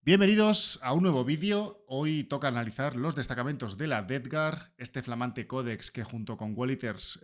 Bienvenidos a un nuevo vídeo. Hoy toca analizar los destacamentos de la Death Guard, este flamante códex que junto con Welliters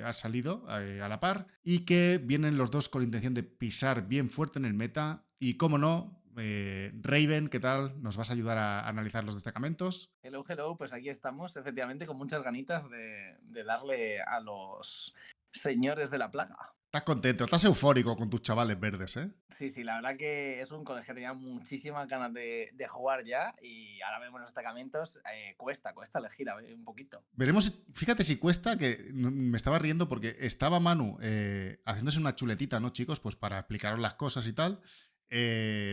ha salido a la par y que vienen los dos con intención de pisar bien fuerte en el meta. Y como no, Raven, ¿qué tal? ¿Nos vas a ayudar a analizar los destacamentos? Hello, hello, pues aquí estamos, efectivamente, con muchas ganitas de darle a los señores de la plaga. Estás contento, estás eufórico con tus chavales verdes, ¿eh? Sí, la verdad que es un colegio que tenía muchísimas ganas de jugar ya y ahora vemos los destacamentos, cuesta elegir un poquito. Veremos, fíjate si cuesta, que me estaba riendo porque estaba Manu haciéndose una chuletita, ¿no, chicos? Pues para explicaros las cosas y tal,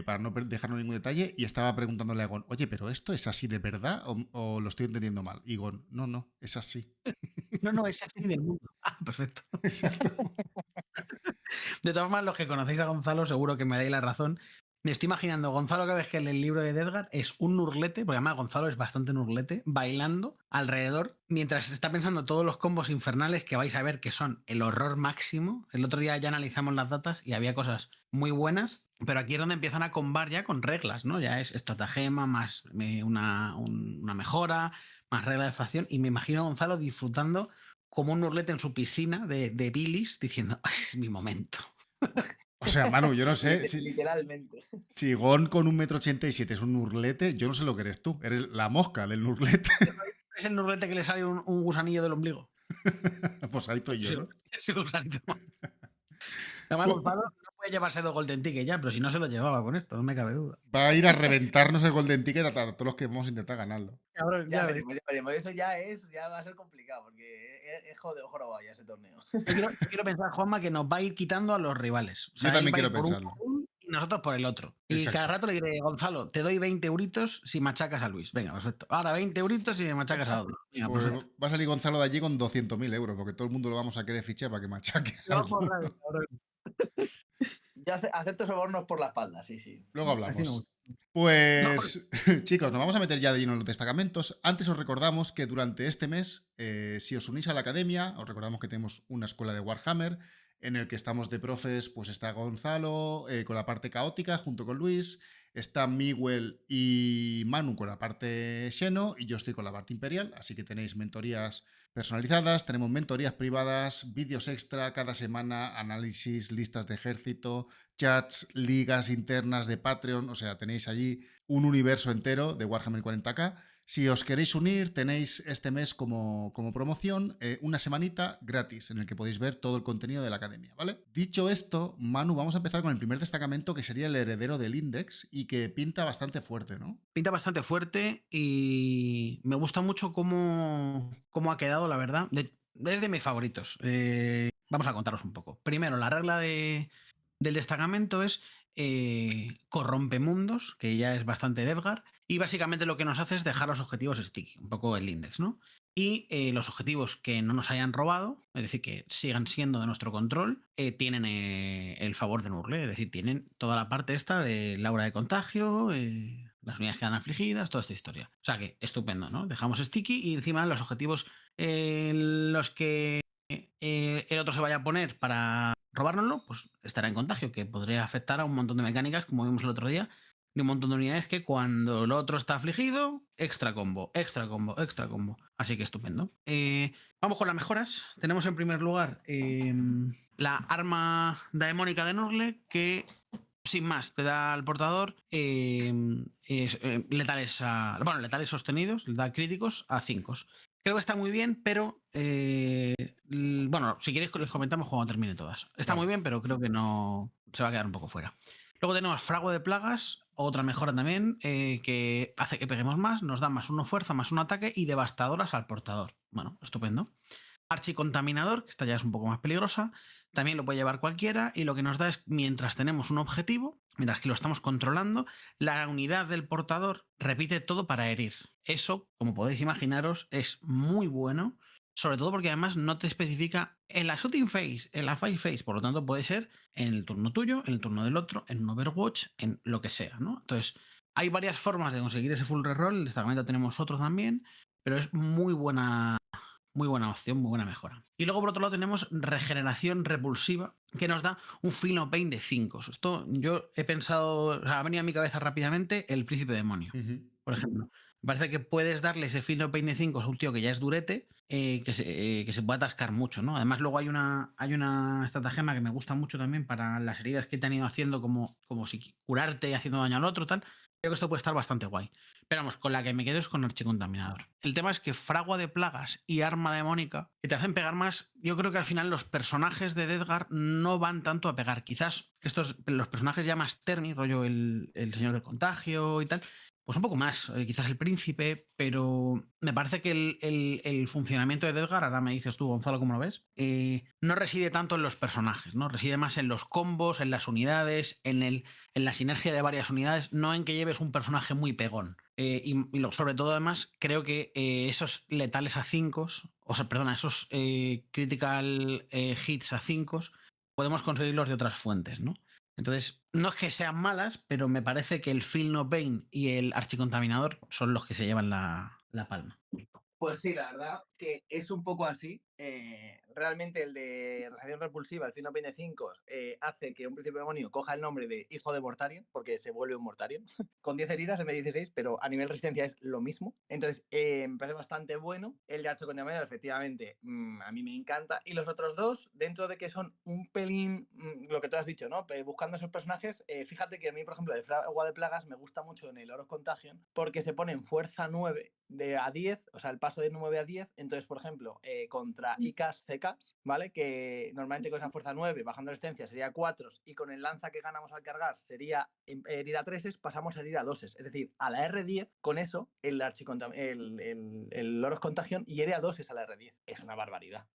para no dejarnos ningún detalle, y estaba preguntándole a Gon, oye, ¿pero esto es así de verdad o lo estoy entendiendo mal? Y Gon, no, es así. No, es el fin del mundo. Ah, perfecto. Exacto. De todas formas, los que conocéis a Gonzalo, seguro que me dais la razón. Me estoy imaginando, Gonzalo, cada vez que lee el libro de Edgar, es un nurlete, porque además Gonzalo es bastante nurlete, bailando alrededor, mientras está pensando todos los combos infernales que vais a ver que son el horror máximo. El otro día ya analizamos las datas y había cosas muy buenas, pero aquí es donde empiezan a combar ya con reglas, ¿no? Ya es estratagema más una mejora, más regla de facción, y me imagino a Gonzalo disfrutando como un nurlete en su piscina de bilis, diciendo, es mi momento. O sea, Manu, yo no sé Literalmente. si Gon con 1,87 m es un nurlete, yo no sé lo que eres tú. Eres la mosca del nurlete. Es el nurlete que le sale un gusanillo del ombligo. Pues ahí estoy yo, Sí, ¿no? sí, gusanito. Además, Pues Gonzalo no puede llevarse 2 Golden Ticket ya, pero si no se lo llevaba con esto, no me cabe duda. va a ir a reventarnos el Golden Ticket a todos los que vamos a intentar ganarlo. Cabrón, Ya veréis. veremos, eso ya va a ser complicado porque es jorobado ya ese torneo. Yo quiero pensar, Juanma, que nos va a ir quitando a los rivales. O Yo sea, él también va a quiero ir por un pensarlo. pool y nosotros por el otro. Y cada Exacto. rato le diré, Gonzalo, te doy 20 euritos si machacas a Luis. Venga, perfecto. Ahora 20 euritos si me machacas a otro. Venga, Pues perfecto. va a salir Gonzalo de allí con 200.000 euros, porque todo el mundo lo vamos a querer fichar para que machaque Lo va a algo. forrar, cabrón. Yo acepto sobornos por la espalda, sí. Luego Así me hablamos. gusta. No, Pues chicos, nos vamos a meter ya de lleno en los destacamentos. Antes os recordamos que durante este mes, si os unís a la academia, os recordamos que tenemos una escuela de Warhammer en el que estamos de profes, pues está Gonzalo con la parte caótica junto con Luis, está Miguel y Manu con la parte Xeno y yo estoy con la parte imperial, así que tenéis mentorías personalizadas, tenemos mentorías privadas, vídeos extra cada semana, análisis, listas de ejército, chats, ligas internas de Patreon, o sea, tenéis allí un universo entero de Warhammer 40k. Si os queréis unir, tenéis este mes como promoción una semanita gratis en el que podéis ver todo el contenido de la academia, ¿vale? Dicho esto, Manu, vamos a empezar con el primer destacamento, que sería el heredero del Index y que pinta bastante fuerte, ¿no? pinta bastante fuerte y me gusta mucho cómo ha quedado, la verdad. Es de mis favoritos. Vamos a contaros un poco. Primero, la regla del destacamento es corrompe mundos, que ya es bastante de Edgar, y básicamente lo que nos hace es dejar los objetivos sticky, un poco el index, ¿no? Y los objetivos que no nos hayan robado, es decir, que sigan siendo de nuestro control, tienen el favor de Nurgle, es decir, tienen toda la parte esta de la aura de contagio, las unidades quedan afligidas, toda esta historia. O sea que, estupendo, ¿no? Dejamos sticky y encima los objetivos los que el otro se vaya a poner para robárnoslo, pues estará en contagio, que podría afectar a un montón de mecánicas, como vimos el otro día, de un montón de unidades que cuando el otro está afligido, extra combo. Así que estupendo. Vamos con las mejoras. Tenemos en primer lugar la arma daemónica de Nurgle, que sin más te da al portador letales sostenidos, le da críticos a 5. Creo que está muy bien, pero bueno, si queréis les comentamos cuando termine todas. Está muy bien, pero creo que no se va a quedar un poco fuera. Luego tenemos Frago de Plagas, otra mejora también, que hace que peguemos más, nos da +1 fuerza, +1 ataque y devastadoras al portador. Bueno, estupendo. Archicontaminador, que esta ya es un poco más peligrosa, también lo puede llevar cualquiera y lo que nos da es, mientras tenemos un objetivo, mientras que lo estamos controlando, la unidad del portador repite todo para herir. Eso, como podéis imaginaros, es muy bueno, sobre todo porque además no te especifica en la shooting phase, en la fight phase, por lo tanto puede ser en el turno tuyo, en el turno del otro, en un Overwatch, en lo que sea, ¿no? Entonces, hay varias formas de conseguir ese full reroll, en el destacamento tenemos otro también, pero es muy buena muy buena opción, muy buena mejora. Y luego por otro lado tenemos regeneración repulsiva, que nos da un Feel No Pain de 5. Esto yo he pensado, o sea, ha venido a mi cabeza rápidamente el Príncipe Demonio, por ejemplo. Me parece que puedes darle ese Feel No Pain de 5 a un tío que ya es durete, que se puede atascar mucho, ¿no? Además, luego hay una estratagema que me gusta mucho también para las heridas que te han ido haciendo, como si curarte y haciendo daño al otro, tal. Creo que esto puede estar bastante guay. Pero vamos, con la que me quedo es con Archicontaminador. El tema es que Fragua de Plagas y Arma Demónica, que te hacen pegar más, yo creo que al final los personajes de Deathguard no van tanto a pegar. Quizás los personajes ya más Terni, rollo el Señor del Contagio y tal, pues un poco más, quizás el Príncipe, pero me parece que el funcionamiento de Deathguard, ahora me dices tú, Gonzalo, ¿cómo lo ves? No reside tanto en los personajes, ¿no? Reside más en los combos, en las unidades, en la sinergia de varias unidades, no en que lleves un personaje muy pegón. Sobre todo, además, creo que esos letales a 5, o sea, perdona, esos critical hits a 5, podemos conseguirlos de otras fuentes, ¿no? Entonces, no es que sean malas, pero me parece que el Feel No Pain y el Archicontaminador son los que se llevan la palma. Pues sí, la verdad que es un poco así. Realmente el de Reacción Repulsiva, el Feel No Pain de 5, hace que un Príncipe Demonio coja el nombre de Hijo de Mortarion, porque se vuelve un Mortarion, con 10 heridas en vez de 16, pero a nivel resistencia es lo mismo. Entonces, me parece bastante bueno. El de Archicontaminador, efectivamente, a mí me encanta. Y los otros dos, dentro de que son un pelín, lo que tú has dicho, ¿no? Buscando esos personajes, fíjate que a mí, por ejemplo, de Fragua de Plagas me gusta mucho en el Oro Contagion, porque se pone en fuerza 9 a 10, o sea, el paso de 9 a 10. Entonces, por ejemplo, contra ICAS CKs, ¿vale? Que normalmente con esa fuerza 9, bajando resistencia, sería 4, y con el lanza que ganamos al cargar sería herir a 3, pasamos a herir a 2. Es decir, a la R10, con eso, el Loros Contagion hiere a 2 a la R10. Es una barbaridad.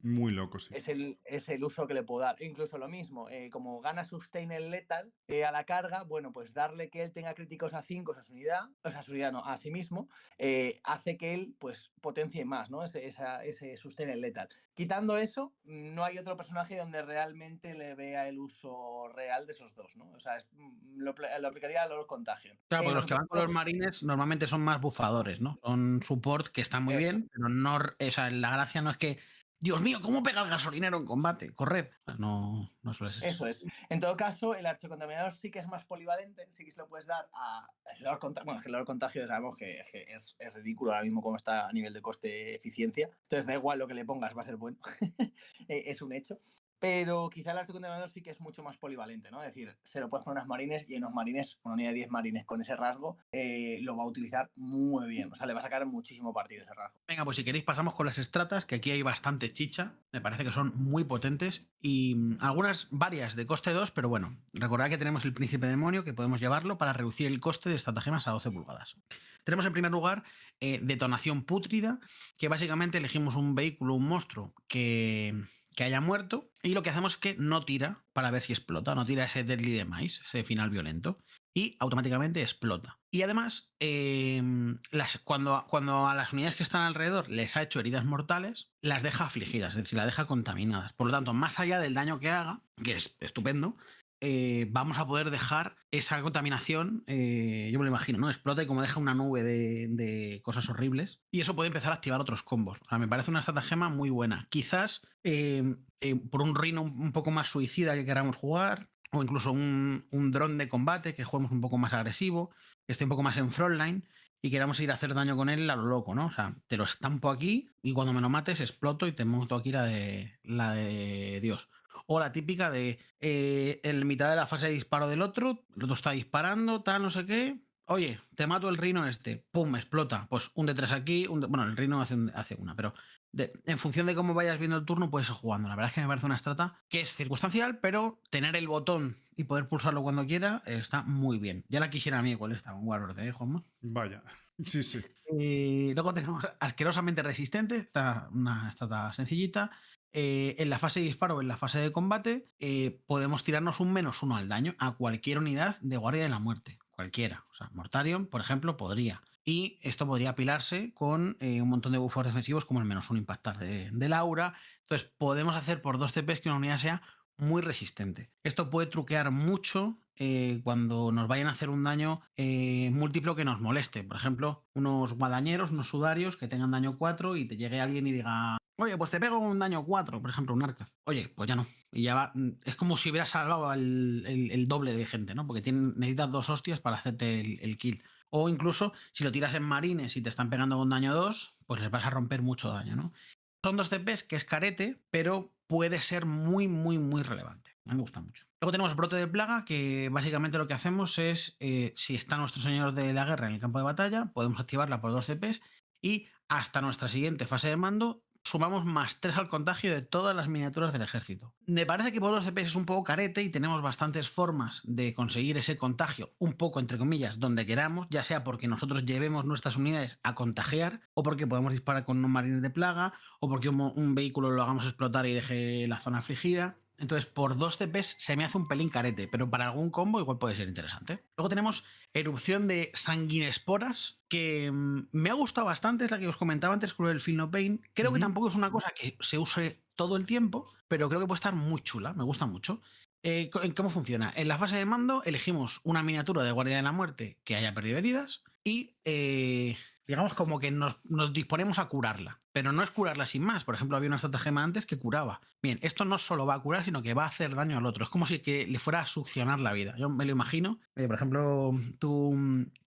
Muy loco, sí. Es el uso que le puedo dar. Incluso lo mismo, como gana Sustain el Lethal a la carga, bueno, pues darle que él tenga críticos a 5 a su unidad, o sea, a su unidad no, a sí mismo, hace que él pues potencie más, ¿no? Ese Sustain el Lethal. Quitando eso, no hay otro personaje donde realmente le vea el uso real de esos dos, ¿no? O sea, lo aplicaría a los Contagion. Claro, porque los que van con los marines normalmente son más bufadores, ¿no? Son support que están muy bien, pero no, o sea, la gracia no es que, Dios mío, ¿cómo pega el gasolinero en combate? Corred. No suele ser. Eso es. En todo caso, el Archicontaminador sí que es más polivalente, sí que se lo puedes dar a el Contagio, sabemos que es ridículo ahora mismo cómo está a nivel de coste-eficiencia. Entonces da igual lo que le pongas, va a ser bueno. Es un hecho. Pero quizá el Archicontaminador sí que es mucho más polivalente, ¿no? Es decir, se lo puedes poner a unos marines, y en unos marines, una unidad de 10 marines con ese rasgo, lo va a utilizar muy bien. O sea, le va a sacar muchísimo partido ese rasgo. Venga, pues si queréis pasamos con las estratas, que aquí hay bastante chicha. Me parece que son muy potentes y varias de coste 2, pero bueno, recordad que tenemos el Príncipe Demonio, que podemos llevarlo para reducir el coste de estratagemas a 12 pulgadas. Tenemos en primer lugar Detonación Pútrida, que básicamente elegimos un vehículo, un monstruo que haya muerto, y lo que hacemos es que no tira para ver si explota, no tira ese Deadly Demise, ese final violento, y automáticamente explota. Y además, cuando a las unidades que están alrededor les ha hecho heridas mortales, las deja afligidas, es decir, las deja contaminadas. Por lo tanto, más allá del daño que haga, que es estupendo, vamos a poder dejar esa contaminación, yo me lo imagino, ¿no? Explota y como deja una nube de cosas horribles. Y eso puede empezar a activar otros combos. O sea, me parece una estratagema muy buena. Quizás por un Rhino un poco más suicida que queramos jugar, o incluso un dron de combate que juguemos un poco más agresivo, que esté un poco más en frontline y queramos ir a hacer daño con él a lo loco, ¿no? O sea, te lo estampo aquí y cuando me lo mates exploto y te monto aquí la de Dios. O la típica de en mitad de la fase de disparo del otro, el otro está disparando, tal, no sé qué. Oye, te mato el Rhino este, pum, explota. Pues un de 3 aquí, bueno, el Rhino hace una, pero en función de cómo vayas viendo el turno, puedes ir jugando. La verdad es que me parece una estrata que es circunstancial, pero tener el botón y poder pulsarlo cuando quiera está muy bien. Ya la quisiera a mí con esta, con Warlord, Juanma. Vaya, sí, sí. Luego tenemos Asquerosamente Resistente, esta una estrata sencillita. En la fase de disparo o en la fase de combate podemos tirarnos un -1 al daño a cualquier unidad de Guardia de la Muerte. Cualquiera. O sea, Mortarion, por ejemplo, podría. Y esto podría apilarse con un montón de buffos defensivos como el -1 impactar de Laura. Entonces podemos hacer por 2 CPs que una unidad sea muy resistente. Esto puede truquear mucho cuando nos vayan a hacer un daño múltiplo que nos moleste. Por ejemplo, unos guadañeros, unos sudarios que tengan daño 4 y te llegue alguien y diga, oye, pues te pego un daño 4, por ejemplo, un arca. Oye, pues ya no. Y ya va. Es como si hubieras salvado el doble de gente, ¿no? Porque necesitas 2 hostias para hacerte el kill. O incluso, si lo tiras en marines y te están pegando con daño 2, pues les vas a romper mucho daño, ¿no? Son 2 CPs que es carete, pero puede ser muy, muy, muy relevante. A mí me gusta mucho. Luego tenemos brote de plaga, que básicamente lo que hacemos es, si está nuestro señor de la guerra en el campo de batalla, podemos activarla por 2 CPs y hasta nuestra siguiente fase de mando sumamos +3 al contagio de todas las miniaturas del ejército. Me parece que por 2 CPs es un poco carete y tenemos bastantes formas de conseguir ese contagio, un poco entre comillas, donde queramos, ya sea porque nosotros llevemos nuestras unidades a contagiar o porque podemos disparar con unos marines de plaga o porque un vehículo lo hagamos explotar y deje la zona afligida. Entonces, por 2 CPs se me hace un pelín carete, pero para algún combo igual puede ser interesante. Luego tenemos erupción de sanguinesporas, que me ha gustado bastante, es la que os comentaba antes con el Feel No Pain. Creo que tampoco es una cosa que se use todo el tiempo, pero creo que puede estar muy chula, me gusta mucho. ¿Cómo funciona? En la fase de mando elegimos una miniatura de Guardia de la Muerte que haya perdido heridas y digamos como que nos disponemos a curarla, pero no es curarla sin más. Por ejemplo, había una estratagema antes que curaba. Bien, esto no solo va a curar, sino que va a hacer daño al otro. Es como si que le fuera a succionar la vida. Yo me lo imagino. Por ejemplo, tú,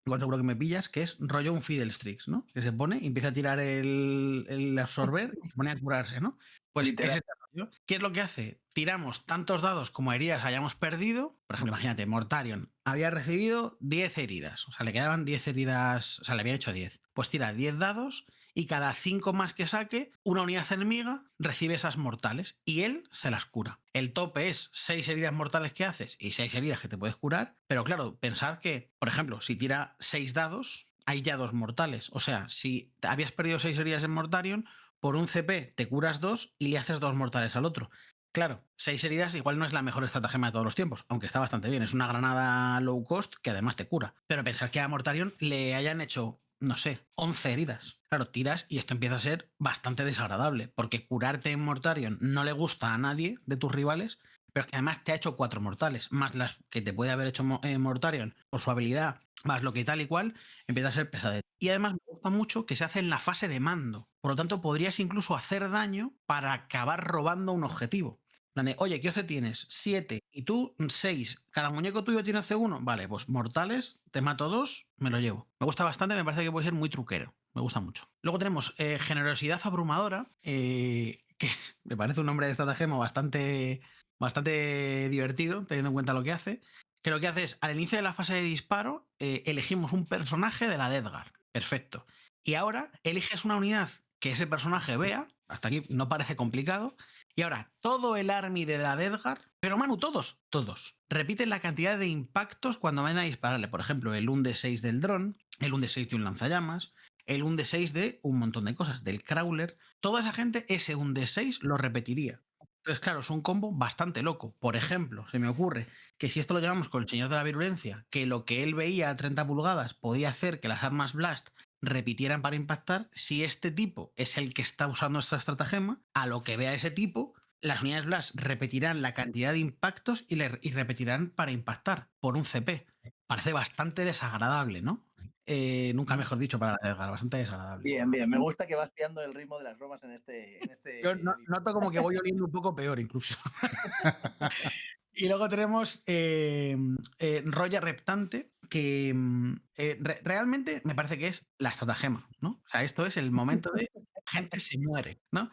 igual seguro que me pillas, que es rollo un Fiddlestrix, ¿no? Que se pone y empieza a tirar el absorber y se pone a curarse, ¿no? Pues Literal. ese rollo. ¿Qué es lo que hace? Tiramos tantos dados como heridas hayamos perdido. Por ejemplo, imagínate, Mortarion había recibido 10 heridas. O sea, le quedaban 10 heridas. O sea, le habían hecho 10. Pues tira 10 dados y cada 5 más que saque, una unidad enemiga recibe esas mortales y él se las cura. El tope es 6 heridas mortales que haces y 6 heridas que te puedes curar. Pero claro, pensad que, por ejemplo, si tira 6 dados, hay ya 2 mortales. O sea, si habías perdido 6 heridas en Mortarion, por un CP te curas 2 y le haces 2 mortales al otro. Claro, 6 heridas igual no es la mejor estratagema de todos los tiempos, aunque está bastante bien. Es una granada low cost que además te cura. Pero pensar que a Mortarion le hayan hecho, no sé, 11 heridas. Claro, tiras y esto empieza a ser bastante desagradable, porque curarte en Mortarion no le gusta a nadie de tus rivales, pero es que además te ha hecho 4 mortales, más las que te puede haber hecho Mortarion por su habilidad, más lo que tal y cual, empieza a ser pesadez. Y además me gusta mucho que se hace en la fase de mando. Por lo tanto, podrías incluso hacer daño para acabar robando un objetivo. Oye, ¿qué OC tienes? 7 y tú 6. ¿Cada muñeco tuyo tiene C1? Vale, pues mortales, te mato 2, me lo llevo. Me gusta bastante, me parece que puede ser muy truquero. Me gusta mucho. Luego tenemos generosidad abrumadora, que me parece un nombre de estratagema bastante divertido, teniendo en cuenta lo que hace. Que lo que hace es, al inicio de la fase de disparo, elegimos un personaje de la Death Guard. Perfecto. Y ahora eliges una unidad que ese personaje vea. Hasta aquí no parece complicado. Y ahora, todo el army de la Death Guard, pero Manu, todos, repiten la cantidad de impactos cuando van a dispararle. Por ejemplo, el 1d6 del dron, el 1d6 de un lanzallamas, el 1d6 de un montón de cosas, del crawler. Toda esa gente ese 1d6 lo repetiría. Entonces, claro, es un combo bastante loco. Por ejemplo, se me ocurre que si esto lo llevamos con el señor de la virulencia, que lo que él veía a 30 pulgadas podía hacer que las armas Blast repitieran para impactar, si este tipo es el que está usando esta estratagema, a lo que vea ese tipo, las unidades Blast repetirán la cantidad de impactos y repetirán para impactar por un CP. Parece bastante desagradable, ¿no? Nunca mejor dicho para la Edgar, bastante desagradable. Bien, bien. Me gusta que vas pillando el ritmo de las bromas en este. Yo noto como que voy oliendo un poco peor incluso. Y luego tenemos Roya Reptante, que realmente me parece que es la estratagema, ¿no? O sea, esto es el momento de gente se muere, ¿no?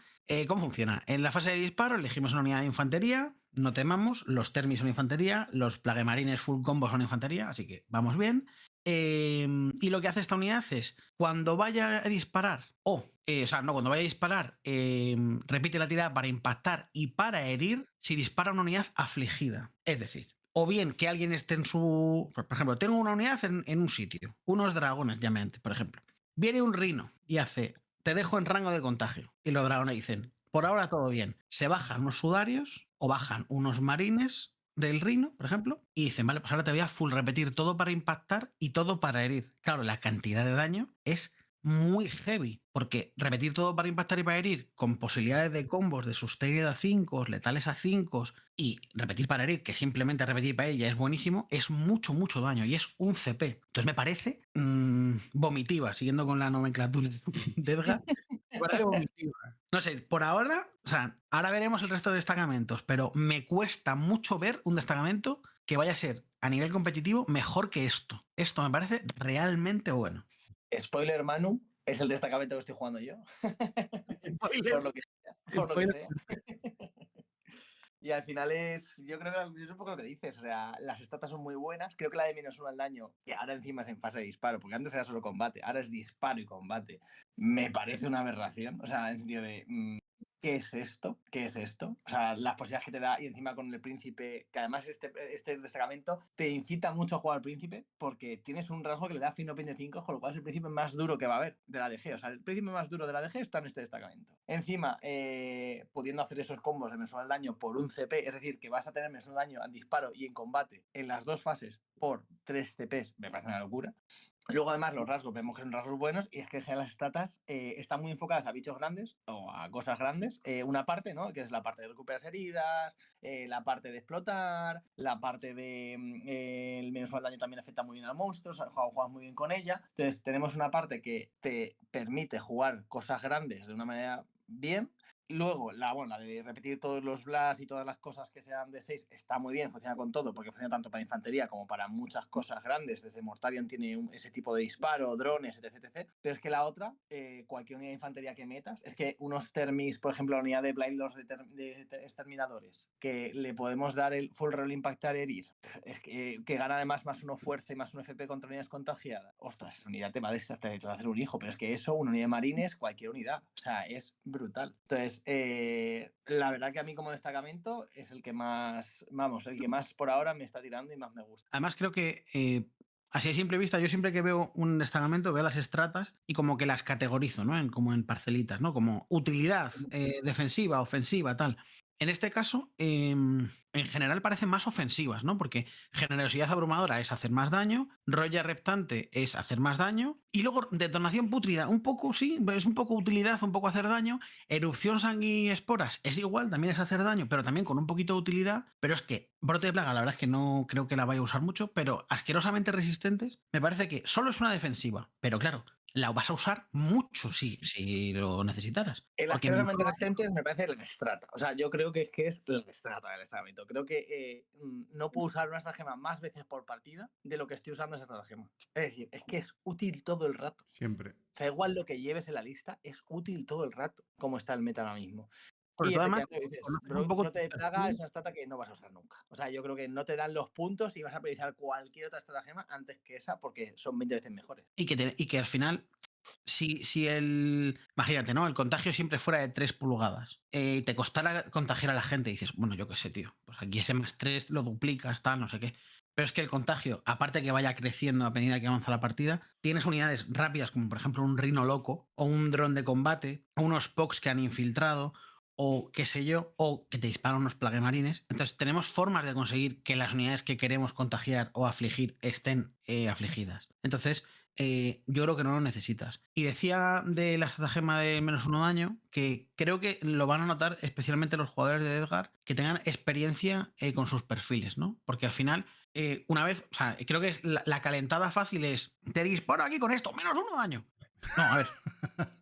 ¿Cómo funciona? En la fase de disparo elegimos una unidad de infantería, no temamos, los Termis son infantería, los Plaguemarines full combo son infantería, así que vamos bien. Y lo que hace esta unidad es, cuando vaya a disparar, cuando vaya a disparar, repite la tirada para impactar y para herir si dispara una unidad afligida. Es decir, o bien que alguien esté en su... Por ejemplo, tengo una unidad en un sitio, unos dragones, llámate, por ejemplo. Viene un rino y hace, te dejo en rango de contagio. Y los dragones dicen, por ahora todo bien. Se bajan unos sudarios o bajan unos marines del Rino, por ejemplo, y dicen, vale, pues ahora te voy a full repetir todo para impactar y todo para herir. Claro, la cantidad de daño es muy heavy, porque repetir todo para impactar y para herir, con posibilidades de combos de sustain a 5, letales a 5 y repetir para herir, que simplemente repetir para herir ya es buenísimo, es mucho, mucho daño y es un CP. Entonces me parece vomitiva, siguiendo con la nomenclatura de Edgar. Me parece vomitiva. No sé, por ahora, o sea, ahora veremos el resto de destacamentos, pero me cuesta mucho ver un destacamento que vaya a ser a nivel competitivo mejor que esto. Esto me parece realmente bueno. Spoiler, Manu, es el destacamento que estoy jugando yo. Por lo que sea. Por lo que Spoiler. sea. Y al final yo creo que es un poco lo que dices, o sea, las estatas son muy buenas, creo que la de -1 al daño, que ahora encima es en fase de disparo, porque antes era solo combate, ahora es disparo y combate, me parece una aberración, o sea, en sentido de, ¿qué es esto? ¿Qué es esto? O sea, las posibilidades que te da y encima con el príncipe, que además este destacamento te incita mucho a jugar al príncipe porque tienes un rasgo que le da Fino 25, con lo cual es el príncipe más duro que va a haber de la DG. O sea, el príncipe más duro de la DG está en este destacamento. Encima, pudiendo hacer esos combos de mensual daño por un CP, es decir, que vas a tener mensual daño en disparo y en combate en las dos fases por 3 CPs, me parece una locura. Luego, además, los rasgos, vemos que son rasgos buenos y es que en general las statas están muy enfocadas a bichos grandes o a cosas grandes. Una parte, ¿no? Que es la parte de recuperar heridas, la parte de explotar, la parte de el mensual daño también afecta muy bien al monstruo, o sea, juegas muy bien con ella. Entonces, tenemos una parte que te permite jugar cosas grandes de una manera bien. Luego, la de repetir todos los blasts y todas las cosas que sean de 6 está muy bien, funciona con todo, porque funciona tanto para infantería como para muchas cosas grandes. Desde Mortarion tiene ese tipo de disparo, drones, etc. Pero es que la otra, cualquier unidad de infantería que metas, es que unos Termis, por ejemplo, la unidad de Blind Lords de exterminadores, que le podemos dar el full roll impactar herir, es que gana además +1 fuerza y +1 FP contra unidades contagiadas. Ostras, esa unidad te va a hacer un hijo, pero es que eso, una unidad de marines, cualquier unidad. O sea, es brutal. Entonces, la verdad que a mí como destacamento es el que más, vamos, el que más por ahora me está tirando y más me gusta. Además, creo que así a simple vista, yo siempre que veo un destacamento veo las estratas y como que las categorizo, ¿no? Como en parcelitas, ¿no? Como utilidad, defensiva, ofensiva, tal. En este caso, en general parecen más ofensivas, ¿no? Porque generosidad abrumadora es hacer más daño, roya reptante es hacer más daño, y luego detonación pútrida, un poco, sí, es un poco utilidad, un poco hacer daño, erupción sanguiesporas es igual, también es hacer daño, pero también con un poquito de utilidad, pero es que brote de plaga, la verdad es que no creo que la vaya a usar mucho, pero asquerosamente resistentes, me parece que solo es una defensiva, pero claro, la vas a usar mucho si lo necesitaras. El Porque asquerosamente resistentes me parece el Strata. O sea, yo creo que es el Strata del destacamento. Creo que no puedo usar una estratagema más veces por partida de lo que estoy usando esa estratagema. Es decir, es que es útil todo el rato. Siempre. O sea, igual lo que lleves en la lista es útil todo el rato, como está el meta ahora mismo. sobre Y todo además, efectivamente dices, conoces un poco brote tu de plaga perfil es una estrata que no vas a usar nunca. O sea, yo creo que no te dan los puntos y vas a priorizar cualquier otra estratagema antes que esa porque son 20 veces mejores. y que al final si el. Imagínate, ¿no? El contagio siempre fuera de 3 pulgadas. Te costara contagiar a la gente. Y dices, bueno, yo qué sé, tío. Pues aquí ese +3 lo duplicas, tal, no sé qué. Pero es que el contagio, aparte que vaya creciendo a medida que avanza la partida, tienes unidades rápidas, como por ejemplo un Rino Loco, o un dron de combate, o unos POCs que han infiltrado, o qué sé yo, o que te disparan unos plaguemarines. Entonces, tenemos formas de conseguir que las unidades que queremos contagiar o afligir estén afligidas. Entonces, yo creo que no lo necesitas. Y decía de la estratagema de -1 daño que creo que lo van a notar especialmente los jugadores de Edgar que tengan experiencia con sus perfiles, ¿no? Porque al final, una vez, o sea, creo que es la calentada fácil es, te disparo aquí con esto, -1 daño. No, a ver,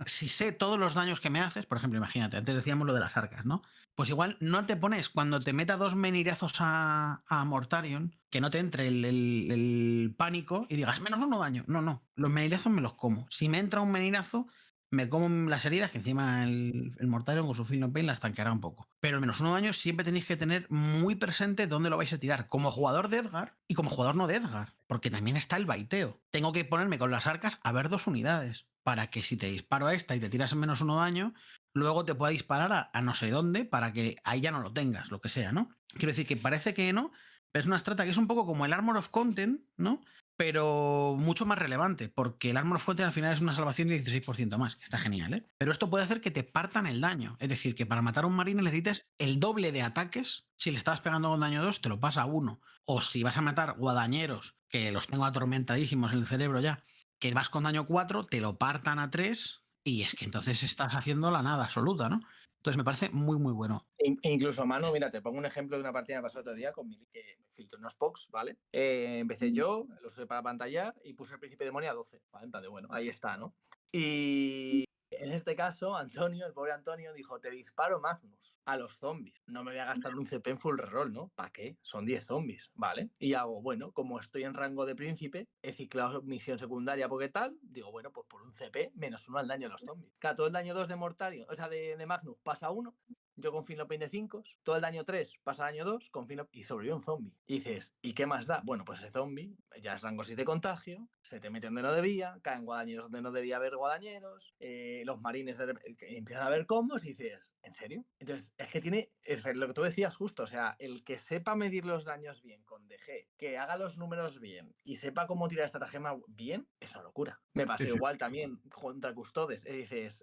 si sé todos los daños que me haces, por ejemplo, imagínate, antes decíamos lo de las arcas, ¿no? Pues igual no te pones, cuando te meta 2 menirazos a Mortarion, que no te entre el pánico y digas, -1 daño. No, no, los menirazos me los como. Si me entra un menirazo, me como las heridas, que encima el Mortarion con su Feel No Pain las tanqueará un poco. Pero el -1 daño siempre tenéis que tener muy presente dónde lo vais a tirar, como jugador de Edgar y como jugador no de Edgar, porque también está el baiteo. Tengo que ponerme con las arcas a ver 2 unidades para que si te disparo a esta y te tiras en -1 daño, luego te pueda disparar a no sé dónde para que ahí ya no lo tengas, lo que sea, ¿no? Quiero decir que parece que no, pero es una estrata que es un poco como el Armor of Content, ¿no? Pero mucho más relevante, porque el Armor of Content al final es una salvación de 16% más, que está genial, ¿eh? Pero esto puede hacer que te partan el daño. Es decir, que para matar a un marine necesites el doble de ataques. Si le estabas pegando con daño 2, te lo pasa a 1. O si vas a matar guadañeros, que los tengo atormentadísimos en el cerebro ya, que vas con daño 4, te lo partan a 3 y es que entonces estás haciendo la nada absoluta, ¿no? Entonces me parece muy, muy bueno. Incluso, Manu, mira, te pongo un ejemplo de una partida que me pasó otro día con que me filtré unos POCs, ¿vale? Empecé yo, los usé para pantallar y puse el príncipe demonio a 12, ¿vale? En plan de, bueno, ahí está, ¿no? Y en este caso, Antonio, el pobre Antonio, dijo, te disparo Magnus a los zombies. No me voy a gastar un CP en full reroll, ¿no? ¿Para qué? Son 10 zombies, ¿vale? Y hago, bueno, como estoy en rango de príncipe, he ciclado misión secundaria porque tal, digo, bueno, pues por un CP, menos 1 al daño de los zombies. Claro, todo el daño 2 de Mortario, o sea, de Magnus pasa a 1, yo con Finlock de 5, todo el daño 3 pasa al daño 2, con Finlock y sobrevive un zombie. Y dices, ¿y qué más da? Bueno, pues ese zombie ya es rango 7 de contagio, se te mete donde no debía, caen guadañeros donde no debía haber guadañeros, los marines empiezan a ver combos y dices, ¿en serio? Entonces, es que tiene, es lo que tú decías justo, o sea, el que sepa medir los daños bien con DG, que haga los números bien y sepa cómo tirar estratagema bien, es una locura. Me pasó igual también contra Custodes. Dices,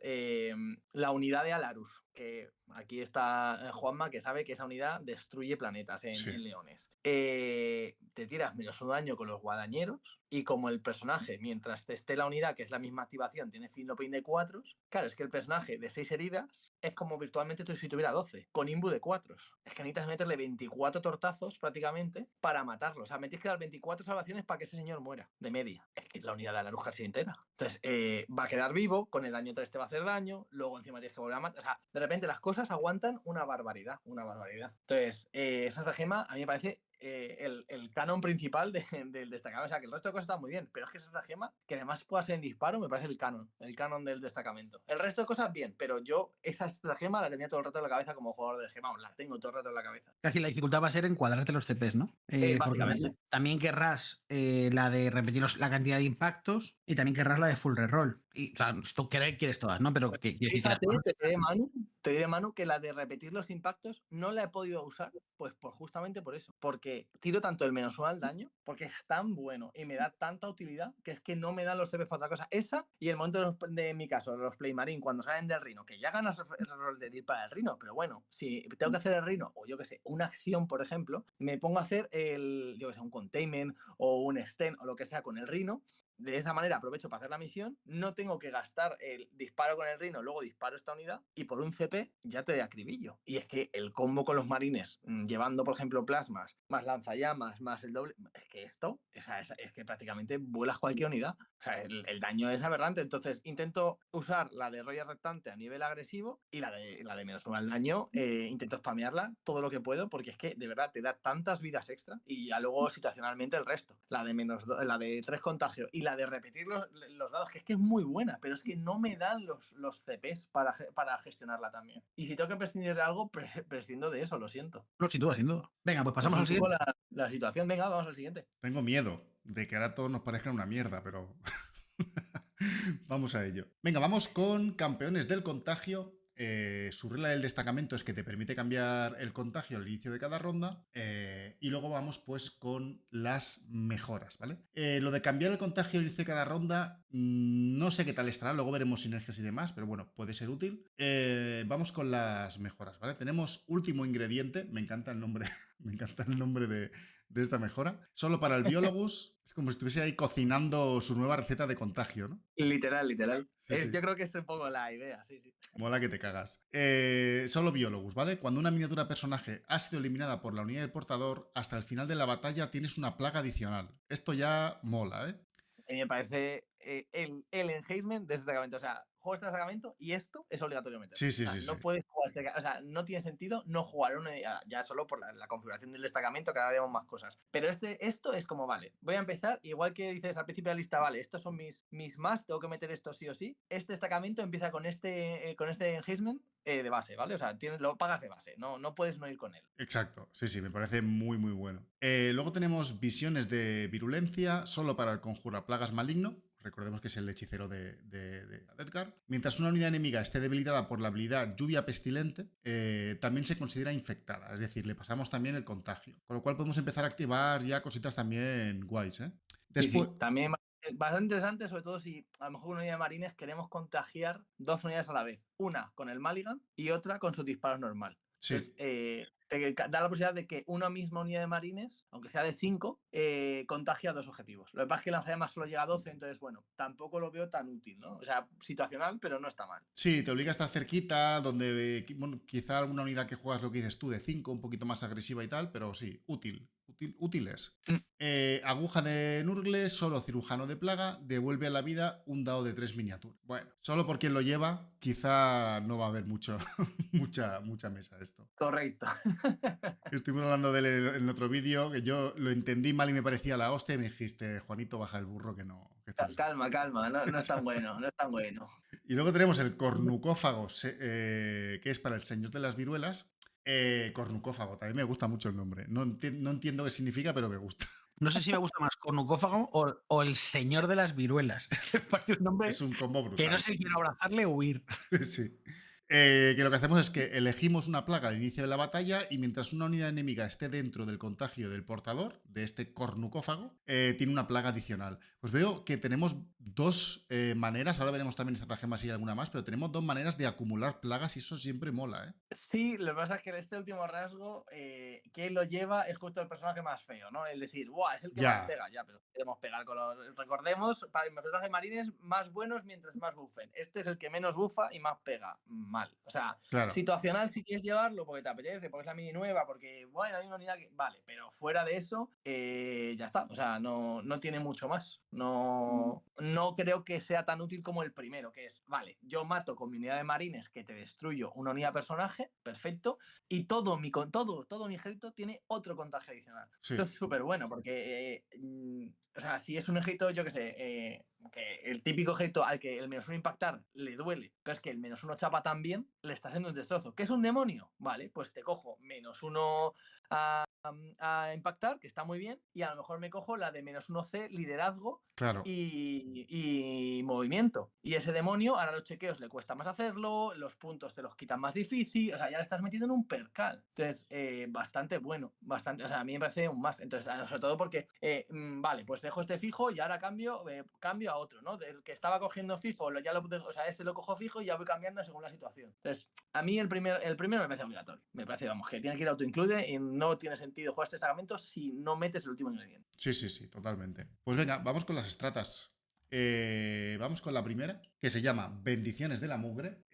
la unidad de Alarus, que aquí está Juanma, que sabe que esa unidad destruye planetas en Leones. Te tiras menos 1 daño con los guadañeros y como el personaje, mientras esté la unidad, que es la misma activación, tiene Finlopain de 4, claro, es que el personaje de 6 heridas es como virtualmente si tuviera 12, con Imbu de 4. Es que necesitas meterle 24 tortazos prácticamente para matarlo. O sea, me tienes que dar 24 salvaciones para que ese señor muera, de media. Es que la unidad de la luz casi entera. Entonces, va a quedar vivo, con el daño 3 te va a hacer daño, luego encima tienes que volver a matar. O sea, de repente las cosas aguantan una barbaridad, una barbaridad. Entonces, esa estratagema a mí me parece el canon principal del destacamento. O sea, que el resto de cosas está muy bien, pero es que esa estratagema, que además pueda ser en disparo, me parece el canon del destacamento. El resto de cosas bien, pero yo esa estratagema la tenía todo el rato en la cabeza como jugador de gema, la tengo todo el rato en la cabeza. Casi la dificultad va a ser encuadrarte los CPs, ¿no? Básicamente. Porque también querrás la de repetir la cantidad de impactos y también querrás la de full reroll. Y, o sea, tú quieres todas, ¿no? Pero Fíjate, te diré, Manu, que la de repetir los impactos no la he podido usar, pues justamente por eso. Porque tiro tanto el -1 al daño, porque es tan bueno y me da tanta utilidad que es que no me dan los CPs para otra cosa. Esa y el momento de mi caso, los Playmarine, cuando salen del Rhino, que ya ganas el rol de ir para el Rhino, pero bueno, si tengo que hacer el Rhino, o yo que sé, una acción, por ejemplo, me pongo a hacer yo que sé, un containment o un sten o lo que sea con el Rhino. De esa manera aprovecho para hacer la misión, no tengo que gastar el disparo con el Rhino, luego disparo esta unidad y por un CP ya te acribillo. Y es que el combo con los marines, llevando por ejemplo plasmas, más lanzallamas, más el doble, es que esto, es que prácticamente vuelas cualquier unidad. O sea, el daño es aberrante. Entonces intento usar la de Royal Rectante a nivel agresivo y la de menos 1 al daño, intento spamearla todo lo que puedo porque es que de verdad te da tantas vidas extra y ya luego situacionalmente el resto. La de 3 contagios y la de repetir los dados, que es muy buena, pero es que no me dan los CPs para gestionarla también. Y si tengo que prescindir de algo, prescindo de eso, lo siento. No, sin duda, sin duda. Venga, pues pasamos al siguiente. La situación, venga, vamos al siguiente. Tengo miedo de que ahora todos nos parezcan una mierda, pero vamos a ello. Venga, vamos con campeones del contagio. Su regla del destacamento es que te permite cambiar el contagio al inicio de cada ronda. Y luego vamos pues con las mejoras, ¿vale? Lo de cambiar el contagio al inicio de cada ronda, no sé qué tal estará, luego veremos sinergias y demás, pero bueno, puede ser útil. Vamos con las mejoras, ¿vale? Tenemos último ingrediente, me encanta el nombre, me encanta el nombre de esta mejora. Solo para el Biologus, es como si estuviese ahí cocinando su nueva receta de contagio, ¿no? Literal. Sí. Yo creo que es un poco la idea, sí. Mola que te cagas. Solo Biologus, ¿vale? Cuando una miniatura personaje ha sido eliminada por la unidad del portador, hasta el final de la batalla tienes una plaga adicional. Esto ya mola, ¿eh? A mí me parece el enhancement de este destacamento. O sea, juego este destacamento y esto es obligatorio meter. Sí. No puedes jugar o sea, no tiene sentido no jugar una ya solo por la configuración del destacamento, que ahora veremos más cosas. Pero esto es como, vale, voy a empezar, igual que dices al principio de la lista, vale, estos son mis más, tengo que meter esto sí o sí. Este destacamento empieza con este enhancement de base, ¿vale? O sea, lo pagas de base, no puedes no ir con él. Exacto, sí, me parece muy, muy bueno. Luego tenemos visiones de virulencia solo para el conjura plagas maligno. Recordemos que es el hechicero de Edgar. Mientras una unidad enemiga esté debilitada por la habilidad lluvia pestilente, también se considera infectada. Es decir, le pasamos también el contagio. Con lo cual podemos empezar a activar ya cositas también guays, ¿eh? Después, sí, también bastante interesante, sobre todo si a lo mejor una unidad de marines queremos contagiar 2 unidades a la vez. Una con el Maligan y otra con su disparo normal. Sí. Entonces, da la posibilidad de que una misma unidad de marines, aunque sea de 5, contagie a 2 objetivos. Lo que pasa es que el lanzallamas solo llega a 12, entonces, bueno, tampoco lo veo tan útil, ¿no? O sea, situacional, pero no está mal. Sí, te obliga a estar cerquita, donde bueno, quizá alguna unidad que juegas lo que dices tú de 5, un poquito más agresiva y tal, pero sí, útil es. Aguja de Nurgle, solo cirujano de plaga, devuelve a la vida un dado de 3 miniaturas. Bueno, solo por quien lo lleva, quizá no va a haber mucha mesa esto. Correcto. Estuvimos hablando de él en otro vídeo, que yo lo entendí mal y me parecía la hostia, y me dijiste, Juanito, baja el burro, que no. Que Calma, no es tan bueno, no es tan bueno. Y luego tenemos el cornucófago, que es para el señor de las viruelas. Cornucófago, también me gusta mucho el nombre. No entiendo qué significa, pero me gusta. No sé si me gusta más cornucófago o el señor de las viruelas. Parece un nombre Es un combo brutal. que no sé si quiero abrazarle o huir. Sí. Que lo que hacemos es que elegimos una plaga al inicio de la batalla y mientras una unidad enemiga esté dentro del contagio del portador, de este cornucófago, tiene una plaga adicional. Pues veo que tenemos dos maneras, ahora veremos también estratagemas y alguna más, pero tenemos dos maneras de acumular plagas y eso siempre mola, ¿eh? Sí, lo que pasa es que en este último rasgo, quien lo lleva es justo el personaje más feo, ¿no? Es decir, ¡buah! Es el que más pega, ya, pero queremos pegar con los... Recordemos, para los personajes marines más buenos mientras más buffen. Este es el que menos bufa y más pega. Mal. O sea, claro. Situacional si quieres llevarlo porque te apetece, porque es la mini nueva, porque, bueno, hay una unidad que... Vale, pero fuera de eso, ya está. O sea, no tiene mucho más. No creo que sea tan útil como el primero, que es, vale, yo mato con mi unidad de marines que te destruyo una unidad personaje, perfecto, y todo mi ejército tiene otro contagio adicional. Sí. Esto es súper bueno porque, o sea, si es un ejército, yo qué sé, que el típico ejército al que el -1 impactar le duele, pero es que el -1 chapa también, le está haciendo un destrozo. ¿Qué es un demonio? Vale, pues te cojo -1 a impactar, que está muy bien, y a lo mejor me cojo la de -1C, liderazgo, claro. y movimiento. Y ese demonio, ahora los chequeos le cuesta más hacerlo, los puntos te los quitan más difícil, o sea, ya le estás metiendo en un percal. Entonces, bastante bueno, bastante, o sea, a mí me parece un más. Entonces, sobre todo porque, vale, pues dejo este fijo y ahora cambio a otro, ¿no? Del que estaba cogiendo fijo, o sea, ese lo cojo fijo y ya voy cambiando según la situación. Entonces, a mí el primero me parece obligatorio. Me parece, vamos, que tiene que ir auto-include y no tiene sentido jugar este destacamento si no metes el último ingrediente. Sí, totalmente. Pues venga, vamos con las estratas. Vamos con la primera, que se llama Bendiciones de la Mugre.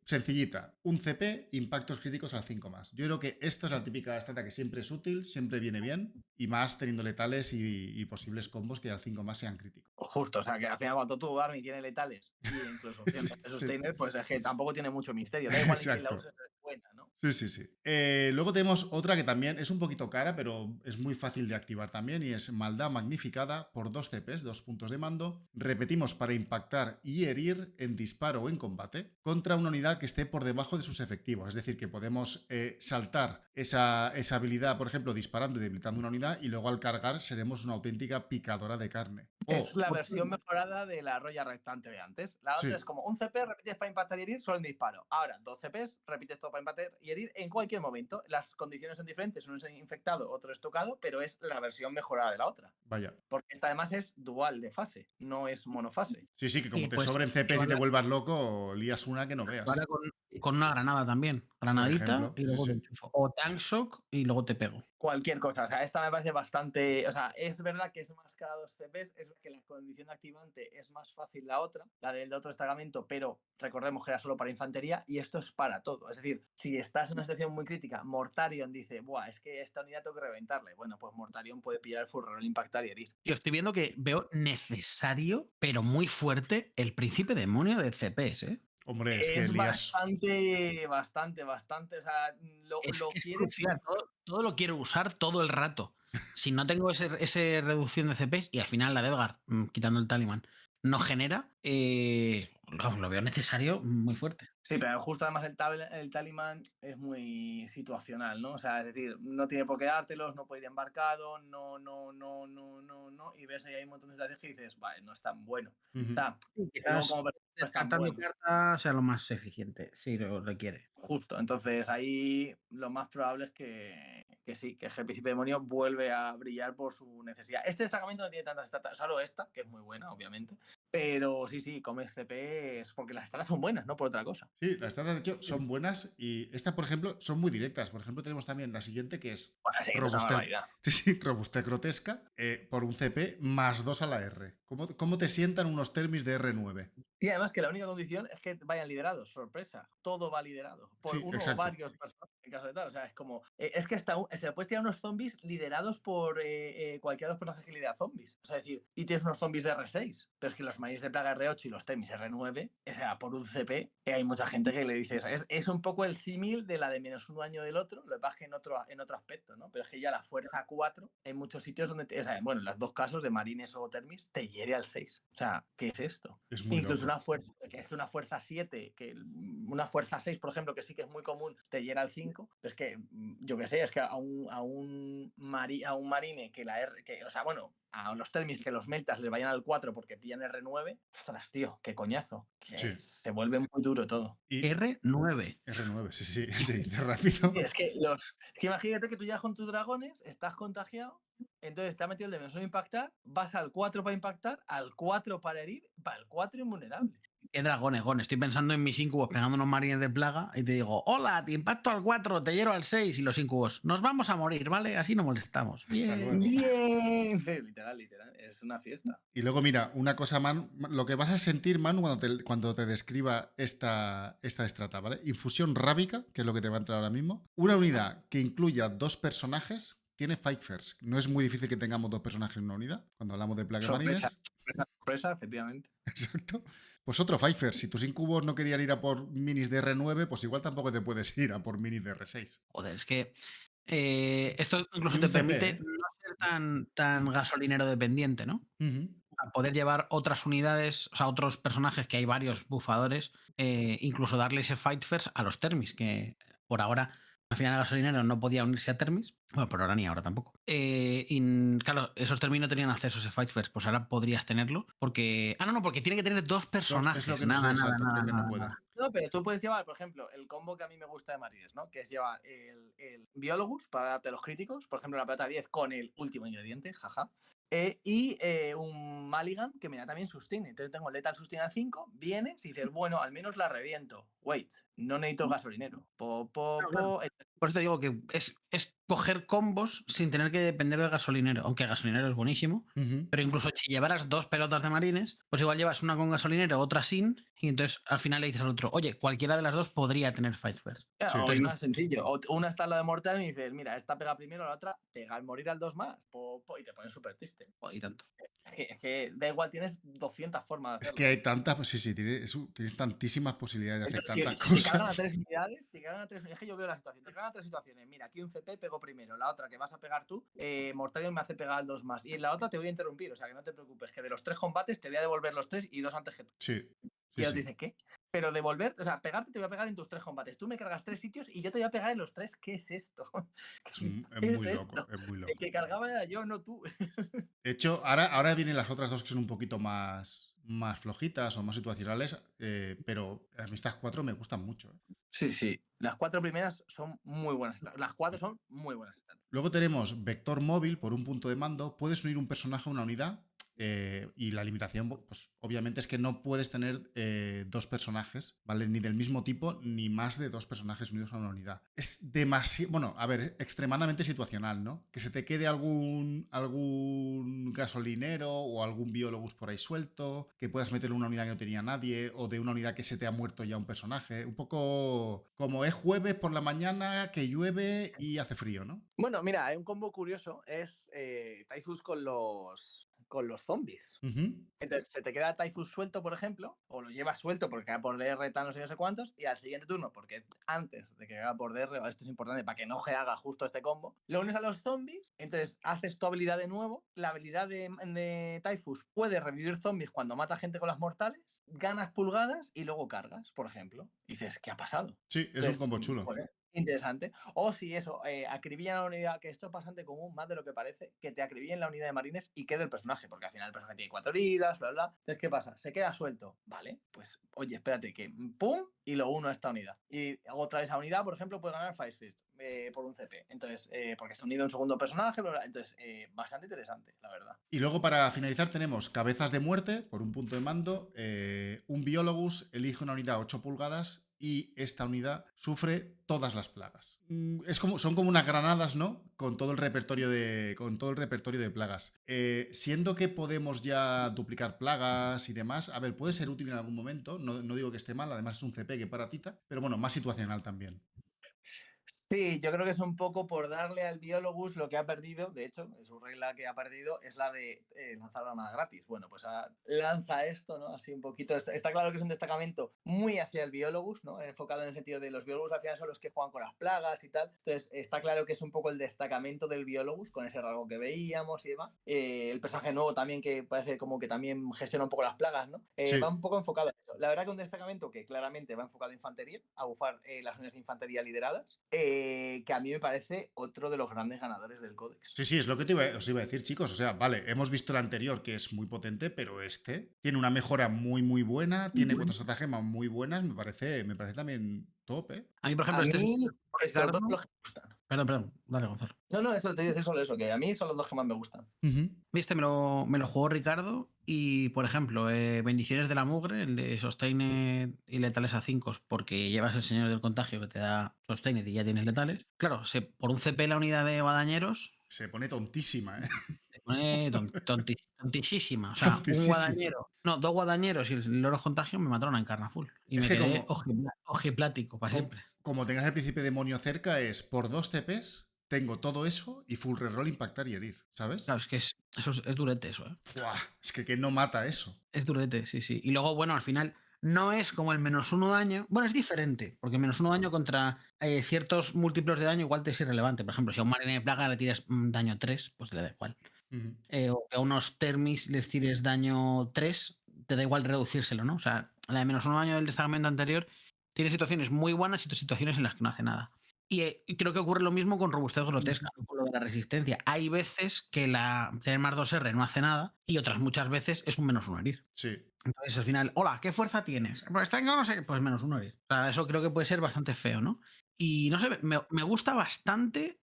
Sencillita, un CP, impactos críticos al 5+. Yo creo que esta es la típica estrata que siempre es útil, siempre viene bien, y más teniendo letales y posibles combos que al 5+ sean críticos. Justo, o sea, que al final cuando tu Army tiene letales y incluso opciones de sustainer, pues es que tampoco tiene mucho misterio. Da igual que la uses, es buena, ¿no? Sí. Luego tenemos otra que también es un poquito cara, pero es muy fácil de activar también, y es Maldad Magnificada por 2 CPs, 2 puntos de mando. Repetimos para impactar y herir en disparo o en combate contra una unidad que esté por debajo de sus efectivos. Es decir, que podemos saltar esa habilidad, por ejemplo, disparando y debilitando una unidad, y luego al cargar seremos una auténtica picadora de carne. Es la versión mejorada de la Roya Rectante de antes. La otra es como un CP, repites para impactar y herir solo en disparo. Ahora, 2 CPs, repites todo para impactar y herir en cualquier momento. Las condiciones son diferentes, uno es infectado, otro es tocado, pero es la versión mejorada de la otra. Vaya. Porque esta además es dual de fase, no es monofase. Sí, que como te sobren CPs y te vuelvas loco, lías una que no veas. Ahora con una granada también. Granadita y luego te enchufo. O Tank Shock y luego te pego. Cualquier cosa, o sea, esta me parece bastante, o sea, es verdad que es más cara 2 CPs, es verdad que la condición activante es más fácil la otra, la del otro destacamento, pero recordemos que era solo para infantería y esto es para todo. Es decir, si estás en una situación muy crítica, Mortarion dice, buah, es que esta unidad tengo que reventarle. Bueno, pues Mortarion puede pillar el furrón, impactar y herir. Yo estoy viendo que veo necesario, pero muy fuerte, el príncipe demonio de CPs, ¿eh? Hombre, es que Elías... bastante. O sea, lo quieres. Todo lo quiero usar todo el rato. Si no tengo ese reducción de CPs y al final la de Edgar, quitando el Talismán, no genera, lo veo necesario muy fuerte. Sí, pero justo además el Talismán es muy situacional, ¿no? O sea, es decir, no tiene por qué dártelos, no puede ir embarcado, no, y ves ahí hay un montón de situaciones que dices, vale, no es tan bueno. O sea, quizás como descartando cartas sea lo más eficiente, si lo requiere. Justo, entonces ahí lo más probable es que que sí, que es que el Príncipe Demonio vuelve a brillar por su necesidad. Este destacamento no tiene tantas estatas, solo esta, que es muy buena, obviamente. Pero sí, Comex CP es porque las estatas son buenas, no por otra cosa. Sí, las estatas de hecho son buenas y estas, por ejemplo, son muy directas. Por ejemplo, tenemos también la siguiente que es Bueno, sí, es una barbaridad. robustez grotesca por un CP más 2 a la R. ¿Cómo te sientan unos termis de R9? Y además que la única condición es que vayan liderados, sorpresa, todo va liderado por Sí, uno o exacto. varios personajes en caso de tal. O sea, es como, es que hasta se puedes tirar unos zombies liderados por cualquiera de los personajes que lidera zombies. O sea, es decir, y tienes unos zombies de R6, pero es que los marines de plaga R8 y los temis R9, o sea, por un CP, hay mucha gente que le dice eso. Es un poco el símil de la de -1 año del otro, lo que pasa es que en otro aspecto, ¿no? Pero es que ya la fuerza 4, en muchos sitios donde, o sea, bueno, en los dos casos de marines o termis, te hiere al 6. O sea, ¿qué es esto? Es muy Incluso loco. una fuerza 7, una fuerza 6, por ejemplo, que sí que es muy común, te llega al 5. Pero es que, yo qué sé, es que a un marine que o sea, bueno, a los termis que los meltas les vayan al 4 porque pillan R9, ostras, tío, qué coñazo. Que Sí. se vuelve muy duro todo. Y R9. R9, sí, de rápido. Es que imagínate que tú ya con tus dragones estás contagiado, entonces te ha metido el de menos 1 impactar, vas al 4 para impactar, al 4 para herir, para el 4 invulnerable. Qué dragones, Gon. Estoy pensando en mis incubos pegando unos marines de plaga y te digo, hola, te impacto al 4, te hiero al 6 y los incubos, nos vamos a morir, ¿vale? Así no molestamos. Hasta Bien. luego. Bien. Sí, literal, es una fiesta. Y luego, mira, una cosa, Man, lo que vas a sentir, Manu, cuando te describa esta estrata, ¿vale? Infusión rábica, que es lo que te va a entrar ahora mismo. Una unidad que incluya 2 personajes tiene Fight First. No es muy difícil que tengamos 2 personajes en una unidad, cuando hablamos de Plague Marines. Sorpresa, efectivamente. Exacto. Pues otro Fight First. Si tus incubos no querían ir a por minis de R9, pues igual tampoco te puedes ir a por minis de R6. Joder, es que esto incluso Y te un CP, permite no ser tan gasolinero dependiente, ¿no? A poder llevar otras unidades, o sea, otros personajes, que hay varios bufadores, incluso darle ese Fight First a los Termis, que por ahora, al final, el gasolinero no podía unirse a Termis. Bueno, por ahora ni ahora tampoco. Y claro, esos Termis no tenían acceso a ese Fight First, pues ahora podrías tenerlo, porque... Ah, no, porque tiene que tener 2 personajes. Es lo que no sé, exacto, creo que no puede. No, pero tú puedes llevar, por ejemplo, el combo que a mí me gusta de Marines, ¿no? Que es llevar el Biologus para darte los críticos, por ejemplo, la plata 10 con el último ingrediente, jaja. Y un Maligan que me da también sustain. Entonces tengo Lethal Sustain al 5, vienes y dices, bueno, al menos la reviento. Wait, no necesito gasolinero. Claro. Por eso te digo que es coger combos sin tener que depender del gasolinero, aunque el gasolinero es buenísimo. Pero incluso si llevaras 2 pelotas de marines, pues igual llevas una con gasolinero, otra sin, y entonces al final le dices al otro, oye, cualquiera de las dos podría tener Fight First. Sí, o es más sencillo. Una está la de mortal y dices, mira, esta pega primero, la otra pega al morir al 2 más. Y te pones súper triste. Y tanto. Es que da igual, tienes 200 formas de hacerlo. Es que hay tantas, tienes tantísimas posibilidades de hacer tantas cosas. Si cosas. te cargan a 3 unidades, es que yo veo la situación, te cargan a 3 situaciones. Mira, aquí un CP pego primero, la otra que vas a pegar tú, Mortarion me hace pegar al 2 más. Y en la otra te voy a interrumpir, o sea que no te preocupes, que de los 3 combates te voy a devolver los 3 y 2 antes que tú. Sí. Y él te dice, ¿qué? Pero devolver, o sea, pegarte te voy a pegar en tus 3 combates. Tú me cargas 3 sitios y yo te voy a pegar en los 3. ¿Qué es esto? Es muy loco, es muy loco. El que cargaba era yo, no tú. De hecho, ahora vienen las otras 2 que son un poquito más flojitas o más situacionales, pero a mí estas 4 me gustan mucho. Sí. Las 4 primeras son muy buenas. Las 4 son muy buenas. Luego tenemos vector móvil por un punto de mando. Puedes unir un personaje a una unidad. Y la limitación, pues obviamente es que no puedes tener 2 personajes, ¿vale? Ni del mismo tipo, ni más de 2 personajes unidos a una unidad. Es demasiado, bueno, a ver, extremadamente situacional, ¿no? Que se te quede algún gasolinero o algún biólogus por ahí suelto, que puedas meter una unidad que no tenía nadie, o de una unidad que se te ha muerto ya un personaje. Un poco como es jueves por la mañana, que llueve y hace frío, ¿no? Bueno, mira, hay un combo curioso, es Typhus con los zombies. Entonces se te queda Typhus suelto, por ejemplo, o lo llevas suelto porque queda por DR tal no sé cuántos, y al siguiente turno, porque antes de que haga por DR, esto es importante para que no se haga justo este combo, lo unes a los zombies, entonces haces tu habilidad de nuevo, la habilidad de Typhus puede revivir zombies cuando mata gente con las mortales, ganas pulgadas y luego cargas, por ejemplo. Y dices, ¿qué ha pasado? Sí, es un combo chulo. interesante. O si eso, acribillan a la unidad, que esto es bastante común, más de lo que parece, que te acribillen la unidad de marines y quede el personaje, porque al final el personaje tiene 4 heridas, bla, bla. Entonces, ¿qué pasa? Se queda suelto. Vale, pues, oye, espérate, que pum, y lo uno a esta unidad. Y otra vez esa unidad, por ejemplo, puede ganar Five Fist por un CP. Entonces, porque está unido a un segundo personaje, bla, bla. Entonces, bastante interesante, la verdad. Y luego para finalizar tenemos cabezas de muerte por un punto de mando, un biólogus elige una unidad 8 pulgadas y esta unidad sufre todas las plagas. Son como unas granadas, ¿no? Con todo el repertorio de plagas. Siendo que podemos ya duplicar plagas y demás, a ver, puede ser útil en algún momento, no digo que esté mal, además es un CP que para tita, pero bueno, más situacional también. Sí, yo creo que es un poco por darle al Biologus lo que ha perdido, de hecho, su regla que ha perdido es la de lanzar armada gratis. Bueno, pues ahora lanza esto, ¿no? Así un poquito. Está claro que es un destacamento muy hacia el Biologus, ¿no? Enfocado en el sentido de los Biologus al final son los que juegan con las plagas y tal. Entonces, está claro que es un poco el destacamento del Biologus, con ese rasgo que veíamos y demás. El personaje nuevo también, que parece como que también gestiona un poco las plagas, ¿no? Sí. Va un poco enfocado a eso. La verdad que un destacamento que claramente va enfocado a infantería, a bufar las unidades de infantería lideradas. Que a mí me parece otro de los grandes ganadores del Codex. Sí, es lo que os iba a decir, chicos. O sea, vale, hemos visto el anterior, que es muy potente, pero este tiene una mejora muy, muy buena, tiene 4 estratagemas muy buenas, me parece también top, ¿eh? A mí, por ejemplo, A este mí, estos Ricardo. dos los que me gustan. Perdón, dale, Gonzalo. No, eso te dice solo eso, que a mí son los dos que más me gustan. Viste, me lo jugó Ricardo y, por ejemplo, Bendiciones de la Mugre, el de Sosteine y letales a 5, porque llevas el Señor del Contagio que te da Sosteine y ya tienes letales. Claro, por un CP la unidad de guadañeros Se pone tontísima, ¿eh? se pone tontísima. O sea, Tontísima. un guadañero, no, 2 guadañeros y el loro contagio me mataron a Encarna Full. Y Es me que quedé ojiplático para siempre. Como tengas el príncipe demonio cerca, es por 2 CPs, tengo todo eso y full reroll, impactar y herir, ¿sabes? Claro, es que eso es durete eso, ¿eh? Buah, es que no mata eso. Es durete, sí, sí. Y luego, bueno, al final no es como el -1 daño. Bueno, es diferente, porque -1 daño contra ciertos múltiplos de daño igual te es irrelevante. Por ejemplo, si a un marine de plaga le tiras daño 3, pues le da igual. O que a unos termis les tires daño 3, te da igual reducírselo, ¿no? O sea, la de -1 daño del destacamento anterior tiene situaciones muy buenas y situaciones en las que no hace nada. Y creo que ocurre lo mismo con robustez grotesca, ¿no? Con lo de la resistencia. Hay veces que tener más 2R no hace nada y otras muchas veces es un -1 herir. Sí. Entonces al final, hola, ¿qué fuerza tienes? Pues tengo no sé, pues -1 herir. O sea, eso creo que puede ser bastante feo, ¿no? Y no sé, me gusta bastante,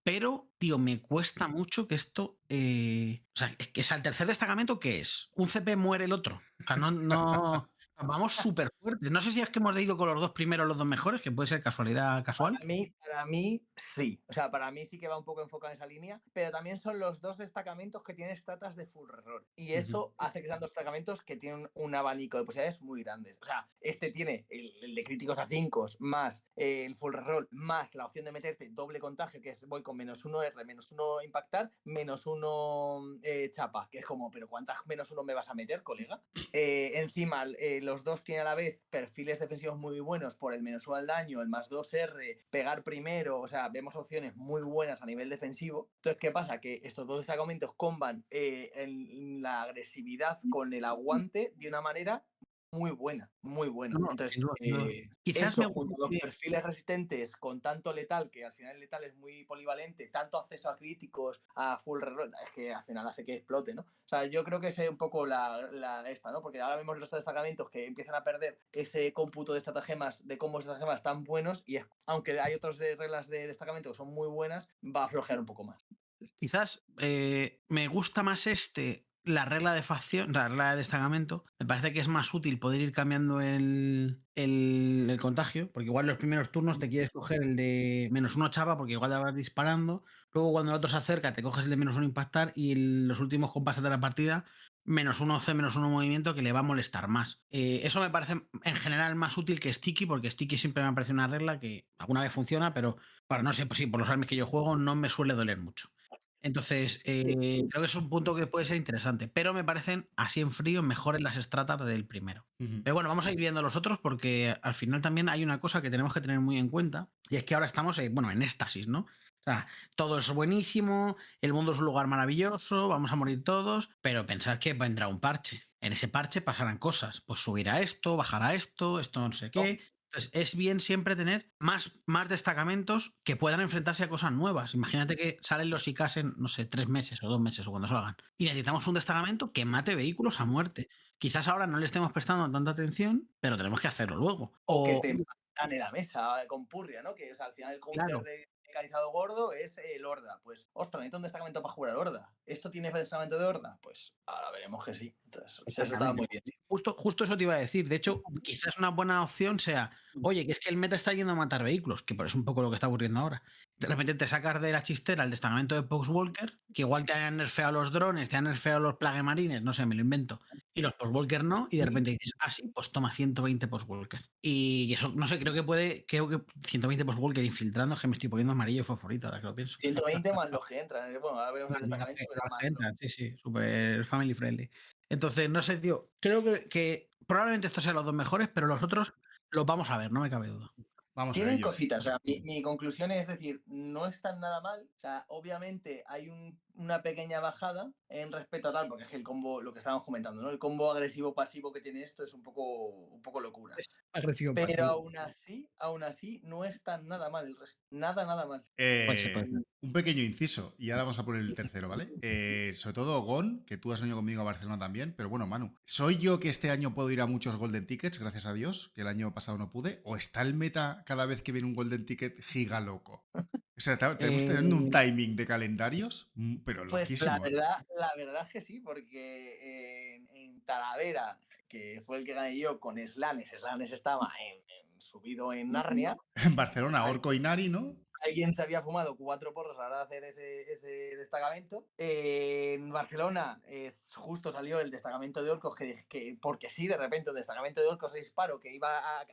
pero, tío, me cuesta mucho que esto. O sea, es que el tercer destacamento, ¿qué es? Un CP muere el otro. O sea, no. Vamos súper fuertes. No sé si es que hemos ido con los dos primeros, los dos mejores, que puede ser casualidad casual. Para mí, sí. O sea, para mí sí que va un poco enfocado en esa línea, pero también son los dos destacamentos que tienen status de full reroll. Y eso hace que sean dos destacamentos que tienen un abanico de posibilidades muy grandes. O sea, este tiene el de críticos a 5 más el full reroll, más la opción de meterte doble contagio, que es voy con -1 R, -1 impactar, -1 chapa, que es como, pero ¿cuántas -1 me vas a meter, colega? Encima, los dos tienen a la vez perfiles defensivos muy buenos por el -1 al daño, el +2R, pegar primero, o sea, vemos opciones muy buenas a nivel defensivo. Entonces, ¿qué pasa? Que estos dos destacamentos comban en la agresividad con el aguante de una manera muy buena, muy buena. No, Entonces, sin duda. Quizás eso me junto a los perfiles resistentes con tanto letal, que al final el letal es muy polivalente, tanto acceso a críticos, a full reroll, es que al final hace que explote, ¿no? O sea, yo creo que es un poco esta, ¿no? Porque ahora vemos los destacamentos que empiezan a perder ese cómputo de estratagemas, de combos de estratagemas tan buenos, y aunque hay otras reglas de destacamento que son muy buenas, va a flojear un poco más. Quizás me gusta más la regla de facción, la regla de destacamento. Me parece que es más útil poder ir cambiando el contagio, porque igual en los primeros turnos te quieres coger el de -1 chapa, porque igual te vas disparando. Luego, cuando el otro se acerca, te coges el de -1 impactar y en los últimos compases de la partida, -1 C, -1 movimiento, que le va a molestar más. Eso me parece en general más útil que Sticky, porque Sticky siempre me ha parecido una regla que alguna vez funciona, pero para no sé, pues sí, por los armes que yo juego no me suele doler mucho. Entonces, creo que es un punto que puede ser interesante, pero me parecen así en frío mejores las estratas del primero. Pero bueno, vamos a ir viendo los otros porque al final también hay una cosa que tenemos que tener muy en cuenta y es que ahora estamos, en éxtasis, ¿no? O sea, todo es buenísimo, el mundo es un lugar maravilloso, vamos a morir todos, pero pensad que vendrá un parche. En ese parche pasarán cosas, pues subirá esto, bajará esto no sé qué. Entonces, es bien siempre tener más destacamentos que puedan enfrentarse a cosas nuevas. Imagínate que salen los IKs en, no sé, 3 meses o 2 meses o cuando salgan. Y necesitamos un destacamento que mate vehículos a muerte. Quizás ahora no le estemos prestando tanta atención, pero tenemos que hacerlo luego. O que te gane la mesa con Purria, ¿no? Que al final el counter Claro. de mecanizado gordo es el Horda. Pues, ostras, necesito un destacamento para jugar al Horda. ¿Esto tiene destacamento de Horda? Pues ahora veremos que sí. Entonces, eso estaba muy bien. Sí. Justo eso te iba a decir. De hecho, quizás una buena opción sea, oye, que es que el meta está yendo a matar vehículos, que es un poco lo que está ocurriendo ahora. De repente te sacas de la chistera el destacamento de Postwalker, que igual te han nerfeado los drones, te han nerfeado los plague marines, no sé, me lo invento. Y los Postwalker no, y de repente dices, sí, pues toma 120 Postwalker. Y eso, no sé, creo que 120 Postwalker infiltrando, que me estoy poniendo amarillo favorito, ahora que lo pienso. 120 más los que entran. Bueno, ahora veremos el destacamento, pero más. Sí, súper family friendly. Entonces, no sé, tío, creo que probablemente estos sean los dos mejores, pero los otros los vamos a ver, no me cabe duda. Vamos a Tienen ello. cositas, o sea, mi conclusión es decir, no están nada mal, o sea, obviamente hay una pequeña bajada en respecto a tal, porque es que el combo, lo que estábamos comentando, ¿no? El combo agresivo-pasivo que tiene esto es un poco locura. Es agresivo Pero pasivo. aún así, no están nada mal el resto. Nada mal. Puede ser. Un pequeño inciso, y ahora vamos a poner el tercero, ¿vale? Sobre todo Gon, que tú has venido conmigo a Barcelona también, pero bueno, Manu, ¿soy yo que este año puedo ir a muchos Golden Tickets, gracias a Dios, que el año pasado no pude? ¿O está el meta cada vez que viene un Golden Ticket giga loco? O sea, tenemos teniendo un timing de calendarios, pero Pues loquísimo. la verdad es que sí, porque en Talavera, que fue el que gané yo con Slanes estaba subido en Narnia. En Barcelona, Orco y Nari, ¿no? Alguien se había fumado 4 porros a la hora de hacer ese destacamento. En Barcelona justo salió el destacamento de orcos que porque sí, de repente un destacamento de orcos se disparó que iba a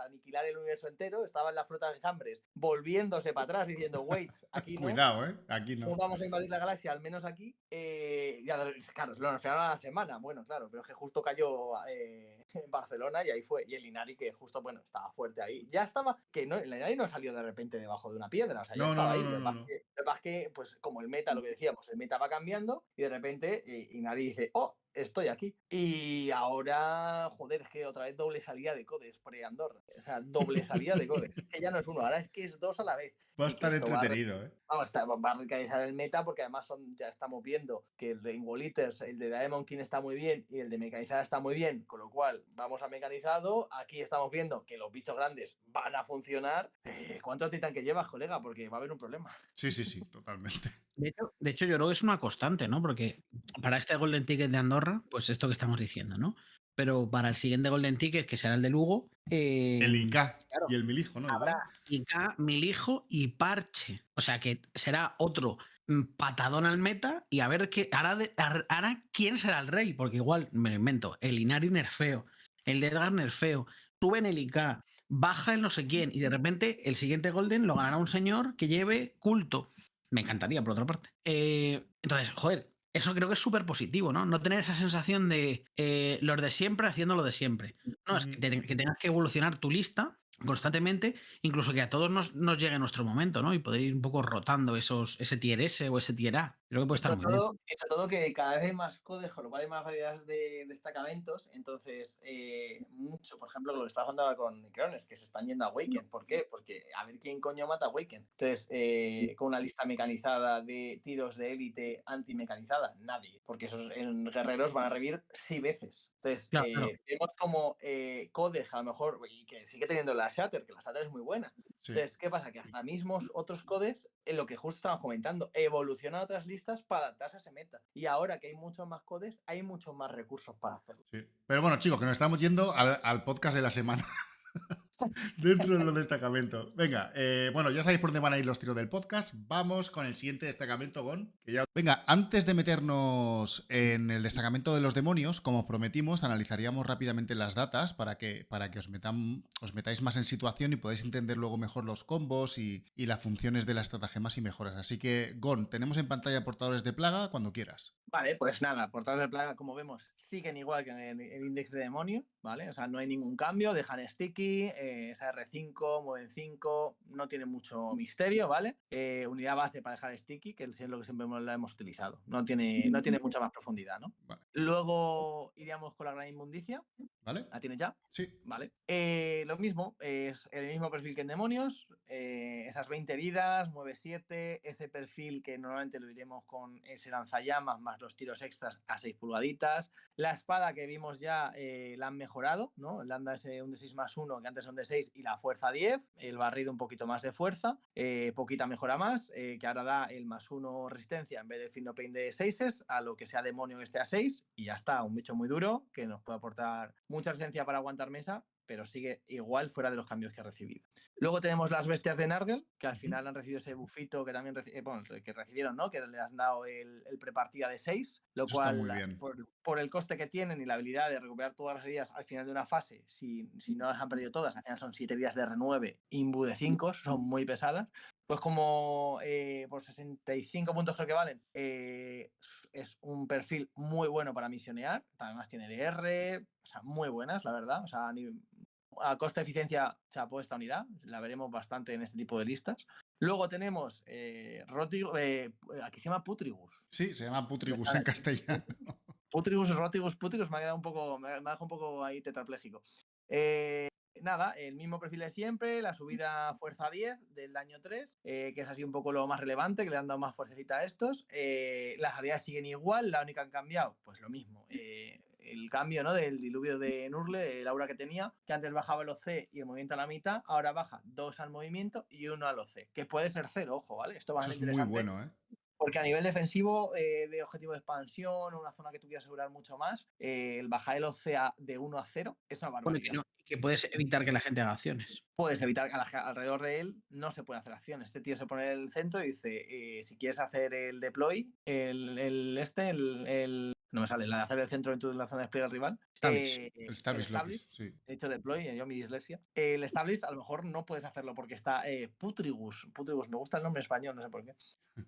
aniquilar el universo entero. Estaba en la flota de enjambres volviéndose para atrás diciendo, wait, aquí no. Cuidado, aquí no. No vamos a invadir la galaxia, al menos aquí. Claro, lo nerfearon a la semana. Bueno, claro, pero es que justo cayó en Barcelona y ahí fue. Y el Inari, que justo, bueno, estaba fuerte ahí. Ya estaba, que no, el Inari no salió de repente debajo de una piedra, o sea, ya estaba ahí. Lo que pasa es que, pues, como el meta, lo que decíamos, el meta va cambiando y de repente Inari dice, estoy aquí. Y ahora, joder, es que otra vez doble salida de codes pre-Andorra. O sea, doble salida de codes. Es que ya no es uno, ahora es que es 2 a la vez. Va a estar entretenido, Va a radicalizar el meta porque además ya estamos viendo que el de Wall Eaters, el de Diamond King está muy bien y el de mecanizada está muy bien, con lo cual vamos a mecanizado. Aquí estamos viendo que los bichos grandes van a funcionar. ¿Cuánto titan que llevas, colega? Porque va a haber un problema. Sí, totalmente. De hecho, yo creo que es una constante, ¿no? Porque para este Golden Ticket de Andorra, pues esto que estamos diciendo, ¿no? Pero para el siguiente Golden Ticket, que será el de Lugo, el IK claro, y el Milijo, ¿no? Habrá IK, Milijo y Parche. O sea que será otro patadón al meta y a ver qué hará quién será el rey, porque igual me lo invento, el Inari nerfeo, el de Edgar nerfeo, suben el IK, baja el no sé quién y de repente el siguiente Golden lo ganará un señor que lleve culto. Me encantaría, por otra parte. Entonces, joder, eso creo que es súper positivo, ¿no? No tener esa sensación de los de siempre haciendo lo de siempre. No, es que tengas que evolucionar tu lista constantemente, incluso que a todos nos llegue nuestro momento, ¿no? Y poder ir un poco rotando ese tier S o ese tier A. Creo que puede estar muy bien. Y sobre todo que cada vez hay más codes, con lo cual hay más variedades de destacamentos. Entonces, mucho, por ejemplo, lo que está pasando ahora con Necrones, que se están yendo a Awaken. ¿Por qué? Porque a ver quién coño mata a Awaken. Entonces, con una lista mecanizada de tiros de élite anti-mecanizada, nadie. Porque esos guerreros van a revivir 6 veces. Entonces, claro. vemos como codes, a lo mejor, y que sigue teniendo la Shatter, que la Shatter es muy buena. Sí. Entonces, ¿qué pasa? Que hasta mismos otros codes, en lo que justo estaban comentando, evolucionan otras listas para adaptarse a ese meta. Y ahora que hay muchos más codes, hay muchos más recursos para hacerlo. Sí. Pero bueno, chicos, que nos estamos yendo al podcast de la semana. Dentro de los destacamentos. Venga, bueno, ya sabéis por dónde van a ir los tiros del podcast. Vamos con el siguiente destacamento, Gon. Venga, antes de meternos en el destacamento de los demonios, como os prometimos, analizaríamos rápidamente las datas para que os metáis más en situación y podáis entender luego mejor los combos y las funciones de las estratagemas y mejoras. Así que, Gon, tenemos en pantalla portadores de plaga cuando quieras. Vale, pues nada, portales de plaga, como vemos, siguen igual que en el index de demonio, ¿vale? O sea, no hay ningún cambio, dejan sticky, esa R5, mueven 5, no tiene mucho misterio, ¿vale? Unidad base para dejar sticky, que es lo que siempre la hemos utilizado. No tiene mucha más profundidad, ¿no? Vale. Luego iríamos con la gran inmundicia. ¿Vale? ¿La tienes ya? Sí. Vale. Lo mismo, es el mismo perfil que en demonios, esas 20 heridas, mueve 7, ese perfil que normalmente lo iremos con ese lanzallamas más los tiros extras a 6 pulgaditas. La espada que vimos ya la han mejorado, ¿no? El anda ese un D6 más 1, que antes era un D6, y la fuerza 10, el barrido un poquito más de fuerza, poquita mejora más, que ahora da el más 1 resistencia en vez del Feel No Pain de 6 a lo que sea demonio que esté a 6, y ya está, un bicho muy duro que nos puede aportar mucha resistencia para aguantar mesa, pero sigue igual fuera de los cambios que ha recibido. Luego tenemos las bestias de Nargel, que al final han recibido ese bufito que también que recibieron, ¿no? Que le han dado el prepartida de 6, lo Eso está cual, muy bien. por el coste que tienen y la habilidad de recuperar todas las heridas al final de una fase, si no las han perdido todas, al final son 7 heridas de R9, imbu de 5, son muy pesadas. Pues como por 65 puntos creo que valen, es un perfil muy bueno para misionear. Además tiene DR, o sea, muy buenas, la verdad. O sea, a coste de eficiencia se ha puesto esta unidad, la veremos bastante en este tipo de listas. Luego tenemos aquí se llama Putrigus. Sí, se llama Putrigus en castellano. Putrigus, Rotigus, Putrigus me ha quedado un poco, me ha dejado un poco ahí tetrapléjico. Nada, el mismo perfil de siempre, la subida fuerza 10 del daño 3, que es así un poco lo más relevante, que le han dado más fuercecita a estos. Las habilidades siguen igual, la única que han cambiado, pues lo mismo. El cambio, ¿no? Del diluvio de Nurgle, el aura que tenía, que antes bajaba el OC y el movimiento a la mitad, ahora baja 2 al movimiento y 1 al OC, que puede ser 0, ojo, ¿vale? Esto va a Eso ser es muy interesante. bueno, ¿eh? Porque a nivel defensivo, de objetivo de expansión, una zona que tú quieras asegurar mucho más, el bajar el OCA de 1 a 0 es una Bueno, barbaridad. que puedes evitar que la gente haga acciones. Puedes evitar que alrededor de él no se pueden hacer acciones. Este tío se pone en el centro y dice, si quieres hacer el deploy, no me sale, la de hacer el centro en la zona de despliegue del rival. El Establish Locus, sí. He dicho deploy, yo mi dislexia. El Establish a lo mejor no puedes hacerlo porque está Putrigus. Putrigus, me gusta el nombre español, no sé por qué.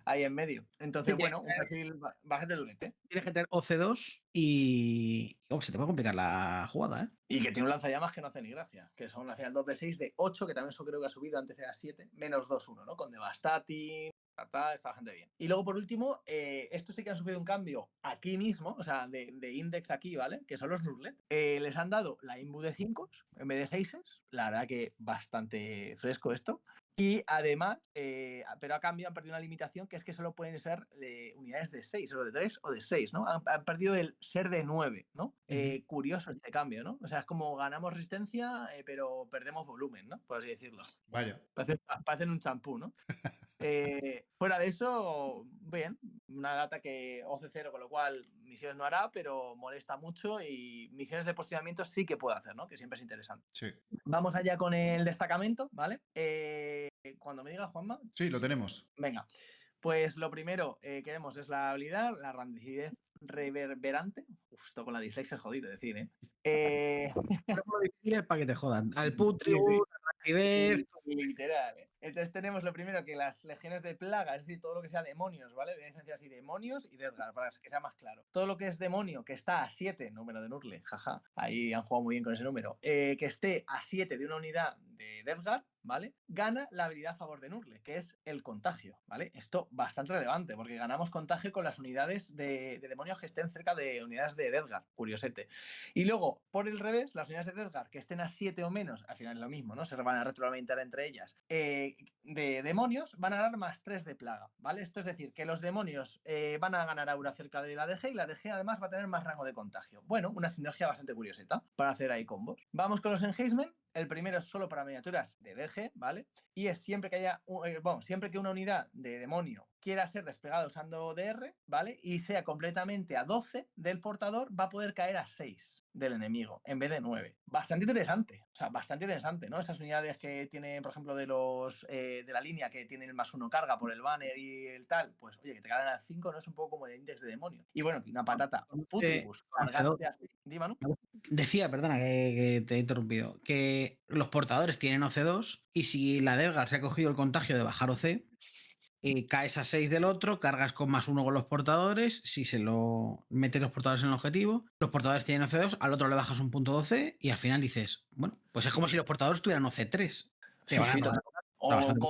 Ahí en medio. Entonces, Sí, bueno, un perfil bastante durete. Tienes que tener OC2 y. Se te puede complicar la jugada, ¿eh? Y que tiene un lanzallamas que no hace ni gracia, que son al final 2 de 6 de 8, que también eso creo que ha subido, antes era 7, menos 2-1, ¿no? Con Devastating, está bastante bien. Y luego, por último, estos sí que han sufrido un cambio aquí mismo, o sea, de index aquí, ¿vale? Que son los Nurgle. Les han dado la imbu de 5 en vez de 6, la verdad que bastante fresco esto. Y además, pero a cambio han perdido una limitación que es que solo pueden ser unidades de 6, o de 3 o de 6, ¿no? Han perdido el ser de 9, ¿no? Curioso este cambio, ¿no? O sea, es como ganamos resistencia, pero perdemos volumen, ¿no? Por así decirlo. Vaya. Parecen un champú, ¿no? Fuera de eso, bien, una data que OC0, con lo cual misiones no hará, pero molesta mucho y misiones de posicionamiento sí que puede hacer, ¿no? Que siempre es interesante. Sí. Vamos allá con el destacamento, ¿vale? Cuando me diga Juanma. Sí, lo tenemos. Venga, pues lo primero que vemos es la habilidad, la rancidez reverberante. Uf, esto con la dislexia es jodido decir, ¿eh? Para que te jodan. Al Putrigus, a la rigidez. Literal. Entonces tenemos lo primero que las legiones de plaga, es decir, todo lo que sea demonios, ¿vale? Voy a diferenciar así demonios y Deathguard, para que sea más claro. Todo lo que es demonio, que está a 7, número de Nurgle, jaja, ahí han jugado muy bien con ese número, que esté a 7 de una unidad de Deathguard, ¿vale? Gana la habilidad a favor de Nurgle, que es el contagio, ¿vale? Esto bastante relevante, porque ganamos contagio con las unidades de demonios que estén cerca de unidades de Deathguard, curiosete. Y luego, por el revés, las unidades de Deathguard que estén a 7 o menos, al final es lo mismo, ¿no? Se van a retroalimentar entre ellas, de demonios, van a ganar más 3 de plaga, ¿vale? Esto es decir, que los demonios van a ganar aura cerca de la DG y la DG además va a tener más rango de contagio. Bueno, una sinergia bastante curioseta para hacer ahí combos. Vamos con los enhancement. El primero es solo para miniaturas de DG, ¿vale? Y es siempre que haya, siempre que una unidad de demonio quiera ser desplegada usando DR, ¿vale? Y sea completamente a 12 del portador, va a poder caer a 6 del enemigo en vez de 9. Bastante interesante, o sea, bastante interesante, ¿no? Esas unidades que tienen, por ejemplo, de los de la línea que tienen el +1 carga por el banner y el tal, pues oye, que te cargan al 5 no es un poco como el index de demonio. Y bueno, una patata, Putribus, cargándote así, dime, ¿no? Decía, perdona que te he interrumpido, que los portadores tienen OC2 y si la Delgar se ha cogido el contagio de bajar OC, caes a 6 del otro, cargas con +1 con los portadores, si se lo metes los portadores en el objetivo, los portadores tienen OC2, al otro le bajas un punto de OC y al final dices, bueno, pues es como si los portadores tuvieran OC3. Te Sí, van a sí, matar. total. Está bastante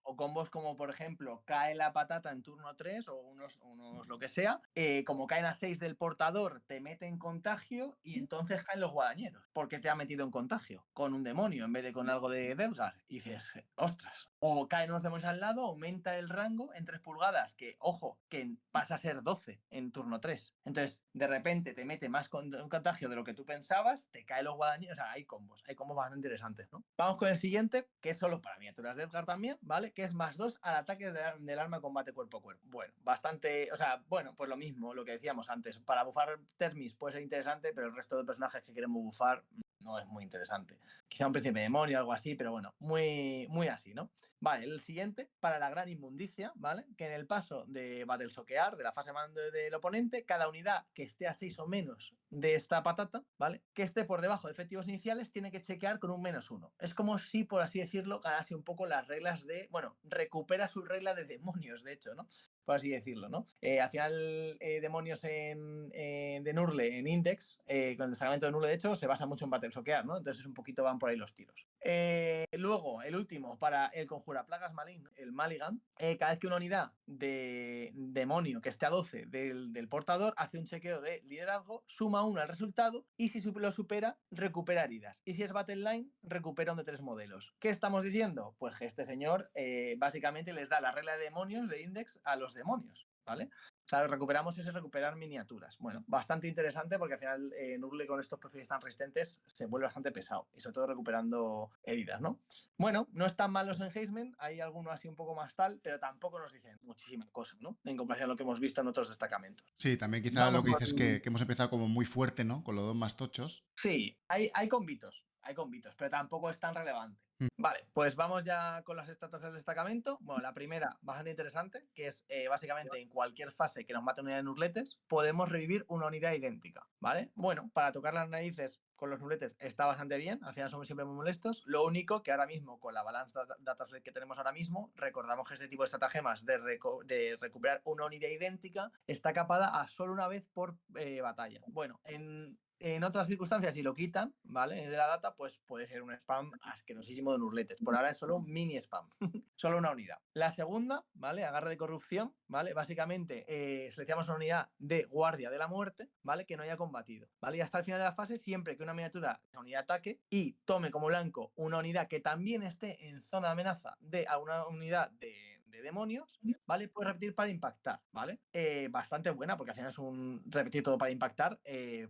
O combos como, por ejemplo, cae la patata en turno 3 o unos lo que sea, como caen a 6 del portador, te meten contagio y entonces caen los guadañeros, porque te ha metido en contagio con un demonio en vez de con algo de Edgar. Y dices, ostras. O caen unos demonios al lado, aumenta el rango en 3 pulgadas, que, ojo, que pasa a ser 12 en turno 3. Entonces, de repente te mete más contagio de lo que tú pensabas, te caen los guadañeros, o sea, hay combos bastante interesantes, ¿no? Vamos con el siguiente, que es solo para miniaturas de Edgar también, ¿vale? Que es +2 al ataque del arma de combate cuerpo a cuerpo. Bueno, bastante, o sea, bueno, pues lo mismo, lo que decíamos antes. Para bufar Termis puede ser interesante, pero el resto de personajes que queremos bufar no es muy interesante. Quizá un príncipe demonio o algo así, pero bueno, muy, muy así, ¿no? Vale, el siguiente, para la gran inmundicia, ¿vale? Que en el paso de Battle Soquear, de la fase mando del oponente, cada unidad que esté a 6 o menos de esta patata, ¿vale? Que esté por debajo de efectivos iniciales, tiene que chequear con un -1. Es como si, por así decirlo, ganase un poco las reglas de, bueno, recupera su regla de demonios, de hecho, ¿no? Por así decirlo, ¿no? Al final, demonios de Nurgle en Index, con el destacamento de Nurgle, de hecho, se basa mucho en Battle Soquear, ¿no? Entonces, un poquito van por ahí los tiros. Luego, el último, para el Conjura Plagas Malign, el Maligan, cada vez que una unidad de demonio que esté a 12 del portador hace un chequeo de liderazgo, suma 1 al resultado y si lo supera, recupera heridas. Y si es Battle Line, recupera un de 3 modelos. ¿Qué estamos diciendo? Pues que este señor básicamente les da la regla de demonios de Index a los demonios, ¿vale? O sea, recuperamos ese recuperar miniaturas. Bueno, bastante interesante porque al final Nurgle con estos perfiles tan resistentes se vuelve bastante pesado y sobre todo recuperando heridas, ¿no? Bueno, no están mal los enhancement, hay algunos así un poco más tal, pero tampoco nos dicen muchísimas cosas, ¿no? En comparación a lo que hemos visto en otros destacamentos. Sí, también quizá Vamos lo que dices con... que hemos empezado como muy fuerte, ¿no? Con los dos más tochos. Sí, hay convitos, pero tampoco es tan relevante. Vale, pues vamos ya con las estatas del destacamento. Bueno, la primera, bastante interesante, que es básicamente en cualquier fase que nos mate una unidad de nurletes, podemos revivir una unidad idéntica, ¿vale? Bueno, para tocar las narices con los nurletes está bastante bien, al final somos siempre muy molestos. Lo único que ahora mismo, con la balance dataset que tenemos ahora mismo, recordamos que este tipo de estratagemas de recuperar una unidad idéntica está capada a solo una vez por batalla. Bueno, en otras circunstancias, si lo quitan, ¿vale? En la data, pues puede ser un spam asquerosísimo de nurletes. Por ahora es solo un mini spam, solo una unidad. La segunda, ¿vale? Agarre de corrupción, ¿vale? Básicamente seleccionamos una unidad de guardia de la muerte, ¿vale? Que no haya combatido, ¿vale? Y hasta el final de la fase, siempre que una miniatura sea unidad de ataque y tome como blanco una unidad que también esté en zona de amenaza de alguna unidad de demonios, ¿vale? Puedes repetir para impactar, ¿vale? Bastante buena, porque al final es un repetir todo para impactar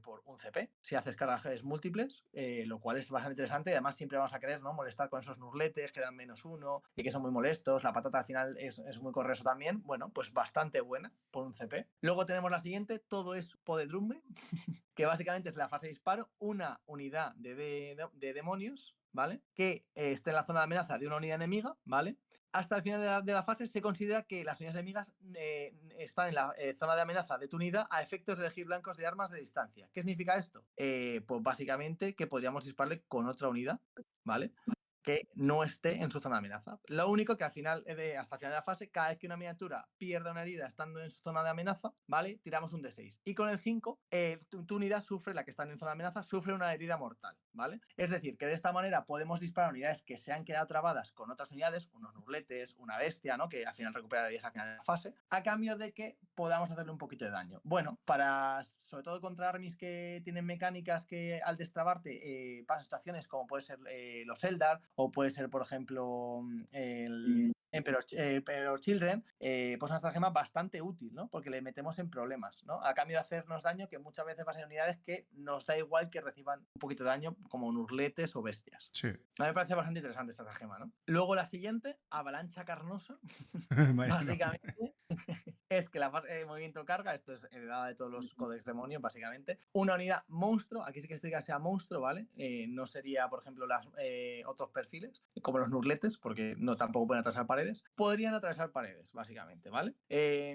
por un CP. Si haces cargajes múltiples, lo cual es bastante interesante. Y además, siempre vamos a querer, ¿no? Molestar con esos nurletes que dan -1 y que son muy molestos. La patata al final es muy correoso también. Bueno, pues bastante buena por un CP. Luego tenemos la siguiente, todo es Podedrumbe, que básicamente es la fase de disparo, una unidad de demonios, ¿vale? Que esté en la zona de amenaza de una unidad enemiga, ¿vale? Hasta el final de la fase se considera que las unidades enemigas están en la zona de amenaza de tu unidad a efectos de elegir blancos de armas de distancia. ¿Qué significa esto? Pues básicamente que podríamos dispararle con otra unidad, ¿vale? Que no esté en su zona de amenaza. Lo único que al final, hasta el final de la fase, cada vez que una miniatura pierda una herida estando en su zona de amenaza, ¿vale? Tiramos un D6. Y con el 5, tu unidad sufre, la que está en zona de amenaza, sufre una herida mortal, ¿vale? Es decir, que de esta manera podemos disparar unidades que se han quedado trabadas con otras unidades, unos nubletes, una bestia, ¿no? Que al final recuperarías al final de la fase, a cambio de que podamos hacerle un poquito de daño. Bueno, sobre todo contra armies que tienen mecánicas que al destrabarte pasan situaciones como puede ser los Eldar o puede ser, por ejemplo, el Emperor Children, pues una estratagema bastante útil, ¿no? Porque le metemos en problemas, ¿no? A cambio de hacernos daño, que muchas veces va a ser unidades que nos da igual que reciban un poquito de daño, como nurletes o bestias. Sí. A mí me parece bastante interesante esta estratagema, ¿no? Luego la siguiente, Avalancha Carnosa, básicamente es que la fase de movimiento carga, esto es heredada de todos los códex demonios, básicamente. Una unidad monstruo, aquí sí que estoy que sea monstruo, ¿vale? No sería, por ejemplo, otros perfiles, como los nurletes, porque no tampoco pueden atravesar paredes. Podrían atravesar paredes, básicamente, ¿vale?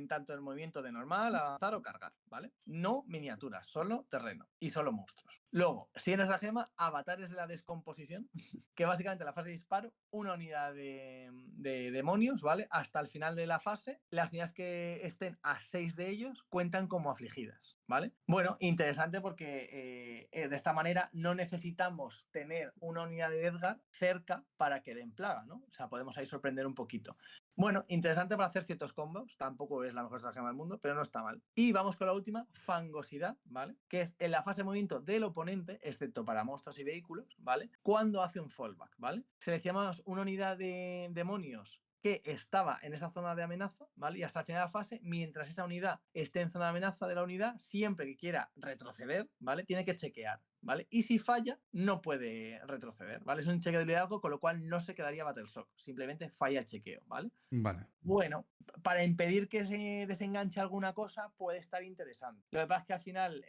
Tanto el movimiento de normal, avanzar o cargar, ¿vale? No miniaturas, solo terreno y solo monstruos. Luego, siguiente estratagema, avatares de la descomposición, que básicamente la fase de disparo, una unidad de demonios, ¿vale? Hasta el final de la fase, las unidades que estén a 6 de ellos cuentan como afligidas, ¿vale? Bueno, interesante porque de esta manera no necesitamos tener una unidad de Edgar cerca para que den plaga, ¿no? O sea, podemos ahí sorprender un poquito. Bueno, interesante para hacer ciertos combos, tampoco es la mejor estratagema del mundo, pero no está mal. Y vamos con la última, fangosidad, ¿vale? Que es en la fase de movimiento del oponente, excepto para monstruos y vehículos, ¿vale? Cuando hace un fallback, ¿vale? Seleccionamos una unidad de demonios que estaba en esa zona de amenaza, ¿vale? Y hasta el final de la fase, mientras esa unidad esté en zona de amenaza de la unidad, siempre que quiera retroceder, ¿vale? Tiene que chequear, ¿vale? Y si falla, no puede retroceder, ¿vale? Es un chequeo de liderazgo, con lo cual no se quedaría Battle Shock, simplemente falla el chequeo, ¿vale? Vale. Bueno, para impedir que se desenganche alguna cosa puede estar interesante. Lo que pasa es que al final,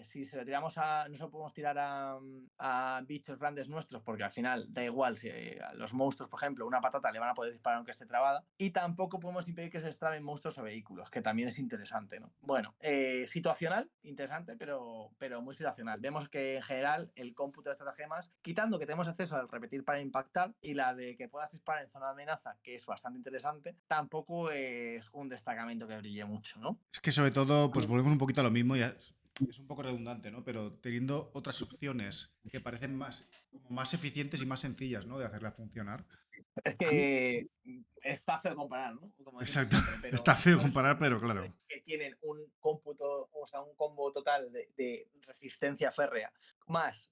si se lo tiramos no se lo podemos tirar a bichos grandes nuestros, porque al final da igual si a los monstruos, por ejemplo, una patata le van a poder disparar aunque esté trabada, y tampoco podemos impedir que se extraven monstruos o vehículos, que también es interesante, ¿no? Bueno, situacional, interesante, pero muy situacional. Vemos que en general el cómputo de estratagemas, quitando que tenemos acceso al repetir para impactar y la de que puedas disparar en zona de amenaza, que es bastante interesante, tampoco es un destacamento que brille mucho, ¿no? Es que sobre todo, pues volvemos un poquito a lo mismo, ya es un poco redundante, ¿no? Pero teniendo otras opciones que parecen más eficientes y más sencillas, ¿no? De hacerla funcionar. Es que está feo comparar, ¿no? Como decimos Exacto. siempre, pero Está feo son comparar, pero claro. que tienen un cómputo, o sea, un combo total de resistencia férrea, más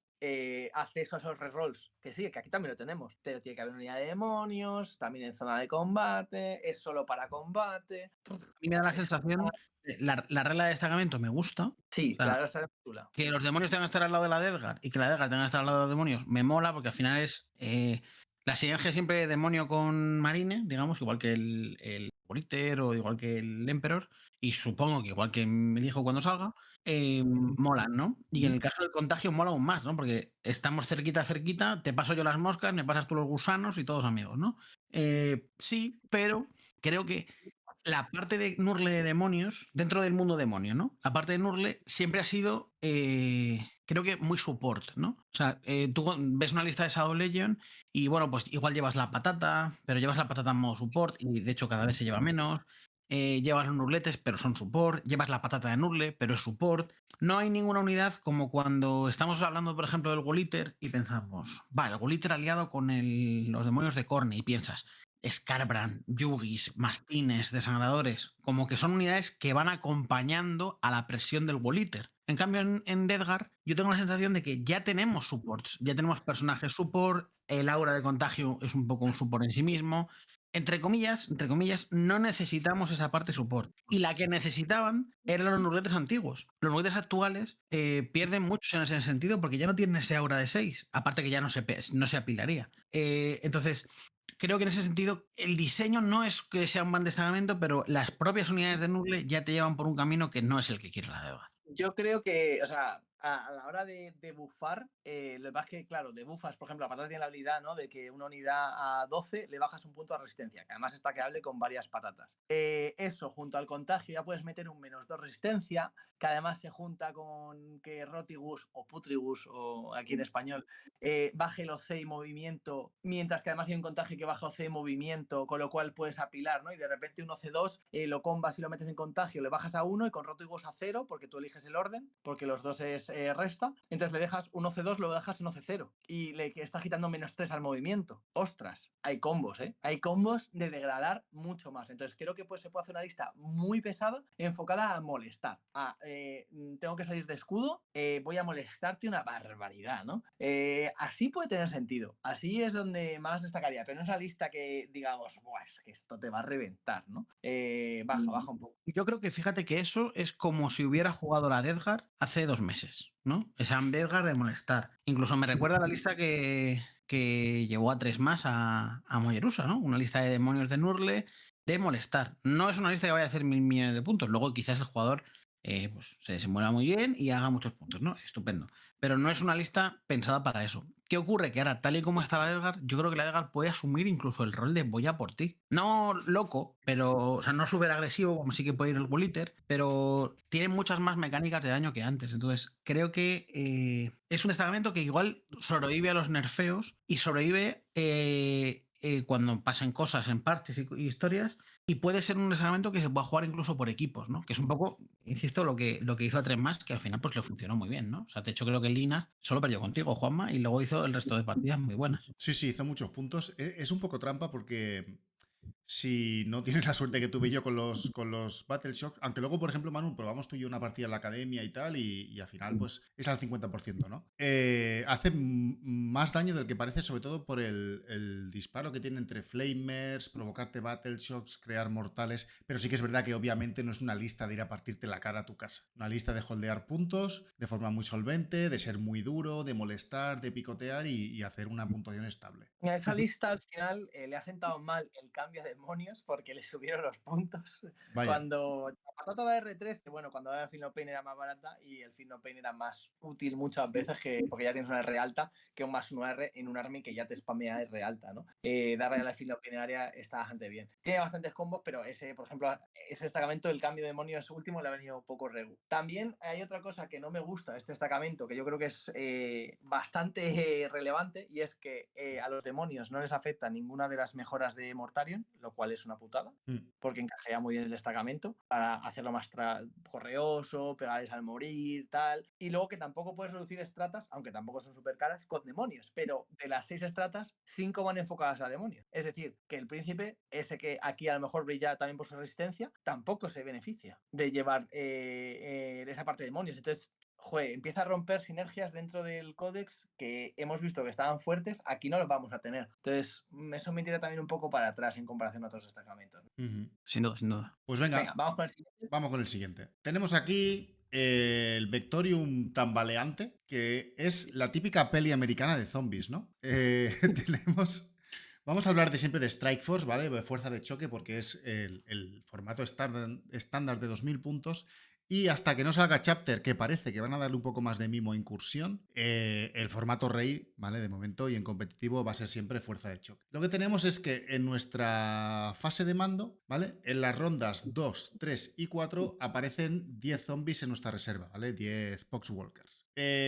acceso a esos rerolls, que sí, que aquí también lo tenemos, pero tiene que haber unidad de demonios, también en zona de combate, es solo para combate. A mí me da la sensación, la regla de destacamento me gusta. Sí, O sea, la verdad está chula. que los demonios tengan que estar al lado de la Edgar y que la Edgar tenga que estar al lado de los demonios me mola porque al final es la sinergia siempre de demonio con marine, digamos, igual que el Politer o igual que el Emperor, y supongo que igual que me dijo cuando salga, molan, ¿no? Y en el caso del contagio mola aún más, ¿no? Porque estamos cerquita, te paso yo las moscas, me pasas tú los gusanos y todos amigos, ¿no? Sí, pero creo que la parte de Nurgle de demonios, dentro del mundo demonio, ¿no? La parte de Nurgle siempre ha sido, creo que muy support, ¿no? O sea, tú ves una lista de Shadow Legion y, bueno, pues igual llevas la patata, pero llevas la patata en modo support y, de hecho, cada vez se lleva menos. Llevas los nurletes, pero son support. Llevas la patata de Nurgle, pero es support. No hay ninguna unidad como cuando estamos hablando, por ejemplo, del Goliter y pensamos, vale, el Goliter aliado con los demonios de Corne y piensas, Scarbrand, Yugis, Mastines, Desangradores, como que son unidades que van acompañando a la presión del Woliter. En cambio, en Deadgar, yo tengo la sensación de que ya tenemos supports, ya tenemos personajes support, el aura de contagio es un poco un support en sí mismo. Entre comillas, no necesitamos esa parte support. Y la que necesitaban eran los nurletes antiguos. Los nurletes actuales pierden mucho en ese sentido porque ya no tienen ese aura de 6. Aparte que ya no se apilaría. Entonces, creo que en ese sentido el diseño no es que sea un buen destacamento, pero las propias unidades de Nurgle ya te llevan por un camino que no es el que quiere la Deva. Yo creo que, o sea, a la hora de bufar, lo que pasa es que, claro, de bufas, por ejemplo, la patata tiene la habilidad, ¿no? De que una unidad a 12 le bajas un punto de resistencia, que además está quedable con varias patatas. Eso, junto al contagio, ya puedes meter un -2 resistencia, que además se junta con que Rotigus o Putrigus, o aquí en español, baje el OC y movimiento, mientras que además hay un contagio que baja OC y movimiento, con lo cual puedes apilar, ¿no? Y de repente un OC2 lo combas y lo metes en contagio, le bajas a 1 y con Rotigus a 0, porque tú eliges el orden, porque los dos es resta, entonces le dejas un OC2, lo dejas en OC0 y le estás quitando -3 al movimiento. Ostras, hay combos, ¿eh? Hay combos de degradar mucho más. Entonces creo que pues, se puede hacer una lista muy pesada enfocada a molestar. Tengo que salir de escudo, voy a molestarte una barbaridad, ¿no? Así puede tener sentido. Así es donde más destacaría, pero no es la lista que digamos, es que esto te va a reventar, ¿no? Baja un poco. Yo creo que fíjate que eso es como si hubiera jugado la Deadgar hace 2 meses, ¿no? Esa Deadgar de molestar. Incluso me recuerda a la lista que llevó a 3 más a Mollerusa, ¿no? Una lista de demonios de Nurgle de molestar. No es una lista que vaya a hacer 1000 millones de puntos. Luego quizás el jugador pues, se desenvuelva muy bien y haga muchos puntos, ¿no? Estupendo. Pero no es una lista pensada para eso. ¿Qué ocurre? Que ahora, tal y como está la Edgar, yo creo que la Edgar puede asumir incluso el rol de voy a por ti. No loco, pero, o sea, no súper agresivo, como sí que puede ir el Bulliter, pero tiene muchas más mecánicas de daño que antes. Entonces, creo que es un destacamento que igual sobrevive a los nerfeos y sobrevive cuando pasen cosas en parches y historias. Y puede ser un destacamento que se pueda jugar incluso por equipos, ¿no? Que es un poco, insisto, lo que hizo a 3 más, que al final pues le funcionó muy bien, ¿no? O sea, de hecho creo que Lina solo perdió contigo, Juanma, y luego hizo el resto de partidas muy buenas. Sí, sí, hizo muchos puntos. Es un poco trampa porque si no tienes la suerte que tuve yo con los Battle Shocks, aunque luego, por ejemplo, Manu, probamos tú y yo una partida en la academia y tal, y al final, pues, es al 50%, ¿no? Hace más daño del que parece, sobre todo por el disparo que tiene entre flamers, provocarte Battle Shocks, crear mortales, pero sí que es verdad que obviamente no es una lista de ir a partirte la cara a tu casa. Una lista de holdear puntos de forma muy solvente, de ser muy duro, de molestar, de picotear y hacer una puntuación estable. A esa lista al final le ha sentado mal el cambio de demonios porque le subieron los puntos. Vaya. Cuando la patata de R13, bueno, cuando el Feel No Pain era más barata y el Feel No Pain era más útil muchas veces porque ya tienes una R alta que un más 1R en un army que ya te spamea R alta, ¿no? Darle a la Feel No Pain en área está bastante bien. Tiene bastantes combos, pero ese, por ejemplo, ese destacamento, el cambio de demonios último le ha venido poco regu. También hay otra cosa que no me gusta de este destacamento, que yo creo que es bastante relevante, y es que a los demonios no les afecta ninguna de las mejoras de Mortarion, lo cual es una putada, porque encajea muy bien el destacamento para hacerlo más correoso, pegarles al morir, tal. Y luego que tampoco puedes reducir estratas, aunque tampoco son súper caras, con demonios, pero de las 6 estratas, 5 van enfocadas a demonios. Es decir, que el príncipe, ese que aquí a lo mejor brilla también por su resistencia, tampoco se beneficia de llevar esa parte de demonios. Entonces, joder, empieza a romper sinergias dentro del códex que hemos visto que estaban fuertes, aquí no los vamos a tener. Entonces, eso me tira también un poco para atrás en comparación a otros destacamentos. Sin duda, sin duda. Pues venga, vamos con el siguiente. Vamos con el siguiente. Tenemos aquí el Vectorium tambaleante, que es la típica peli americana de zombies, ¿no? Tenemos... Vamos a hablar de siempre de Strike Force, ¿vale? De fuerza de choque, porque es el formato estándar de 2000 puntos. Y hasta que no salga Chapter, que parece que van a darle un poco más de mimo a incursión, el formato rey, ¿vale? De momento y en competitivo va a ser siempre fuerza de choque. Lo que tenemos es que en nuestra fase de mando, ¿vale? En las rondas 2, 3 y 4 aparecen 10 zombies en nuestra reserva, ¿vale? 10 Poxwalkers.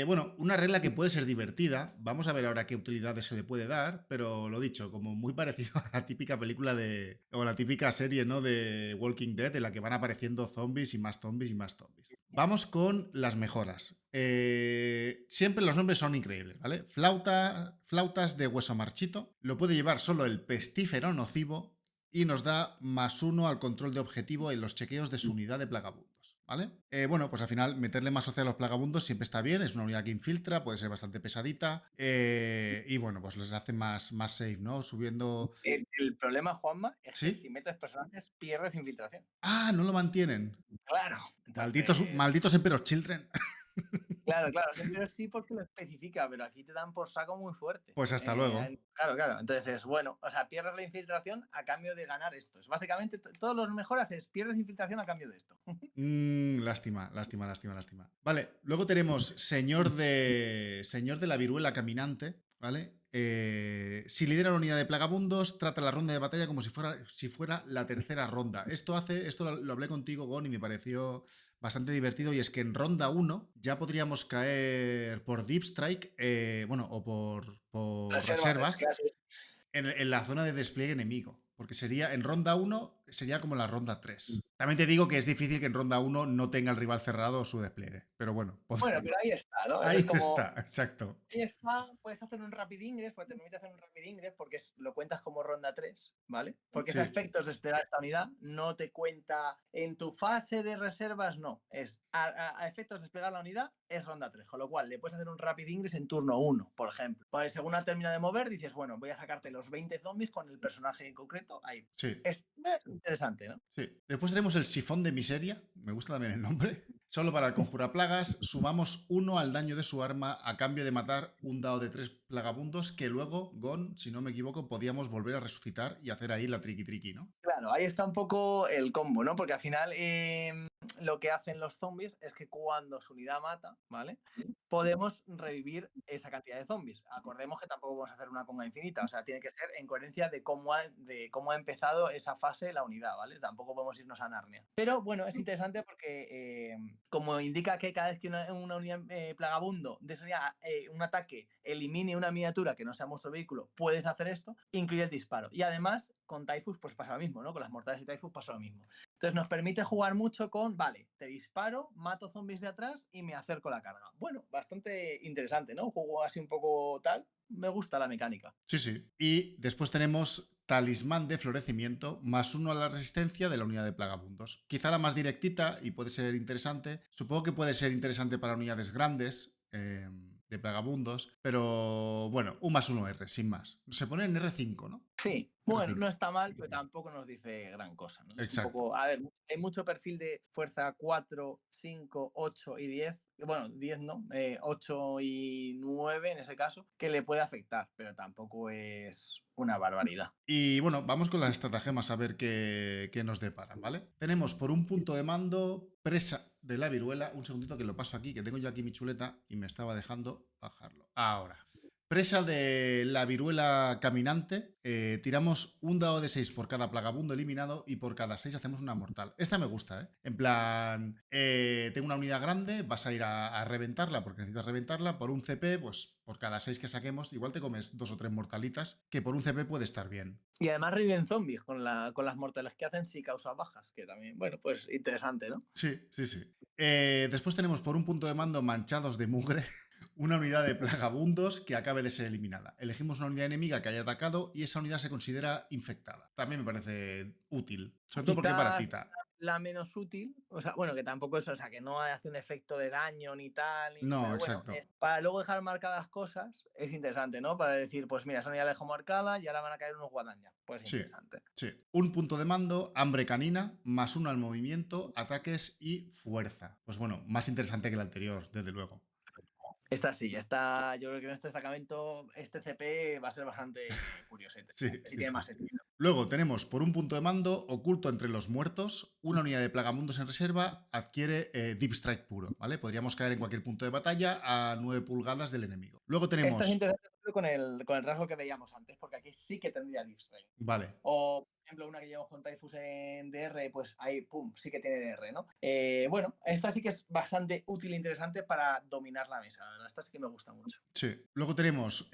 Bueno, una regla que puede ser divertida. Vamos a ver ahora qué utilidades se le puede dar, pero lo dicho, como muy parecido a la típica película o la típica serie, ¿no? De Walking Dead, en la que van apareciendo zombies y más zombies y más zombies. Vamos con las mejoras. Siempre los nombres son increíbles, ¿vale? Flautas de hueso marchito. Lo puede llevar solo el pestífero nocivo y nos da +1 al control de objetivo en los chequeos de su unidad de plagabundos, ¿vale? Bueno, pues al final meterle más OC a los plagabundos siempre está bien, es una unidad que infiltra, puede ser bastante pesadita y bueno, pues les hace más safe, ¿no? Subiendo... El problema, Juanma, es ¿Sí? que si metes personajes pierdes infiltración. Ah, no lo mantienen. Claro. Entonces... Malditos Emperor Children. Claro, pero sí porque lo especifica, pero aquí te dan por saco muy fuerte. Pues hasta luego. Claro. Entonces es bueno. O sea, pierdes la infiltración a cambio de ganar esto. Básicamente, todos los mejoras es pierdes infiltración a cambio de esto. Lástima. Vale, luego tenemos Señor de la Viruela Caminante, ¿vale? Si lidera la unidad de plagabundos, trata la ronda de batalla como si fuera la tercera ronda. Esto lo hablé contigo, Gon, y me pareció bastante divertido, y es que en ronda 1 ya podríamos caer por Deep Strike, o por reservas en la zona de despliegue enemigo. Porque sería, en ronda 1, sería como la ronda 3. También te digo que es difícil que en ronda 1 no tenga el rival cerrado su despliegue. Pero bueno. Bueno, pero ahí está, ¿no? Ahí está, exacto. Ahí está, puedes hacer un Rapid Ingress, porque te permite hacer un Rapid Ingress porque lo cuentas como ronda 3, ¿vale? Porque ese efectos de desplegar esta unidad no te cuenta en tu fase de reservas, no. Es a efectos de desplegar la unidad es ronda 3, con lo cual le puedes hacer un Rapid Ingress en turno 1, por ejemplo. Pues según la termina de mover, dices, bueno, voy a sacarte los 20 zombies con el personaje en concreto ahí. Sí. Es interesante, ¿no? Sí. Después tenemos el Sifón de Miseria, me gusta también el nombre. Solo para conjurar plagas, sumamos 1 al daño de su arma a cambio de matar un dado de 3 plagabundos que luego, Gon, si no me equivoco, podíamos volver a resucitar y hacer ahí la triqui, ¿no? Claro, ahí está un poco el combo, ¿no? Porque al final lo que hacen los zombies es que cuando su unidad mata, ¿vale? podemos revivir esa cantidad de zombies. Acordemos que tampoco vamos a hacer una conga infinita, o sea, tiene que ser en coherencia de cómo ha empezado esa fase la unidad, ¿vale? Tampoco podemos irnos a Narnia. Pero bueno, es interesante porque como indica que cada vez que una unidad plagabundo de esa unidad, un ataque elimine una miniatura que no sea vuestro vehículo, puedes hacer esto, incluye el disparo. Y además, con Typhus pues pasa lo mismo, ¿no? Con las mortales y Typhus pasa lo mismo. Entonces nos permite jugar mucho con, vale, te disparo, mato zombies de atrás y me acerco a la carga. Bueno, bastante interesante, ¿no? Un juego así un poco tal. Me gusta la mecánica. Sí, sí. Y después tenemos Talismán de Florecimiento, +1 a la resistencia de la unidad de plagabundos. Quizá la más directita y puede ser interesante. Supongo que puede ser interesante para unidades grandes de plagabundos, pero bueno, un +1 R, sin más. Se pone en R5, ¿no? Sí, bueno, no está mal, pero tampoco nos dice gran cosa, ¿no? Es un poco, a ver, hay mucho perfil de fuerza 4, 5, 8 y 10. Bueno, 10 no, 8 y 9 en ese caso, que le puede afectar, pero tampoco es una barbaridad. Y bueno, vamos con las estratagemas a ver qué nos deparan, ¿vale? Tenemos por un punto de mando Presa de la Viruela. Un segundito que lo paso aquí, que tengo yo aquí mi chuleta y me estaba dejando bajarlo. Ahora. Presa de la Viruela Caminante, tiramos un dado de 6 por cada plagabundo eliminado y por cada 6 hacemos una mortal. Esta me gusta, ¿eh? En plan, tengo una unidad grande, vas a ir a reventarla porque necesitas reventarla. Por un CP, pues por cada 6 que saquemos, igual te comes 2 o 3 mortalitas, que por un CP puede estar bien. Y además reviven zombies con las mortales que hacen si causa bajas, que también, bueno, pues interesante, ¿no? Sí, sí, sí. Después tenemos por un punto de mando Manchados de Mugre. Una unidad de plagabundos que acabe de ser eliminada. Elegimos una unidad enemiga que haya atacado y esa unidad se considera infectada. También me parece útil, sobre todo porque es baratita. La menos útil, o sea, bueno, que tampoco es, o sea, que no hace un efecto de daño ni tal, No, pero bueno, exacto. para luego dejar marcadas cosas es interesante, ¿no? Para decir, pues mira, esa unidad la dejo marcada y ahora van a caer unos guadañas. Pues sí, interesante. Sí. Un punto de mando, Hambre Canina, +1 al movimiento, ataques y fuerza. Pues bueno, más interesante que el anterior, desde luego. Esta sí, yo creo que en este destacamento, este CP va a ser bastante curiosete. Sí, tiene más sentido. Luego tenemos por un punto de mando, Oculto entre los muertos, una unidad de plagamundos en reserva adquiere Deep Strike puro, ¿vale? Podríamos caer en cualquier punto de batalla a 9 pulgadas del enemigo. Luego tenemos... Esto es interesante con el rasgo que veíamos antes, porque aquí sí que tendría Deep Strike. Vale. O, por ejemplo, una que llevamos con Typhus en DR, pues ahí, pum, sí que tiene DR, ¿no? Bueno, esta sí que es bastante útil e interesante para dominar la mesa, la verdad. Esta sí que me gusta mucho. Sí. Luego tenemos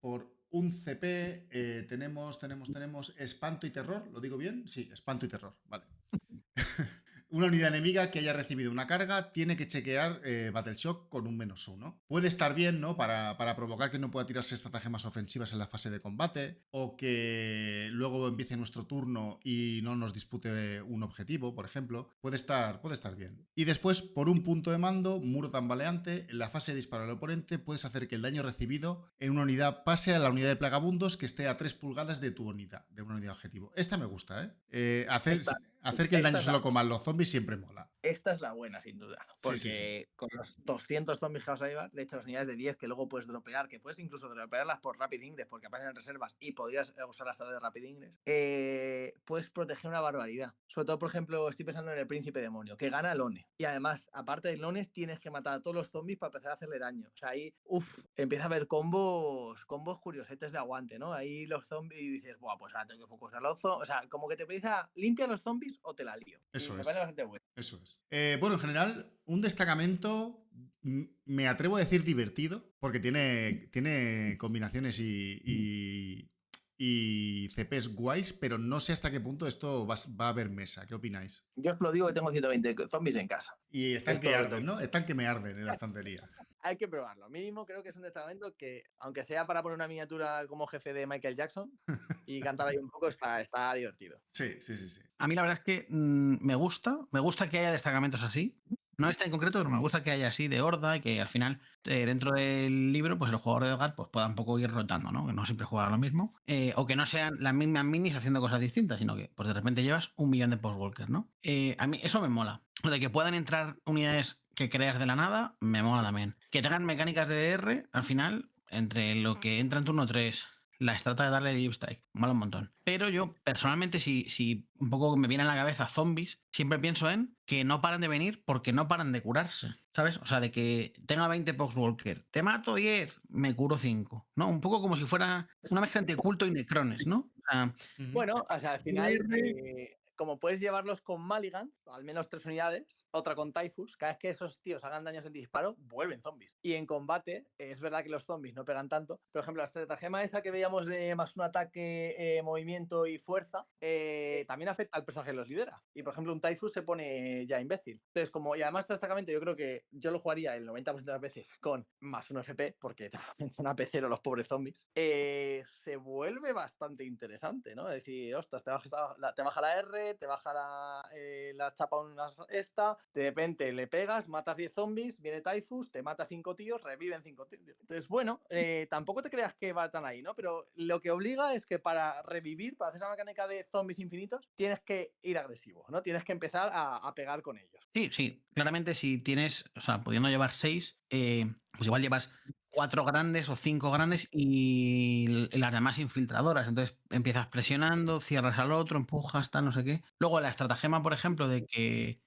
por un CP, tenemos Espanto y Terror, ¿lo digo bien? Sí, Espanto y Terror, vale. Una unidad enemiga que haya recibido una carga tiene que chequear Battle Shock con un -1. Puede estar bien, ¿no? Para provocar que no pueda tirarse estratagemas ofensivas en la fase de combate o que luego empiece nuestro turno y no nos dispute un objetivo, por ejemplo. Puede estar bien. Y después, por un punto de mando, Muro Tambaleante, en la fase de disparo al oponente puedes hacer que el daño recibido en una unidad pase a la unidad de plagabundos que esté a 3 pulgadas de tu unidad, de una unidad objetivo. Esta me gusta, ¿eh? Hacer que el daño se lo coman los zombies siempre mola. Esta es la buena, sin duda. Porque con los 200 zombies que vas a llevar, de hecho, las unidades de 10 que luego puedes dropear, que puedes incluso dropearlas por Rapid Ingress, porque aparecen en reservas y podrías usar las de Rapid Ingress, puedes proteger una barbaridad. Sobre todo, por ejemplo, estoy pensando en el Príncipe Demonio, que gana Lone. Y además, aparte de Lones, tienes que matar a todos los zombies para empezar a hacerle daño. O sea, ahí, empieza a haber combos curiosetes de aguante, ¿no? Ahí los zombies y dices, buah, pues ahora tengo que focusar los zombies. O sea, como que te precisa limpia los zombies o te la lío. Eso me es. parece bastante bueno. Eso es. Bueno, en general, un destacamento, me atrevo a decir divertido, porque tiene combinaciones y CPs guays, pero no sé hasta qué punto esto va a haber mesa. ¿Qué opináis? Yo os lo digo que tengo 120 zombies en casa. Y están que arden, ¿no? Están que me arden en la estantería. Hay que probarlo. Mínimo creo que es un destacamento que, aunque sea para poner una miniatura como jefe de Michael Jackson y cantar ahí un poco, está divertido. Sí. A mí la verdad es que me gusta que haya destacamentos así. No está en concreto, pero me gusta que haya así de horda y que al final, dentro del libro, pues el jugador de Edgar pues, pueda un poco ir rotando, ¿no? Que no siempre juega lo mismo. O que no sean las mismas minis haciendo cosas distintas, sino que pues de repente llevas 1 millón de postwalkers, ¿no? A mí eso me mola. Lo de que puedan entrar unidades que creas de la nada, me mola también. Que tengan mecánicas de DR, al final, entre lo que entra en turno 3, la estrata de darle deep strike, mola un montón. Pero yo, personalmente, si un poco me viene a la cabeza zombies, siempre pienso en que no paran de venir porque no paran de curarse, ¿sabes? O sea, de que tenga 20 Poxwalker, te mato 10, me curo 5, ¿no? Un poco como si fuera una mezcla entre culto y necrones, ¿no? O sea, Ujú. Bueno, o sea, al final, como puedes llevarlos con Maligans, al menos 3 unidades, otra con Typhus, cada vez que esos tíos hagan daños en disparo, vuelven zombies. Y en combate, es verdad que los zombies no pegan tanto. Por ejemplo, la estratagema esa que veíamos de más un ataque, movimiento y fuerza, también afecta al personaje que los lidera. Y por ejemplo, un Typhus se pone ya imbécil. Entonces, y además este destacamento yo creo que yo lo jugaría el 90% de las veces con más 1 FP, porque te una pecero los pobres zombies, se vuelve bastante interesante, ¿no? Es decir, ostras, te baja la R, te baja la chapa esta, de repente le pegas, matas 10 zombies, viene Typhus, te mata 5 tíos, reviven 5 tíos. Entonces, bueno, tampoco te creas que va tan ahí, ¿no? Pero lo que obliga es que para revivir, para hacer esa mecánica de zombies infinitos, tienes que ir agresivo, ¿no? Tienes que empezar a pegar con ellos. sí, claramente si tienes, o sea, pudiendo llevar 6, pues igual llevas 4 grandes o 5 grandes y las demás infiltradoras. Entonces empiezas presionando, cierras al otro, empujas, tal, no sé qué. Luego la estratagema, por ejemplo, de que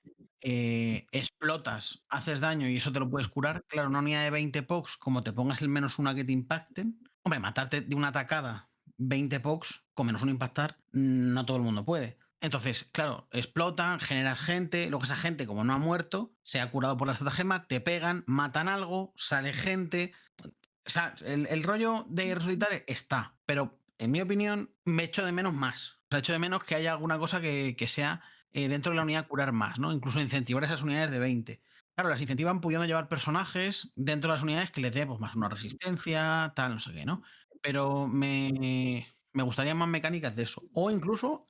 explotas, haces daño y eso te lo puedes curar. Claro, una unidad de 20 POX, como te pongas el -1 que te impacten, hombre, matarte de una atacada 20 POX con -1 impactar, no todo el mundo puede. Entonces, claro, explotan, generas gente, luego esa gente, como no ha muerto, se ha curado por la estratagema, te pegan, matan algo, sale gente. O sea, el rollo de resucitar está, pero en mi opinión me echo de menos más. O sea, echo de menos que haya alguna cosa que sea dentro de la unidad curar más, ¿no? Incluso incentivar esas unidades de 20. Claro, las incentivan pudiendo llevar personajes dentro de las unidades que les dé pues, más una resistencia, tal, no sé qué, ¿no? Pero me gustaría más mecánicas de eso. O incluso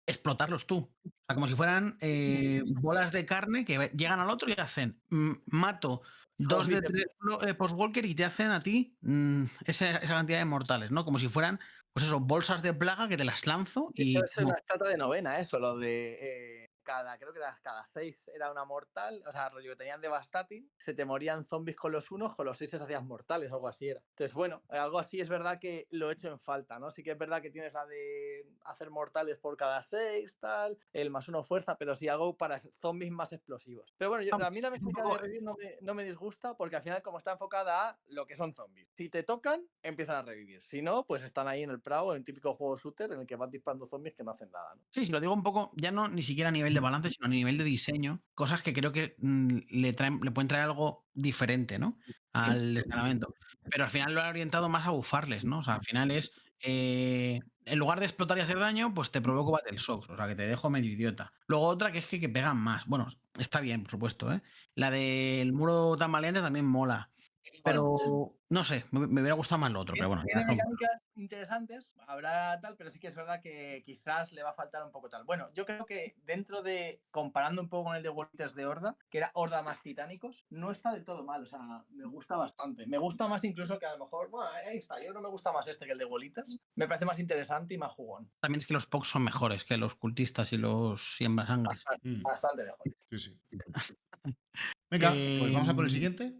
explotarlos tú. O sea, como si fueran bolas de carne que llegan al otro y hacen, mato 2 de 3 Postwalker y te hacen a ti esa cantidad de mortales, ¿no? Como si fueran, pues eso, bolsas de plaga que te las lanzo y... Eso es una estrata de novena, eso, lo de creo que era cada 6 era una mortal, o sea, rollo que tenían devastating, se te morían zombies con los 1, con los 6 se hacían mortales, algo así era. Entonces, bueno, algo así es verdad que lo he hecho en falta, ¿no? Sí que es verdad que tienes la de hacer mortales por cada 6, tal, el +1 fuerza, pero sí algo para zombies más explosivos. Pero bueno, a mí la mecánica de revivir no me disgusta porque al final como está enfocada a lo que son zombies. Si te tocan, empiezan a revivir. Si no, pues están ahí en el prado, en el típico juego shooter en el que van disparando zombies que no hacen nada, ¿no? Sí, si lo digo un poco, ya no ni siquiera a nivel de balance, sino a nivel de diseño, cosas que creo que le pueden traer algo diferente, ¿no? Al escalamiento. Pero al final lo ha orientado más a bufarles, ¿no? O sea, al final es, en lugar de explotar y hacer daño, pues te provoco Battle Shocks, o sea, que te dejo medio idiota. Luego otra que es que pegan más. Bueno, está bien, por supuesto, ¿eh? La del muro tambaleante también mola. Pero no sé, me hubiera gustado más lo otro, pero bueno. Tiene mecánicas interesantes, habrá tal, pero sí que es verdad que quizás le va a faltar un poco tal. Bueno, yo creo que dentro de, comparando un poco con el de Warriors de Horda, que era Horda más titánicos, no está del todo mal, o sea, me gusta bastante. Me gusta más incluso que a lo mejor, bueno, ahí está, yo no me gusta más este que el de Bolitas, me parece más interesante y más jugón. También es que los POCs son mejores que los cultistas y los siembra sangres. Bastante mejor. Sí, sí. Venga, pues vamos a por el siguiente.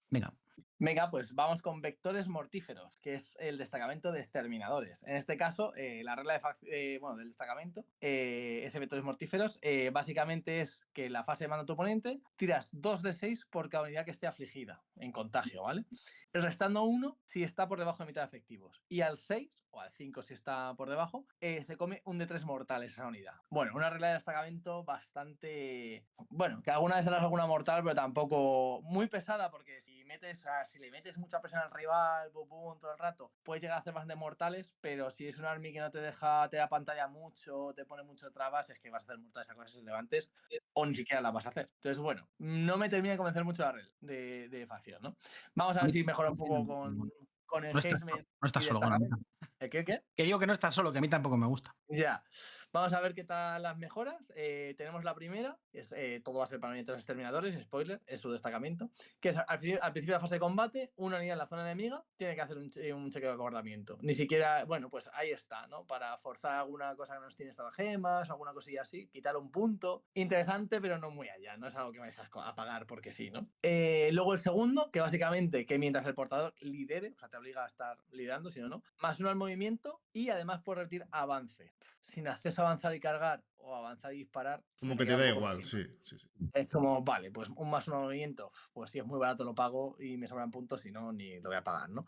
Venga. Venga, pues vamos con vectores mortíferos, que es el destacamento de exterminadores. En este caso, la regla del destacamento, ese vectores mortíferos, básicamente es que la fase de mando de tu oponente tiras 2 de 6 por cada unidad que esté afligida en contagio, ¿vale? Restando 1 si está por debajo de mitad de efectivos. Y al 6 o al 5 si está por debajo, se come un de 3 mortales esa unidad. Bueno, una regla de destacamento bastante... Bueno, que alguna vez harás alguna mortal, pero tampoco muy pesada, porque si le metes mucha presión al rival, pum, todo el rato, puedes llegar a hacer bastante mortales, pero si es un army que no te deja, te da pantalla mucho, te pone mucho trabas, es que vas a hacer mortales a cosas relevantes o ni siquiera las vas a hacer. Entonces, bueno, no me termina de convencer mucho la regla de facción, ¿no? Vamos a ver si mejora un poco con el No está Hazement solo, y bueno, destacamento. ¿Qué? que digo que no está solo, que a mí tampoco me gusta. Ya. Vamos a ver qué tal las mejoras. Tenemos la primera, que es todo va a ser para unidades exterminadores, spoiler, es su destacamento, que es al principio de la fase de combate, una unidad en la zona enemiga tiene que hacer un chequeo de acordamiento. Ni siquiera, bueno, pues ahí está, ¿no? Para forzar alguna cosa que nos tiene estratagemas, alguna cosilla así, quitar un punto. Interesante, pero no muy allá, no es algo que vais a pagar porque sí, ¿no? Luego el segundo, que básicamente que mientras el portador lidere, o sea, te obliga a estar liderando, si no, no, más uno al movimiento y además puede repetir avance. Sin acceso a avanzar y cargar o avanzar y disparar. Como que te da igual, sí. Es como, vale, pues un más uno movimiento, pues si es muy barato lo pago y me sobran puntos, si no, ni lo voy a pagar, ¿no?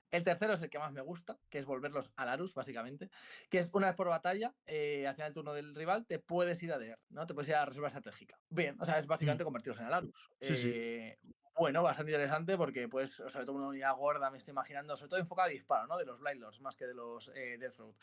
El tercero es el que más me gusta, que es volverlos a Larus, básicamente, que es una vez por batalla, al final del turno del rival, te puedes ir a DR, ¿no? Te puedes ir a la reserva estratégica. Bien, o sea, es básicamente convertirlos en Alarus. Sí. Bueno, bastante interesante porque, pues, sobre todo una unidad gorda, me estoy imaginando, sobre todo enfocada a disparo, ¿no? De los Blight Lords más que de los Deathroot.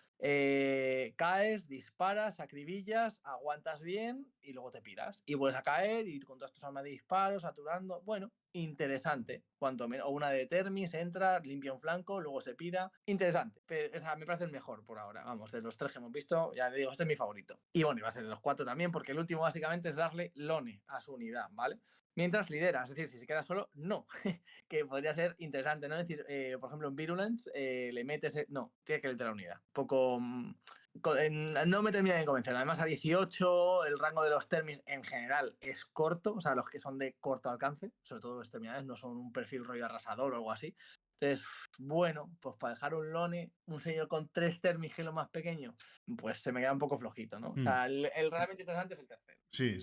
Caes, disparas, acribillas, aguantas bien y luego te piras. Y vuelves a caer y con todas tus armas de disparo, saturando. Bueno, interesante. Cuanto menos. O una de Termis, entra, limpia un flanco, luego se pira. Interesante. Pero, o sea, me parece el mejor por ahora. Vamos, de los 3 que hemos visto, ya te digo, este es mi favorito. Y bueno, iba a ser de los 4 también, porque el último básicamente es darle lone a su unidad, ¿vale? Mientras lidera, es decir, si se queda solo, no. Que podría ser interesante, ¿no? Es decir, por ejemplo, en Virulence le metes. No, tiene que liderar la unidad. Un poco. No me termina de convencer. Además, a 18, el rango de los Termis en general es corto, o sea, los que son de corto alcance, sobre todo los terminales, no son un perfil rollo arrasador o algo así. Entonces, bueno, pues para dejar un Lone, un señor con 3 Termis, que es lo más pequeño, pues se me queda un poco flojito, ¿no? O sea, el realmente interesante es el tercero. Sí.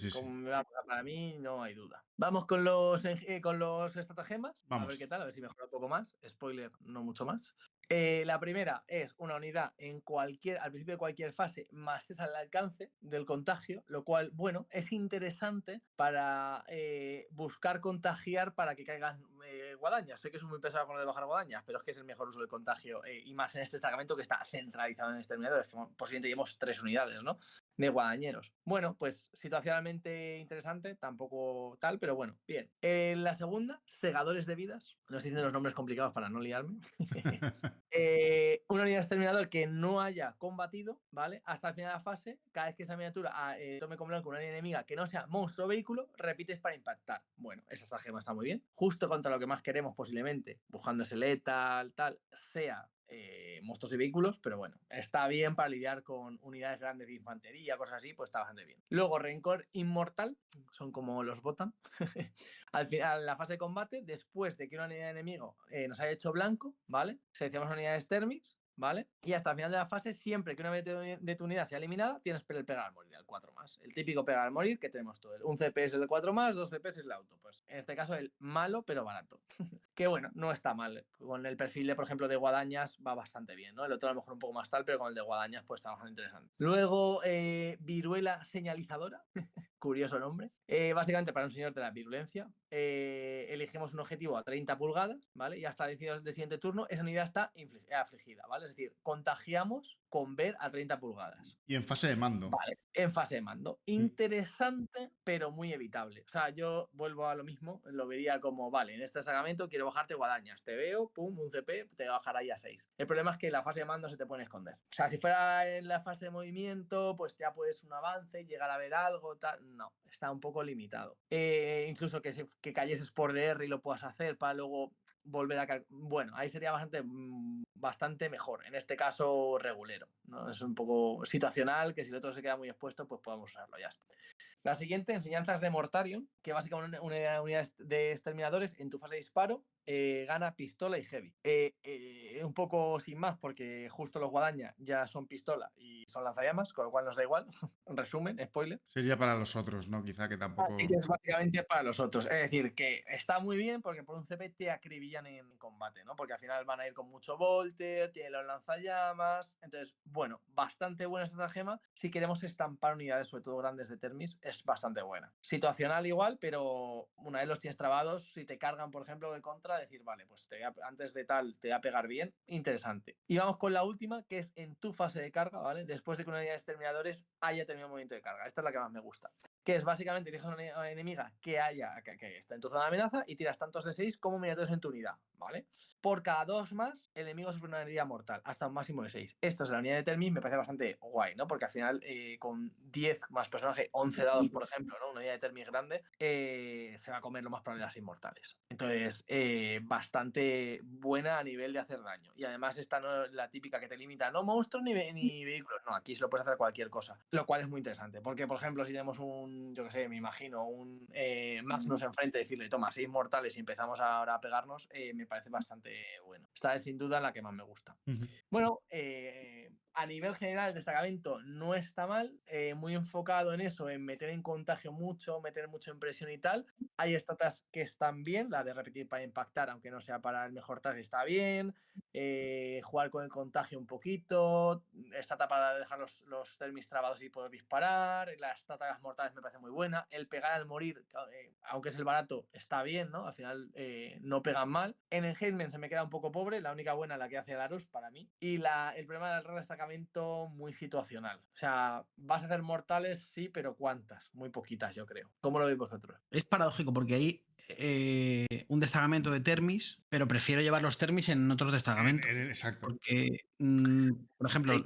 Para mí no hay duda. Vamos con los estratagemas. Vamos. A ver qué tal, a ver si mejora un poco más. Spoiler, no mucho más. La primera es una unidad al principio de cualquier fase más 3 al alcance del contagio, lo cual, bueno, es interesante para buscar contagiar para que caigan guadañas. Sé que es muy pesado con lo de bajar guadañas, pero es que es el mejor uso del contagio y más en este destacamento que está centralizado en exterminadores, que posiblemente llevamos 3 unidades, ¿no? De guadañeros. Bueno, pues situacionalmente interesante, tampoco tal, pero bueno, bien. La segunda, segadores de vidas. No estoy diciendo los nombres complicados para no liarme. Una unidad de exterminador que no haya combatido, ¿vale? Hasta el final de la fase, cada vez que esa miniatura tome con blanco una unidad enemiga que no sea monstruo o vehículo, repites para impactar. Bueno, esa estratagema está muy bien. Justo contra lo que más queremos posiblemente, buscando ese letal, tal, sea monstruos y vehículos, pero bueno, está bien para lidiar con unidades grandes de infantería, cosas así, pues está bastante bien. Luego, Rencor Inmortal, son como los botan. Al final, en la fase de combate, después de que una unidad de enemigo nos haya hecho blanco, ¿vale? Seleccionamos unidades Termis, ¿vale? Y hasta el final de la fase, siempre que una de tu unidad sea eliminada, tienes el pegar al morir, al 4 más. El típico pegar al morir que tenemos todo. Un CP es el de 4 más, 2 CP es el auto. Pues en este caso, el malo pero barato. Que bueno, no está mal. Con el perfil de, por ejemplo, de guadañas va bastante bien, ¿no? El otro a lo mejor un poco más tal, pero con el de guadañas pues está bastante interesante. Luego, viruela señalizadora. Curioso nombre. Básicamente para un señor de la virulencia. Elegimos un objetivo a 30 pulgadas, ¿vale? Y hasta el inicio del siguiente turno esa unidad está afligida, ¿vale? Es decir, contagiamos con ver a 30 pulgadas. Y en fase de mando. Vale, en fase de mando. Interesante, pero muy evitable. O sea, yo vuelvo a lo mismo, lo vería como, vale, en este destacamento quiero bajarte guadañas. Te veo, pum, un CP, te va a bajar ahí a 6. El problema es que en la fase de mando se te puede esconder. O sea, si fuera en la fase de movimiento, pues ya puedes un avance, llegar a ver algo, tal. No, está un poco limitado. Incluso que cayeses por DR y lo puedas hacer para luego volver a... Bueno, ahí sería bastante mejor. En este caso, regulero, ¿no? Es un poco situacional, que si el otro se queda muy expuesto, pues podemos usarlo, ya está. La siguiente, enseñanzas de Mortarion, que básicamente una unidad de exterminadores en tu fase de disparo gana pistola y heavy. Un poco sin más, porque justo los guadaña ya son pistola y son lanzallamas, con lo cual nos da igual. Resumen, spoiler. Sería para los otros, ¿no? Quizá que tampoco... Así que es básicamente para los otros. Es decir, que está muy bien porque por un CP te acribillan en combate, ¿no? Porque al final van a ir con mucho volter, tienen los lanzallamas. Entonces, bueno, bastante buena estratagema. Si queremos estampar unidades, sobre todo grandes de Termis, es bastante buena. Situacional igual, pero una vez los tienes trabados, si te cargan, por ejemplo, de contra, decir, vale, pues antes de tal te voy a pegar bien. Interesante. Y vamos con la última, que es en tu fase de carga, ¿vale? Después de que una unidad de exterminadores haya terminado un movimiento de carga. Esta es la que más me gusta. que es básicamente eliges una enemiga que está en tu zona de amenaza y tiras tantos de 6 como miniaturas en tu unidad, ¿vale? Por cada 2 más, el enemigo sufre una herida mortal, hasta un máximo de 6. Esto es la unidad de Termis, me parece bastante guay, ¿no? Porque al final, con 10 más personaje, 11 dados, por ejemplo, ¿no? Una unidad de Termis grande, se va a comer lo más probable las inmortales. Entonces, bastante buena a nivel de hacer daño. Y además, esta no es la típica que te limita, no monstruos ni vehículos. No, aquí se lo puedes hacer cualquier cosa. Lo cual es muy interesante. Porque, por ejemplo, si tenemos yo qué sé, me imagino, un Magnus enfrente, decirle, toma, 6 mortales y empezamos ahora a pegarnos, me parece bastante bueno. Esta es sin duda la que más me gusta. Bueno, a nivel general, el destacamento no está mal, muy enfocado en eso, en meter en contagio mucho, meter mucho en presión y tal. Hay estatas que están bien, la de repetir para impactar, aunque no sea para el mejor tag, está bien. Jugar con el contagio un poquito, estata para dejar los termis trabados y poder disparar. La estata de las mortales me parece muy buena. El pegar al morir, aunque es el barato, está bien, ¿no? Al final no pegan mal. En Engagement se me queda un poco pobre, la única buena la que hace Larus para mí. Y el problema del rol de destacamento muy situacional. O sea, vas a hacer mortales, sí, pero ¿cuántas? Muy poquitas, yo creo. ¿Cómo lo veis vosotros? Es paradójico porque hay un destacamento de Termis, pero prefiero llevar los Termis en otros destacamentos. Exacto. Porque, por ejemplo, Sí.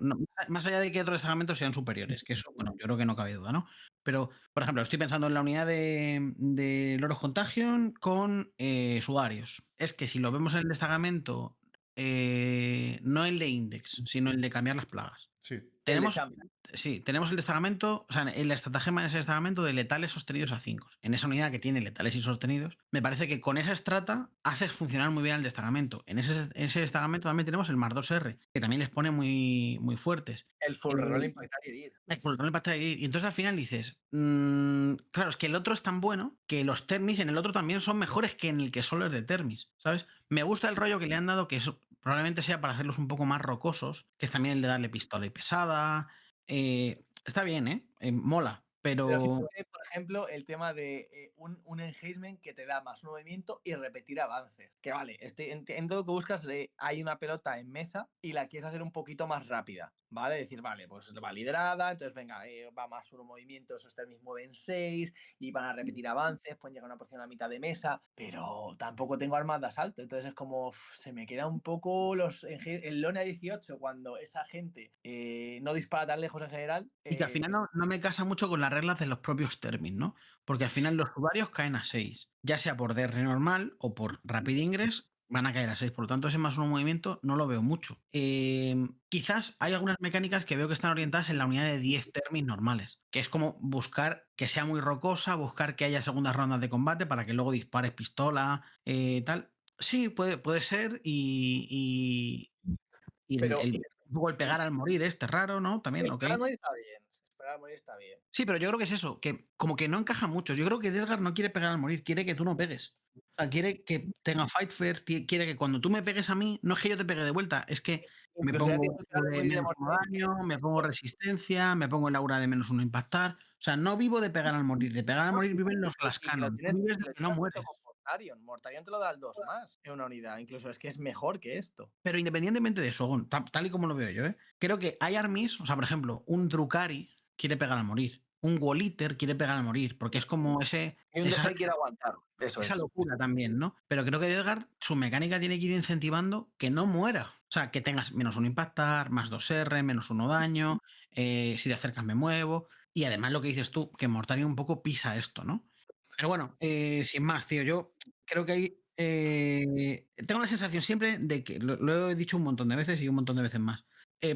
más allá de que otros destacamentos sean superiores, que eso, bueno, yo creo que no cabe duda, ¿no? Pero, por ejemplo, estoy pensando en la unidad de Loros Contagion con Sudarios. Es que si lo vemos en el destacamento, no el de Index, sino el de cambiar las plagas. Sí. Tenemos el destacamento, o sea, en la estratagema de ese destacamento de letales sostenidos a 5. En esa unidad que tiene letales y sostenidos, me parece que con esa estrata haces funcionar muy bien el destacamento. En ese destacamento también tenemos el más 2R, que también les pone muy, muy fuertes. El full roll impactar y herir. El full roll impactar y herir. Y entonces al final dices, claro, es que el otro es tan bueno que los Termis en el otro también son mejores que en el que solo es de Termis, ¿sabes? Me gusta el rollo que le han dado, que eso probablemente sea para hacerlos un poco más rocosos, que es también el de darle pistola y pesada. Está bien, mola, Pero pero fíjate, por ejemplo, el tema de un engagement que te da más movimiento y repetir avances. Que vale, entiendo lo que buscas, hay una pelota en mesa y la quieres hacer un poquito más rápida, ¿vale? Decir, vale, pues va liderada, entonces venga, va más uno movimiento, esos termis mueven 6 y van a repetir avances, pueden llegar a una posición a mitad de mesa, pero tampoco tengo armas de asalto, entonces es como, se me queda un poco el Lone a 18 cuando esa gente no dispara tan lejos en general. y que al final no me casa mucho con las reglas de los propios Termis, ¿no? Porque al final los usuarios caen a 6, ya sea por DR normal o por Rapid Ingress, van a caer a 6. Por lo tanto, ese más uno movimiento no lo veo mucho. Quizás hay algunas mecánicas que veo que están orientadas en la unidad de 10 Termis normales, que es como buscar que sea muy rocosa, buscar que haya segundas rondas de combate para que luego dispares pistola, tal. Sí, puede ser y Pero un poco el pegar al morir raro, ¿no? También, ok. esperar a morir está bien. Esperar a morir está bien. Sí, pero yo creo que es eso, que como que no encaja mucho. Yo creo que Edgar no quiere pegar al morir, quiere que tú no pegues. O sea, quiere que tenga fight first, quiere que cuando tú me pegues a mí, no es que yo te pegue de vuelta, es que me Incluso ya pongo tienes que esperar a de morir de menos uno mortal. daño, me pongo resistencia, me pongo el aura de menos uno impactar. O sea, no vivo de pegar al morir. De pegar al morir viven los Y que lo Glass tienes, vives y de lo que no tienes mueres. hecho con Mortarion. Mortarion te lo da el 2 más en una unidad. Incluso es que es mejor que esto. Pero independientemente de eso, Gon, tal y como lo veo yo, creo que hay armies, o sea, por ejemplo, un Drukari quiere pegar al morir. Un Walliter quiere pegar al morir, porque es como Y un DG quiere aguantar. Eso esa es. locura también, ¿no? Pero creo que Edgar, su mecánica tiene que ir incentivando que no muera. O sea, que tengas menos uno impactar, más 2R, menos uno daño, si te acercas me muevo. Y además lo que dices tú, que Mortarion un poco pisa esto, ¿no? Pero bueno, sin más, tío, yo creo que hay... tengo la sensación siempre de que, lo he dicho un montón de veces y un montón de veces más,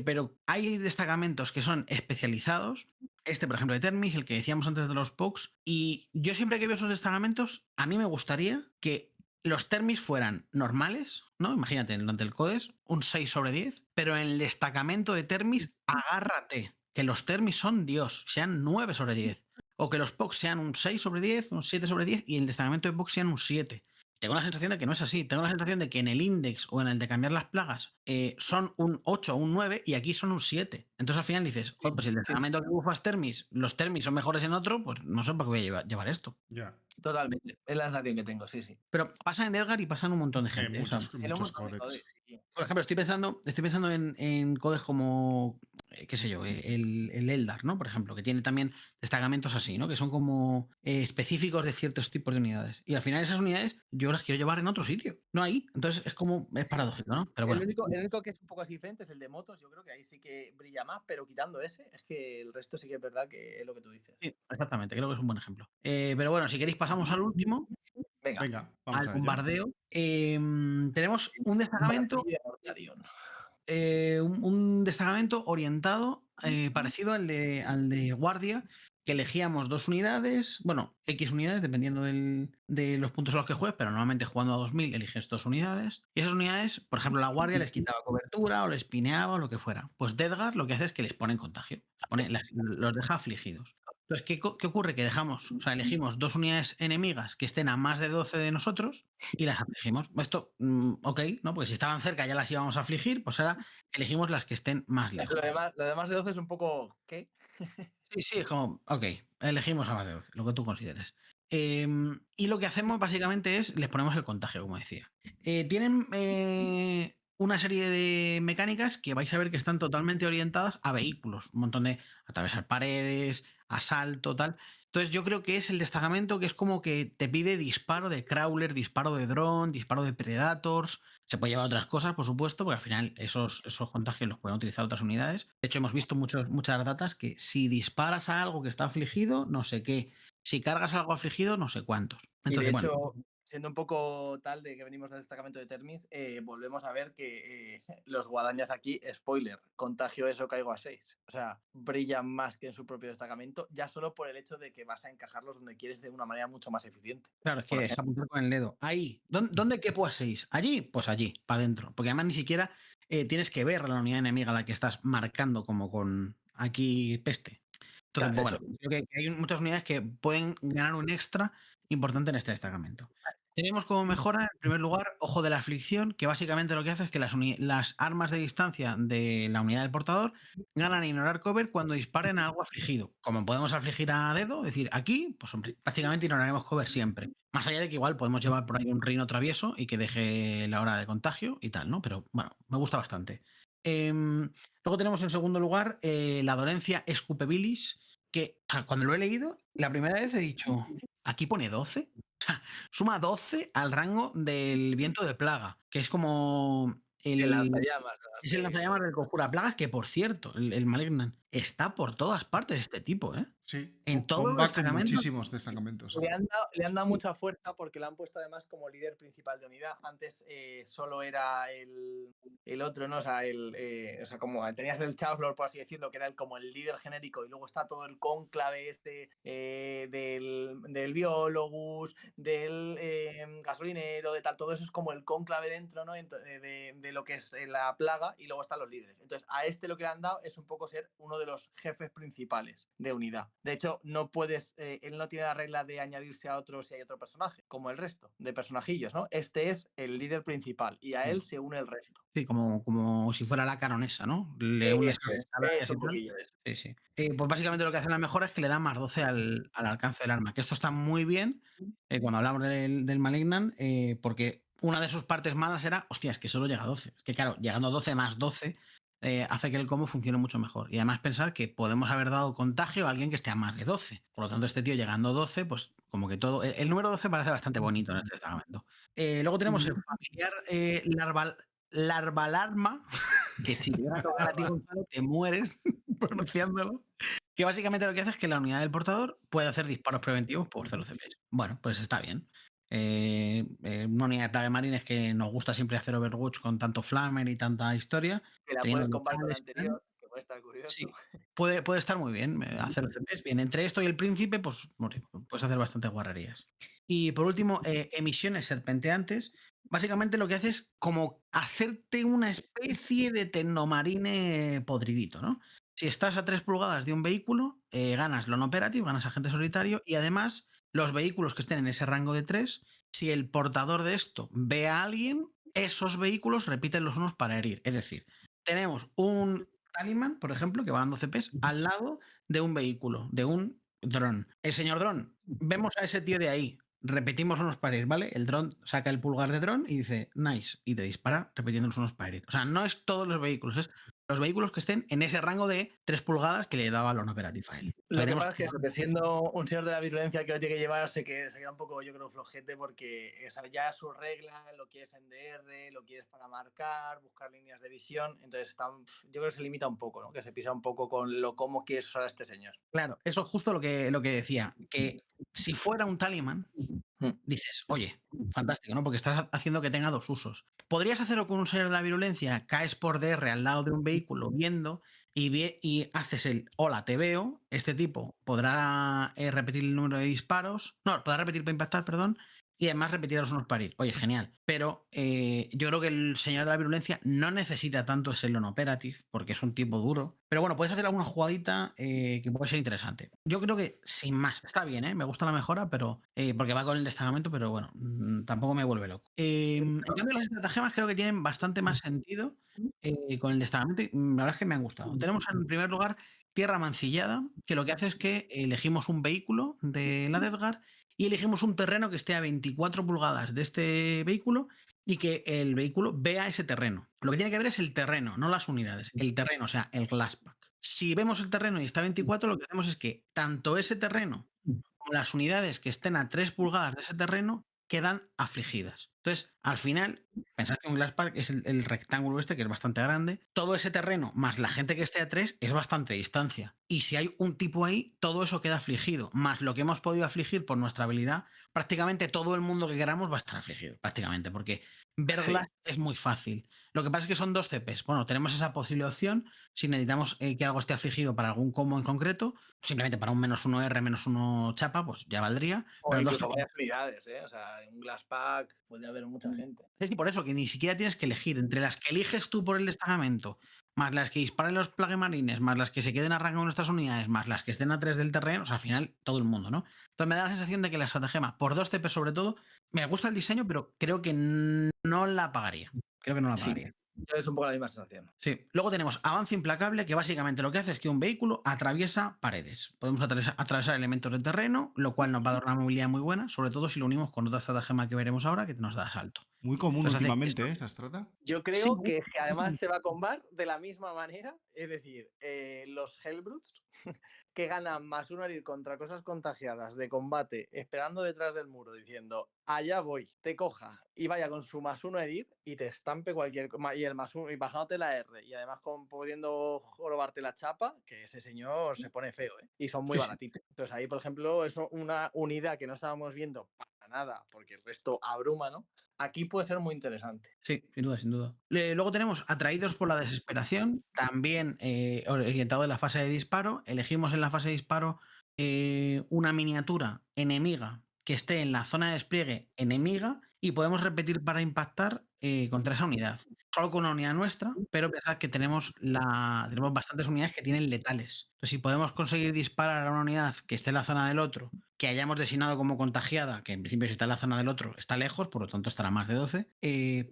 pero hay destacamentos que son especializados, por ejemplo, de Termis, el que decíamos antes de los POCs, y yo siempre que veo esos destacamentos, a mí me gustaría que los Termis fueran normales, ¿no? Imagínate, durante el CODES, un 6 sobre 10, pero en el destacamento de Termis, agárrate, que los Termis son Dios, sean 9 sobre 10. O que los POCs sean un 6 sobre 10, un 7 sobre 10 y el destacamento de POCs sean un 7. Tengo la sensación de que no es así. Tengo la sensación de que en el index o en el de cambiar las plagas son un 8 o un 9 y aquí son un 7. Entonces al final dices, joder, pues si el destacamento que bufas Termis, los Termis son mejores en otro, pues no sé por qué voy a llevar esto. Ya. Totalmente. Es la sensación que tengo, sí. Pero pasa en Edgar y pasa en un montón de gente. Muchos En un montón de códex. codecs, sí. Por ejemplo, estoy pensando en codes como qué sé yo, el Eldar, ¿no? Por ejemplo, que tiene también destacamentos así, ¿no? Que son como específicos de ciertos tipos de unidades. Y al final esas unidades yo las quiero llevar en otro sitio, no ahí. Entonces es paradójico, ¿no? Pero El bueno. único que es un poco así diferente es el de motos. Yo creo que ahí sí que brilla más, pero quitando ese, es que el resto sí que es verdad que es lo que tú dices. Sí, exactamente, creo que es un buen ejemplo. Pero bueno, si queréis pasamos al último, Venga. Venga, vamos al a ello. bombardeo. Tenemos un destacamento, Maravilla de Mortarion. un destacamento orientado, parecido al de guardia, que elegíamos 2 unidades, bueno, X unidades, dependiendo de los puntos a los que juegues, pero normalmente jugando a 2000 eliges 2 unidades. Y esas unidades, por ejemplo, la guardia les quitaba cobertura o les pineaba o lo que fuera. Pues Deathguard lo que hace es que les pone en contagio, los deja afligidos. Entonces, ¿qué ocurre? Que elegimos 2 unidades enemigas que estén a más de 12 de nosotros y las afligimos. Esto, ok, ¿no? Porque si estaban cerca ya las íbamos a afligir, pues ahora elegimos las que estén más lejos. Lo demás de 12 es un poco. ¿Qué? Sí, es como, ok, elegimos a más de 12, lo que tú consideres. Y lo que hacemos básicamente es, les ponemos el contagio, como decía. Tienen una serie de mecánicas que vais a ver que están totalmente orientadas a vehículos, un montón de atravesar paredes, asalto, tal. Entonces yo creo que es el destacamento que es como que te pide disparo de crawler, disparo de dron, disparo de predators. Se puede llevar otras cosas, por supuesto, porque al final esos contagios los pueden utilizar otras unidades. De hecho, hemos visto muchas datas que si disparas a algo que está afligido, no sé qué. Si cargas algo afligido, no sé cuántos. Y de Entonces, bueno, hecho, siendo un poco tal de que venimos del destacamento de Termis, volvemos a ver que los guadañas aquí, spoiler, contagio eso, caigo a 6. O sea, brillan más que en su propio destacamento, ya solo por el hecho de que vas a encajarlos donde quieres de una manera mucho más eficiente. claro, es Por que es ejemplo. apuntar con el dedo. Ahí. ¿Dónde quepo a 6? ¿Allí? Pues allí, para adentro. Porque además ni siquiera tienes que ver a la unidad enemiga a la que estás marcando como con aquí peste. Entonces, Claro, pues, eso. bueno, creo que hay muchas unidades que pueden ganar un extra importante en este destacamento. Tenemos como mejora, en primer lugar, Ojo de la Aflicción, que básicamente lo que hace es que las armas de distancia de la unidad del portador ganan ignorar cover cuando disparen a algo afligido. Como podemos afligir a dedo, es decir, aquí, pues hombre, prácticamente ignoraremos cover siempre. Más allá de que igual podemos llevar por ahí un reino travieso y que deje la hora de contagio y tal, ¿no? Pero bueno, me gusta bastante. Luego tenemos en segundo lugar la dolencia Escupebilis, que o sea, cuando lo he leído, la primera vez he dicho, aquí pone 12. Suma 12 al rango del viento de plaga, que es como El lanzallamas. es el lanzallamas del conjura plagas, que por cierto, el Malignant está por todas partes este tipo, ¿eh? Sí, En todos los comba con destacamentos. muchísimos destacamentos. Le han dado mucha fuerza porque le han puesto además como líder principal de unidad. Antes solo era el otro, ¿no? O sea, como tenías el Chancellor, por así decirlo, que era como el líder genérico, y luego está todo el cónclave del Biologus, del gasolinero, de tal, todo eso es como el cónclave dentro, ¿no? De lo que es la plaga, y luego están los líderes. Entonces, a este lo que le han dado es un poco ser uno de los jefes principales de unidad. De hecho, no puedes, él no tiene la regla de añadirse a otro si hay otro personaje, como el resto de personajillos, ¿no? Este es el líder principal y a él se une el resto. Sí, como si fuera la caronesa, ¿no? Le unes Eso a es, las un y tal. poquillo de eso. Sí, sí. Pues básicamente lo que hace la mejora es que le da más 12 al alcance del arma, que esto está muy bien cuando hablamos del Malignant, porque una de sus partes malas era, hostia, es que solo llega a 12. Es que claro, llegando a 12 más 12 hace que el combo funcione mucho mejor. Y además pensad que podemos haber dado contagio a alguien que esté a más de 12. Por lo tanto, este tío llegando a 12, pues como que todo... El número 12 parece bastante bonito en este destacamento. Luego tenemos el familiar larvalarma, que si te llega a tocar a ti, Gonzalo, te mueres pronunciándolo. Que básicamente lo que hace es que la unidad del portador puede hacer disparos preventivos por 0 CPs. Bueno, pues está bien. Una unidad de Plague Marines que nos gusta siempre hacer Overwatch con tanto Flamer y tanta historia. Que la Teniendo puedes combar con la letales y tal. anterior, que puede estar curioso. Sí, puede estar muy bien hacer CPs. Bien, entre esto y el príncipe, pues puedes hacer bastantes guarrerías. Y por último, emisiones serpenteantes. Básicamente lo que hace es como hacerte una especie de tecnomarine podridito, ¿no? Si estás a 3 pulgadas de un vehículo, ganas Lone Operative, ganas agente solitario, y además los vehículos que estén en ese rango de 3, si el portador de esto ve a alguien, esos vehículos repiten los unos para herir. Es decir, tenemos un Taliman, por ejemplo, que va dando CPs al lado de un vehículo, de un dron. El señor dron, vemos a ese tío de ahí, repetimos unos pares, ¿vale? El dron saca el pulgar de dron y dice, nice, y te dispara repitiendo unos pares. O sea, no es todos los vehículos, es los vehículos que estén en ese rango de 3 pulgadas que le daba el operative file. Lo que pasa es que, eso, que siendo un señor de la virulencia que lo tiene que llevar, se queda un poco, yo creo, flojete, porque ya su regla lo quieres en DR, lo quieres para marcar, buscar líneas de visión, entonces yo creo que se limita un poco, ¿no? Que se pisa un poco con cómo quieres usar a este señor. Claro, eso es justo lo que decía, que si fuera un Taliman, dices, oye, fantástico, ¿no? Porque estás haciendo que tenga dos usos. Podrías hacerlo con un señor de la virulencia, caes por DR al lado de un vehículo viendo y haces el hola, te veo. Este tipo podrá repetir el número de disparos. No, podrá repetir para impactar, perdón. Y además repetir los unos para ir. Oye, genial. Pero yo creo que el señor de la virulencia no necesita tanto ese lone operative, porque es un tipo duro. Pero bueno, puedes hacer alguna jugadita que puede ser interesante. Yo creo que sin más, está bien, ¿eh? Me gusta la mejora, pero porque va con el destacamento, pero bueno, tampoco me vuelve loco. En cambio, las estratagemas creo que tienen bastante más sentido con el destacamento y la verdad es que me han gustado. Tenemos en primer lugar Tierra Mancillada, que lo que hace es que elegimos un vehículo de la Death Guard y elegimos un terreno que esté a 24 pulgadas de este vehículo y que el vehículo vea ese terreno. Lo que tiene que ver es el terreno, no las unidades. El terreno, o sea, el glasspack. Si vemos el terreno y está a 24, lo que hacemos es que tanto ese terreno como las unidades que estén a 3 pulgadas de ese terreno quedan afligidas. Entonces, al final, pensad que un glasspack es el rectángulo este, que es bastante grande. Todo ese terreno, más la gente que esté a 3, es bastante distancia. Y si hay un tipo ahí, todo eso queda afligido. Más lo que hemos podido afligir por nuestra habilidad, prácticamente todo el mundo que queramos va a estar afligido. Prácticamente, porque ver glass es muy fácil. Lo que pasa es que son 2 CPs. Bueno, tenemos esa posible opción. Si necesitamos que algo esté afligido para algún combo en concreto, simplemente para un -1R, -1 chapa, pues ya valdría. O pero incluso varias unidades, ¿eh? O sea, en un Glasspack puede haber mucha gente. Es y por eso que ni siquiera tienes que elegir entre las que eliges tú por el destacamento, más las que disparen los plague marines, más las que se queden arrancando nuestras unidades, más las que estén a 3 del terreno, o sea, al final todo el mundo, ¿no? Entonces me da la sensación de que la estratagema, por 2 TP sobre todo, me gusta el diseño, pero creo que no la pagaría. Creo que no la pagaría. Es un poco la misma sensación. Sí. Luego tenemos Avance Implacable, que básicamente lo que hace es que un vehículo atraviesa paredes. Podemos atravesar elementos del terreno, lo cual nos va a dar una movilidad muy buena, sobre todo si lo unimos con otra estratagema que veremos ahora, que nos da salto. Muy común Entonces, últimamente, esta estrata. Yo creo que además se va a combar de la misma manera, es decir, los Hellbrutes que ganan +1 al ir contra cosas contagiadas de combate, esperando detrás del muro, diciendo, allá voy, te coja y vaya con su +1 a herir y te estampe cualquier y el +1 y bajándote la R y además pudiendo jorobarte la chapa, que ese señor se pone feo, ¿eh? Y son muy baratitos. Entonces ahí, por ejemplo, es una unidad que no estábamos viendo para nada, porque el resto abruma, ¿no? Aquí puede ser muy interesante. Sí, sin duda, sin duda. Luego tenemos Atraídos por la Desesperación, también orientado en la fase de disparo. Elegimos en la fase de disparo una miniatura enemiga que esté en la zona de despliegue enemiga y podemos repetir para impactar contra esa unidad. Solo con una unidad nuestra, pero pensad que tenemos bastantes unidades que tienen letales. Entonces, si podemos conseguir disparar a una unidad que esté en la zona del otro, que hayamos designado como contagiada, que en principio si está en la zona del otro está lejos, por lo tanto estará más de 12,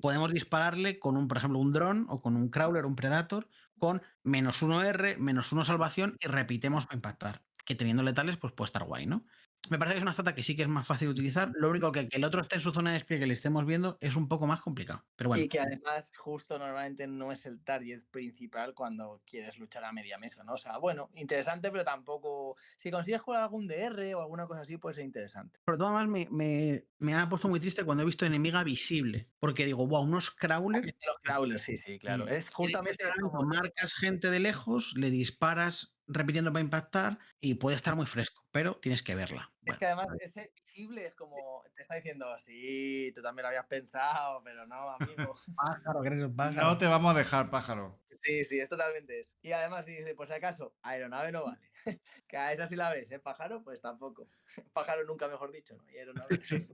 podemos dispararle con por ejemplo, un dron o con un crawler, un predator, con -1R, -1 salvación y repitemos para impactar. Que teniendo letales, pues puede estar guay, ¿no? Me parece que es una stata que sí que es más fácil de utilizar. Lo único que el otro esté en su zona de despliegue que le estemos viendo es un poco más complicado. Pero bueno. Y que además justo normalmente no es el target principal cuando quieres luchar a media mesa, ¿no? O sea, bueno, interesante, pero tampoco... Si consigues jugar algún DR o alguna cosa así, puede ser interesante. Pero todo más me ha puesto muy triste cuando he visto enemiga visible. Porque digo, wow, unos crawlers... Los crawlers, sí, claro. Es justamente como marcas gente de lejos, le disparas repitiendo para impactar y puede estar muy fresco, pero tienes que verla. Es que además ese visible es como, te está diciendo, sí, tú también lo habías pensado, pero no, amigo. Pájaro, que eres un pájaro. No te vamos a dejar, pájaro. Sí, es totalmente eso. Y además dice, pues si acaso, aeronave no vale. Que a esa sí la ves, ¿eh? Pájaro, pues tampoco. Pájaro nunca mejor dicho, ¿no? Y aeronave. Sí.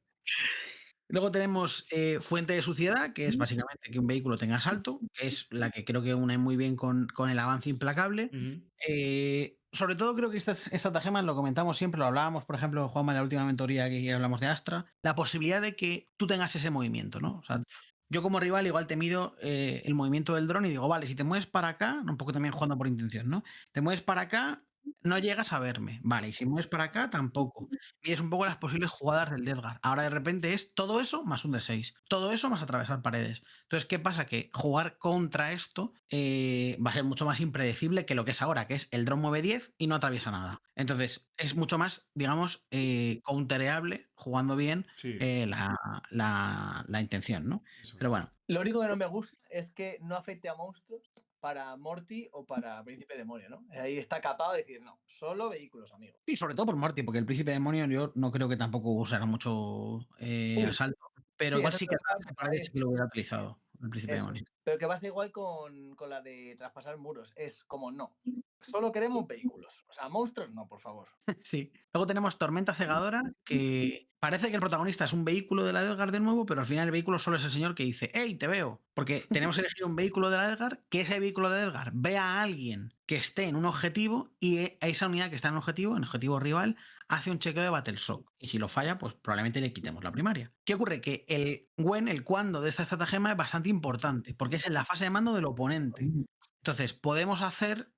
Luego tenemos Fuente de Suciedad, que es básicamente que un vehículo tenga salto, que es la que creo que une muy bien con el Avance Implacable. Sobre todo creo que esta estratagema lo comentamos siempre, lo hablábamos, por ejemplo, Juanma, en la última mentoría que hablamos de Astra, la posibilidad de que tú tengas ese movimiento, ¿no? O sea, yo como rival igual te mido el movimiento del dron y digo, vale, si te mueves para acá, un poco también jugando por intención, ¿no? Te mueves para acá, no llegas a verme. Vale, y si mueves para acá, tampoco. Y es un poco las posibles jugadas del Deathguard. Ahora de repente es todo eso más un D6. Todo eso más atravesar paredes. Entonces, ¿qué pasa? Que jugar contra esto va a ser mucho más impredecible que lo que es ahora, que es el dron mueve 10 y no atraviesa nada. Entonces, es mucho más, digamos, countereable, jugando bien, Sí, la intención, ¿no? eso Pero es. bueno, Lo único que no me gusta es que no afecte a monstruos para Morty o para Príncipe Demonio, ¿no? Ahí está capado de decir, no, solo vehículos, amigo. y sobre todo por Morty, porque el príncipe demonio yo no creo que tampoco usara mucho Sí, asalto. Pero sí, igual eso es sí que verdad, atravesar paredes sí que lo hubiera utilizado el príncipe eso es. demonio. Pero que pasa igual con la de traspasar muros. Es como, no, solo queremos vehículos. O sea, monstruos no, por favor. Sí. Luego tenemos Tormenta Cegadora, que parece que el protagonista es un vehículo de la Edgar de nuevo, pero al final el vehículo solo es el señor que dice, ¡Hey, te veo! Porque tenemos elegido un vehículo de la Edgar, que ese vehículo de Edgar vea a alguien que esté en un objetivo y a esa unidad que está en objetivo rival, hace un chequeo de Battleshock. Y si lo falla, pues probablemente le quitemos la primaria. ¿Qué ocurre? Que el cuándo de esta estratagema es bastante importante, porque es en la fase de mando del oponente. Entonces, podemos hacer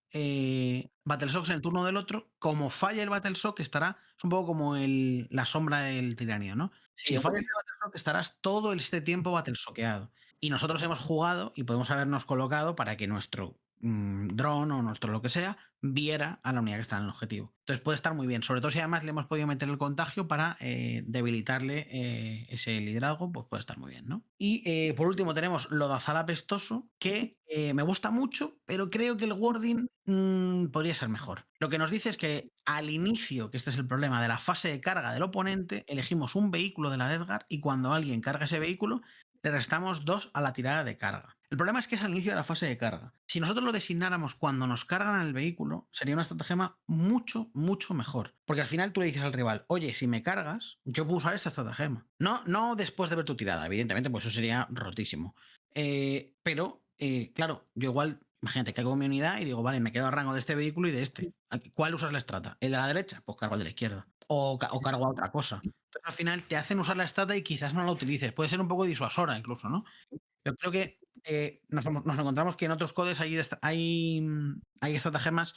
Battleshocks en el turno del otro. Como falla el Battleshock, estará. Es un poco como la sombra del tiranio, ¿no? Sí, Si un falla el poquito. Battleshock, estarás todo este tiempo Battleshockeado. Y nosotros hemos jugado y podemos habernos colocado para que nuestro dron o nuestro lo que sea viera a la unidad que está en el objetivo. Entonces puede estar muy bien, sobre todo si además le hemos podido meter el contagio para debilitarle ese liderazgo, pues puede estar muy bien, ¿no? Y por último tenemos Lodazal Apestoso, que me gusta mucho, pero creo que el wording podría ser mejor. Lo que nos dice es que al inicio, que este es el problema, de la fase de carga del oponente, elegimos un vehículo de la Deathguard y cuando alguien carga ese vehículo, le restamos 2 a la tirada de carga. El problema es que es al inicio de la fase de carga. Si nosotros lo designáramos cuando nos cargan el vehículo, sería una estratagema mucho, mucho mejor. Porque al final tú le dices al rival, oye, si me cargas, yo puedo usar esta estratagema. No después de ver tu tirada, evidentemente, pues eso sería rotísimo. Pero, claro, yo igual, imagínate, caigo en mi unidad y digo, vale, me quedo a rango de este vehículo y de este. ¿Cuál usas la estrata? ¿El de la derecha? Pues cargo al de la izquierda. O cargo a otra cosa. Entonces, al final te hacen usar la estrata y quizás no la utilices. Puede ser un poco disuasora incluso, ¿no? Yo creo que nos encontramos que en otros codes hay estratagemas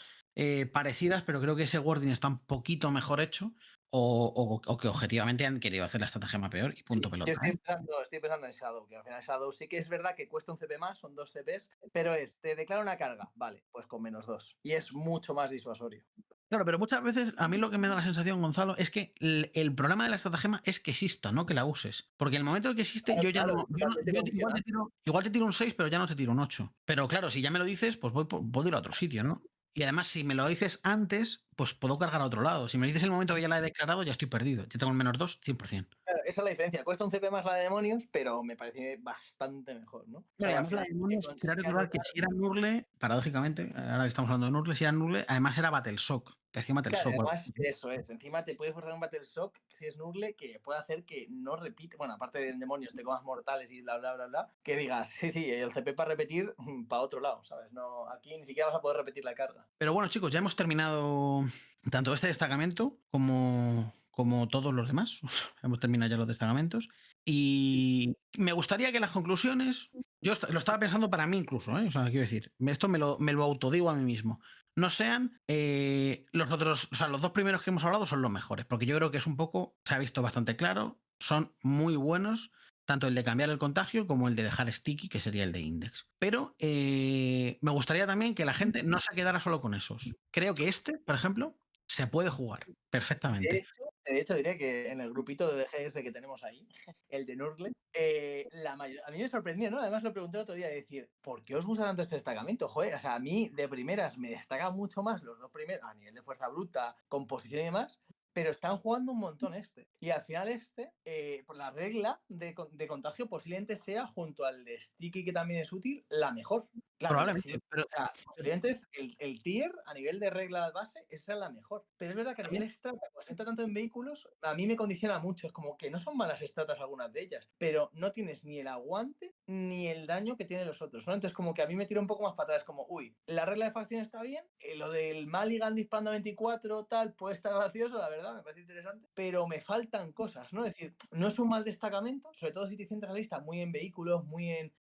parecidas, pero creo que ese wording está un poquito mejor hecho o que objetivamente han querido hacer la estratagema peor y punto Yo pelota. estoy pensando en Shadow, que al final Shadow sí que es verdad que cuesta un CP más, son 2 CPs, pero te declara una carga, vale, pues con -2. Y es mucho más disuasorio. Claro, pero muchas veces a mí lo que me da la sensación, Gonzalo, es que el problema de la estratagema es que exista, no que la uses. Porque el momento en que existe, Claro, yo ya claro, no. es totalmente condicional. Igual te tiro un 6, pero ya no te tiro un 8. Pero claro, si ya me lo dices, pues puedo ir a otro sitio, ¿no? Y además, si me lo dices antes, pues puedo cargar a otro lado. Si me lo dices en el momento que ya la he declarado, ya estoy perdido. Ya tengo el -2, 100%. Claro, esa es la diferencia. Cuesta un CP más la de demonios, pero me parece bastante mejor, ¿no? O No, sea, y y al además la final de te demonios, quiero consigue recordar que anular. si era Nurgle, paradójicamente, ahora que estamos hablando de Nurgle, si era Nurgle, además era Battleshock. Te hacía Claro, Battleshock. además, eso es. Encima te puede forzar un Battle Shock, si es Nurgle, que puede hacer que no repite. Bueno, aparte de demonios, te comas mortales y bla, bla, bla, bla. Que digas, sí, el CP para repetir, para otro lado, ¿sabes? No, aquí ni siquiera vas a poder repetir la carga. Pero bueno, chicos, ya hemos terminado tanto este destacamento como todos los demás. Hemos terminado ya los destacamentos. Y me gustaría que las conclusiones. Yo lo estaba pensando para mí incluso, ¿eh? O sea, quiero decir, esto me lo autodigo a mí mismo. No sean los otros, o sea, los 2 primeros que hemos hablado son los mejores, porque yo creo que es un poco, se ha visto bastante claro, son muy buenos, tanto el de cambiar el contagio como el de dejar sticky, que sería el de index. Pero me gustaría también que la gente no se quedara solo con esos. Creo que este, por ejemplo, se puede jugar perfectamente. De hecho, diré que en el grupito de DGS que tenemos ahí, el de Nurgle, a mí me sorprendió, ¿no? Además lo pregunté el otro día, de decir, ¿por qué os gusta tanto este destacamento? Joder, o sea, a mí de primeras me destaca mucho más los 2 primeros, a nivel de fuerza bruta, composición y demás, pero están jugando un montón este. Y al final por la regla de contagio, posiblemente sea, junto al de Sticky, que también es útil, la mejor. Claro, Probablemente, pero o sea, posiblemente es el tier a nivel de regla base, esa es la mejor. Pero es verdad que a nivel estrata, como se entra tanto en vehículos, a mí me condiciona mucho. Es como que no son malas estratas algunas de ellas, pero no tienes ni el aguante ni el daño que tienen los otros, ¿no? Entonces, como que a mí me tira un poco más para atrás, como, uy, la regla de facción está bien, lo del Maligan disparando a 24, tal, puede estar gracioso, la verdad verdad, me parece interesante, pero me faltan cosas, ¿no? Es decir, no es un mal destacamento, sobre todo si te centras la lista muy en vehículos, muy en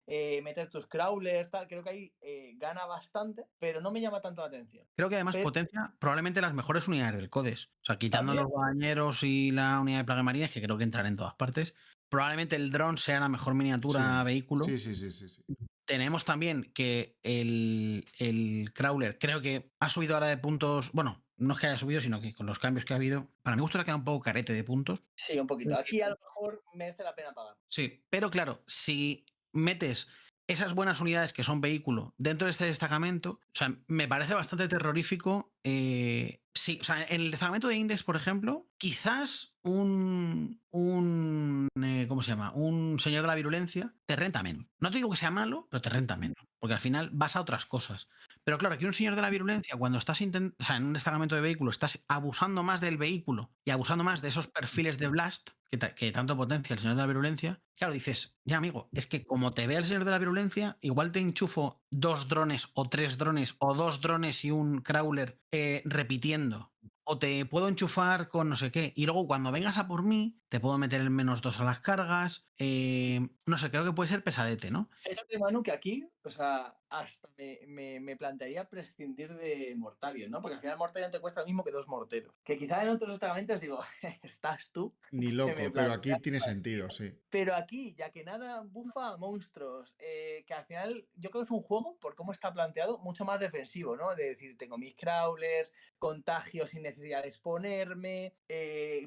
meter tus crawlers, tal, creo que ahí gana bastante, pero no me llama tanto la atención. Creo que además Pero potencia probablemente las mejores unidades del Codex. O sea, quitando también, los guadañeros y la unidad de plaga marina, que creo que entrará en todas partes, probablemente el dron sea la mejor miniatura Sí, vehículo. sí. Tenemos también que el Crawler creo que ha subido ahora de puntos. Bueno, no es que haya subido, sino que con los cambios que ha habido, para mi gusto le ha quedado un poco carete de puntos. sí, un poquito. Aquí a lo mejor merece la pena pagar. Sí, pero claro, si metes esas buenas unidades que son vehículo dentro de este destacamento, o sea, me parece bastante terrorífico. Sí, o sea, en el destacamento de Index, por ejemplo, quizás ¿cómo se llama? Un señor de la virulencia te renta menos. No te digo que sea malo, pero te renta menos, porque al final vas a otras cosas. Pero claro, aquí un señor de la virulencia, cuando estás o sea, en un destacamento de vehículo, estás abusando más del vehículo y abusando más de esos perfiles de Blast que tanto potencia el señor de la virulencia. Claro, dices, ya amigo, es que como te vea el señor de la virulencia, igual te enchufo 2 drones o 3 drones o 2 drones y un crawler repitiendo. O te puedo enchufar con no sé qué. Y luego cuando vengas a por mí, te puedo meter el -2 a las cargas. No sé, creo que puede ser pesadete, ¿no? Fíjate, Manu, que aquí, o sea, hasta me plantearía prescindir de Mortarion, ¿no? Porque al final Mortarion te cuesta lo mismo que 2 morteros. Que quizá en otros destacamentos digo, estás tú, Ni que me loco, pero aquí planteas. tiene sentido, sí. Pero aquí, ya que nada bufa a monstruos, que al final yo creo que es un juego, por cómo está planteado, mucho más defensivo, ¿no? De decir, tengo mis crawlers, contagio sin necesidad de exponerme,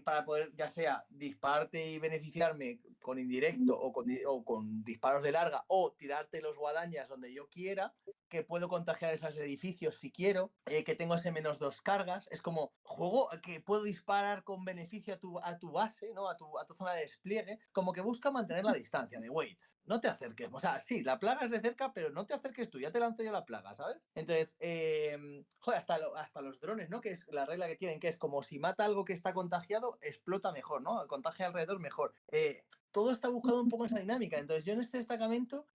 para poder, ya sea dispararte y beneficiarme con indirecto o con disparos de larga, o tirarte los guadañas donde yo quiera, que puedo contagiar esos edificios si quiero, que tengo ese -2 cargas. Es como juego que puedo disparar con beneficio a tu base, ¿no? A tu zona de despliegue. Como que busca mantener la distancia de weights. No te acerques. O sea, sí, la plaga es de cerca, pero no te acerques tú. Ya te lanzo yo la plaga, ¿sabes? Entonces, joder, hasta los drones, ¿no? Que es la regla que tienen, que es como si mata algo que está contagiado, explota mejor, ¿no? Contagia alrededor mejor. Todo está buscado un poco en esa dinámica. Entonces, yo en este destacamento,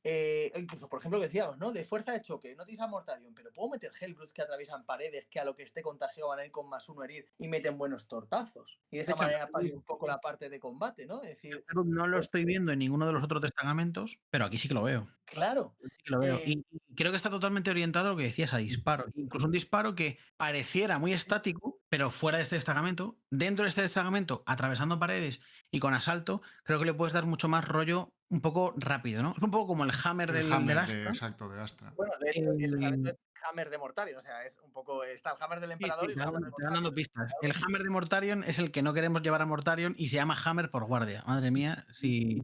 incluso, por ejemplo, lo que decíamos, ¿no? De fuerza de choque, no tienes a Mortarion, pero puedo meter Hellbrutes que atraviesan paredes, que a lo que esté contagiado van a ir con +1 herir y meten buenos tortazos. Y de De esa hecho, manera paliar un poco la parte de combate, ¿no? Es decir, no lo pues, estoy viendo en ninguno de los otros destacamentos, pero aquí sí que lo veo. claro. Sí que lo veo. Y creo que está totalmente orientado a lo que decías, a disparo. Incluso un disparo que pareciera muy estático, pero fuera de este destacamento, dentro de este destacamento, atravesando paredes y con asalto, creo que le puedes dar mucho más rollo un poco rápido, ¿no? Es un poco como el Hammer El del Hammer Astra. exacto, de Astra. Bueno, de hecho, el destacamento es Hammer de Mortarion, o sea, es un poco, está el Hammer del Sí, Emperador y el Hammer de te van dando Mortarion. pistas. El Hammer de Mortarion es el que no queremos llevar a Mortarion y se llama Hammer por guardia. Madre mía, si,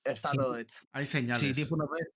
Está si, todo hecho. Hay si señales. Tipo no ve.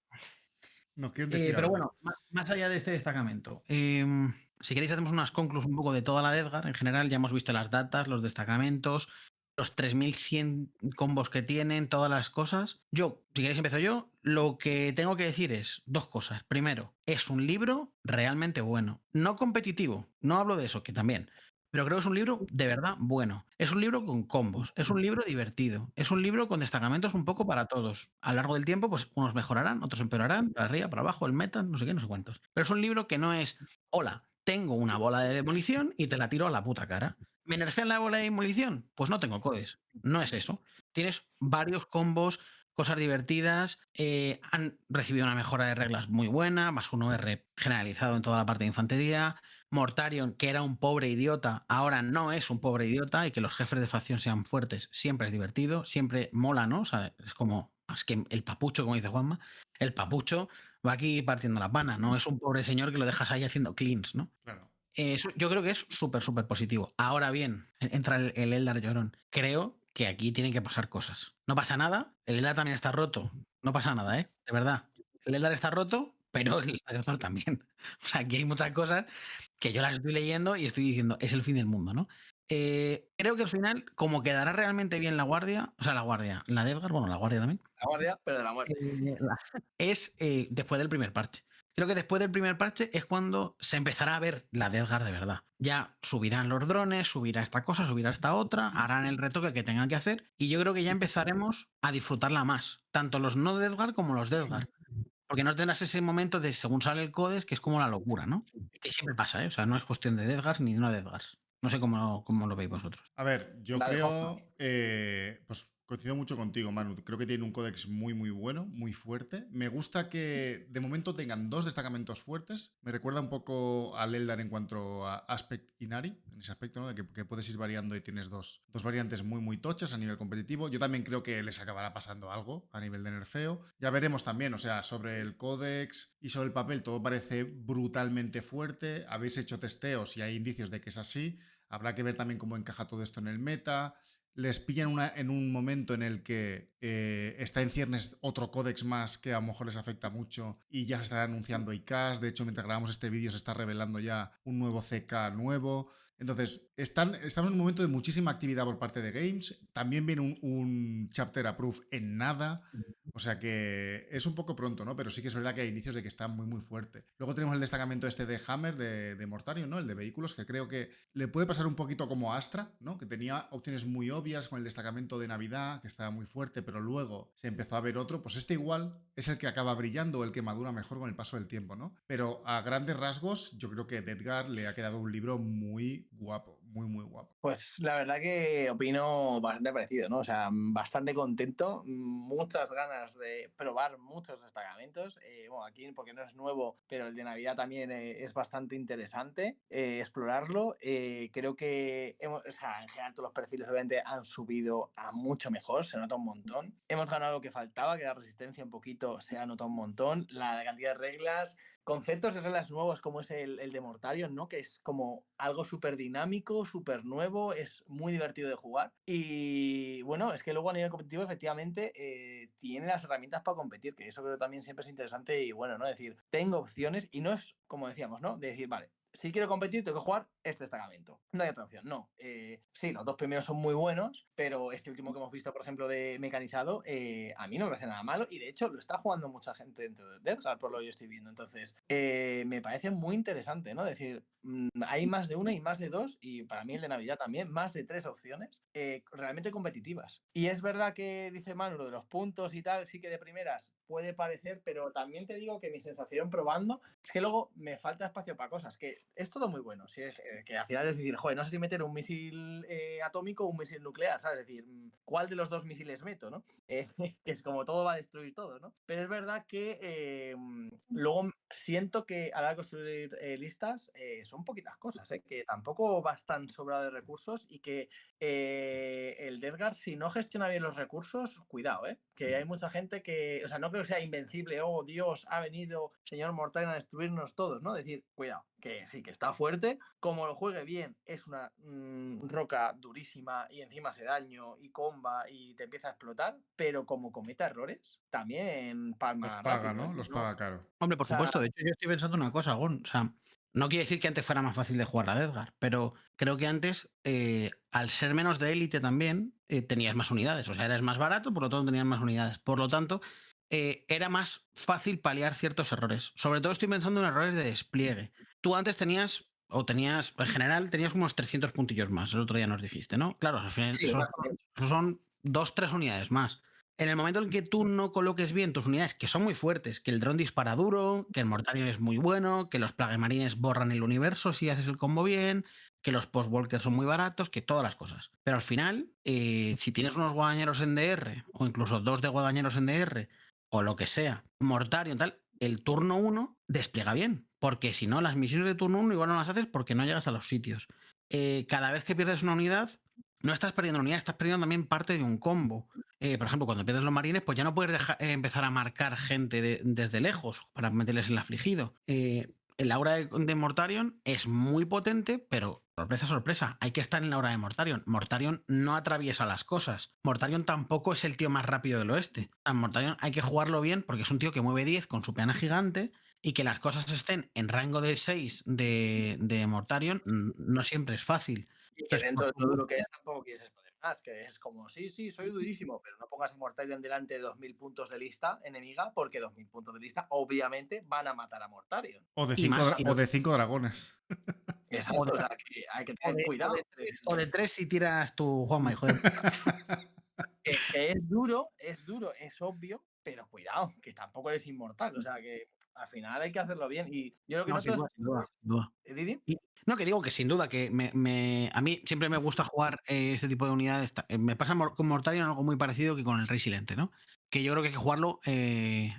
¿Nos quieren decir Pero algo? bueno, más allá de este destacamento, si queréis hacemos unas conclus un poco de toda la Deathguard. En general ya hemos visto las datas, los destacamentos, los 3100 combos que tienen, todas las cosas. Yo, si queréis empiezo yo, lo que tengo que decir es 2 cosas. Primero, es un libro realmente bueno. No competitivo, no hablo de eso, que también. Pero creo que es un libro de verdad bueno. Es un libro con combos, es un libro divertido, es un libro con destacamentos un poco para todos. A lo largo del tiempo, pues unos mejorarán, otros empeorarán, para arriba, para abajo, el meta, no sé qué, no sé cuántos. Pero es un libro que no es, hola, tengo una bola de demolición y te la tiro a la puta cara. ¿Me nerfean la bola de demolición? Pues no tengo codes. No es eso. Tienes varios combos, cosas divertidas, han recibido una mejora de reglas muy buena, +1R generalizado en toda la parte de infantería. Mortarion, que era un pobre idiota, ahora no es un pobre idiota, y que los jefes de facción sean fuertes siempre es divertido, siempre mola, ¿no? O sea, es como, es que el papucho, como dice Juanma, el papucho va aquí partiendo la pana, no es un pobre señor que lo dejas ahí haciendo cleans, ¿no? Claro. Eso yo creo que es súper positivo. Ahora bien, entra el Eldar llorón. Creo que aquí tienen que pasar cosas. No pasa nada, el Eldar también está roto. No pasa nada, ¿eh? De verdad. El Eldar está roto, pero el Eldar también. O sea, aquí hay muchas cosas que yo las estoy leyendo y estoy diciendo, es el fin del mundo, ¿no? Creo que al final, como quedará realmente bien la guardia, o sea, la guardia, la Deathguard, bueno, la guardia también, La guardia, pero de la muerte. es después del primer parche. Creo que después del primer parche es cuando se empezará a ver la Deathguard de verdad. Ya subirán los drones, subirá esta cosa, subirá esta otra, harán el retoque que tengan que hacer y yo creo que ya empezaremos a disfrutarla más, tanto los no Deathguard como los Deathguard. Porque no tendrás ese momento de según sale el codes que es como la locura, ¿no? Que siempre pasa, ¿eh? O sea, no es cuestión de Deathguard ni no Deathguard. No sé cómo lo veis vosotros. A ver, yo Dale, Juanma. creo, pues coincido mucho contigo, Manu. Creo que tiene un códex muy, muy bueno, muy fuerte. Me gusta que de momento tengan 2 destacamentos fuertes. Me recuerda un poco al Eldar en cuanto a Aspect Inari, en ese aspecto, ¿no? De que puedes ir variando y tienes dos variantes muy, muy tochas a nivel competitivo. Yo también creo que les acabará pasando algo a nivel de nerfeo. Ya veremos también, o sea, sobre el códex y sobre el papel, todo parece brutalmente fuerte. Habéis hecho testeos y hay indicios de que es así. Habrá que ver también cómo encaja todo esto en el meta. Les pillan en un momento en el que está en ciernes otro códex más que a lo mejor les afecta mucho y ya se estará anunciando ICAS. De hecho, mientras grabamos este vídeo se está revelando ya un nuevo CK nuevo. Entonces, estamos en un momento de muchísima actividad por parte de Games. También viene un chapter approve en nada. O sea que es un poco pronto, ¿no? Pero sí que es verdad que hay indicios de que está muy, muy fuerte. Luego tenemos el destacamento este de Hammer, de Mortarion, ¿no? El de vehículos, que creo que le puede pasar un poquito como a Astra, ¿no? Que tenía opciones muy obvias con el destacamento de Navidad, que estaba muy fuerte, pero luego se empezó a ver otro. Pues este igual es el que acaba brillando, el que madura mejor con el paso del tiempo, ¿no? Pero a grandes rasgos, yo creo que Edgar le ha quedado un libro muy guapo, muy, muy guapo. Pues la verdad que opino bastante parecido, ¿no? O sea, bastante contento, muchas ganas de probar muchos destacamentos. Bueno, aquí porque no es nuevo, pero el de Navidad también es bastante interesante explorarlo. Creo que, o sea, en general todos los perfiles obviamente han subido a mucho mejor, se nota un montón. Hemos ganado lo que faltaba, que la resistencia un poquito se ha notado un montón. La cantidad de reglas, conceptos de reglas nuevos como es el de Mortarion, ¿no? Que es como algo súper dinámico, súper nuevo, es muy divertido de jugar. Y bueno, es que luego a nivel competitivo efectivamente tiene las herramientas para competir, que eso creo que también siempre es interesante y bueno, ¿no? Es decir, tengo opciones y no es como decíamos, ¿no? De decir, vale, si quiero competir, tengo que jugar este destacamento. No hay otra opción, no. Sí, los 2 primeros son muy buenos, pero este último que hemos visto, por ejemplo, de mecanizado, a mí no me parece nada malo y de hecho lo está jugando mucha gente dentro de Edgar, por lo que yo estoy viendo. Entonces, me parece muy interesante, ¿no? Es decir, hay más de una y más de dos, y para mí el de Navidad también, más de 3 opciones realmente competitivas. Y es verdad que dice Manu lo de los puntos y tal, sí que de primeras puede parecer, pero también te digo que mi sensación probando es que luego me falta espacio para cosas, que es todo muy bueno. Sí, que al final es decir, joder, no sé si meter un misil atómico o un misil nuclear, ¿sabes? Es decir, ¿cuál de los 2 misiles meto, no? Que es como todo va a destruir todo, ¿no? Pero es verdad que luego siento que a la hora de construir listas son poquitas cosas, que tampoco vas tan sobrado de recursos y que el Edgar, si no gestiona bien los recursos, cuidado, que hay mucha gente que, o sea, no creo que sea invencible, oh Dios, ha venido señor Mortal a destruirnos todos, ¿no? Decir, cuidado, que sí, que está fuerte, como lo juegue bien, es una roca durísima y encima hace daño y comba y te empieza a explotar, pero como cometa errores, también Los palma paga, rápido, ¿no? Los ¿no? paga caro. Hombre, O por sea, supuesto. De hecho, yo estoy pensando una cosa, Gon. O sea, no quiere decir que antes fuera más fácil de jugar la de Edgar, pero creo que antes, al ser menos de élite también, tenías más unidades. O sea, eras más barato, por lo tanto tenías más unidades. Por lo tanto, era más fácil paliar ciertos errores. Sobre todo estoy pensando en errores de despliegue. Tú antes en general, tenías unos 300 puntillos más. El otro día nos dijiste, ¿no? Claro, al final, sí, más o menos. esos son 2, 3 unidades más. En el momento en que tú no coloques bien tus unidades, que son muy fuertes, que el dron dispara duro, que el Mortarion es muy bueno, que los Plague Marines borran el universo si haces el combo bien, que los Postwalkers son muy baratos, que todas las cosas. Pero al final, si tienes unos guadañeros en DR, o incluso 2 de guadañeros en DR, o lo que sea, Mortarion tal, el turno 1 despliega bien. Porque si no, las misiones de turno 1 igual no las haces porque no llegas a los sitios. Cada vez que pierdes una unidad, no estás perdiendo una unidad, estás perdiendo también parte de un combo. Por ejemplo, cuando pierdes los marines, pues ya no puedes empezar a marcar gente desde lejos para meterles el afligido. El aura de Mortarion es muy potente, pero sorpresa, sorpresa, hay que estar en la aura de Mortarion. Mortarion no atraviesa las cosas. Mortarion tampoco es el tío más rápido del oeste. A Mortarion hay que jugarlo bien porque es un tío que mueve 10 con su peana gigante y que las cosas estén en rango de 6 de Mortarion no siempre es fácil. Y que Entonces, dentro de todo lo que es tampoco quieres exponer más, que es como, sí, sí, soy durísimo, pero no pongas a Mortarion delante de 2.000 puntos de lista enemiga, porque 2.000 puntos de lista obviamente van a matar a Mortarion. O de y cinco, más, o de 5 dragones. Exacto, o sea, que hay que tener cuidado. o de tres si tiras tu Juanma, hijo de... Que es duro, es obvio, pero cuidado, que tampoco eres inmortal, o sea, que al final hay que hacerlo bien. Y yo creo que No, no sin todo duda, sin duda, es... sin duda. ¿Didi? No, que digo que sin duda que a mí siempre me gusta jugar este tipo de unidades. Me pasa con Mortarion algo muy parecido que con el Rey Silente, ¿no? Que yo creo que hay que jugarlo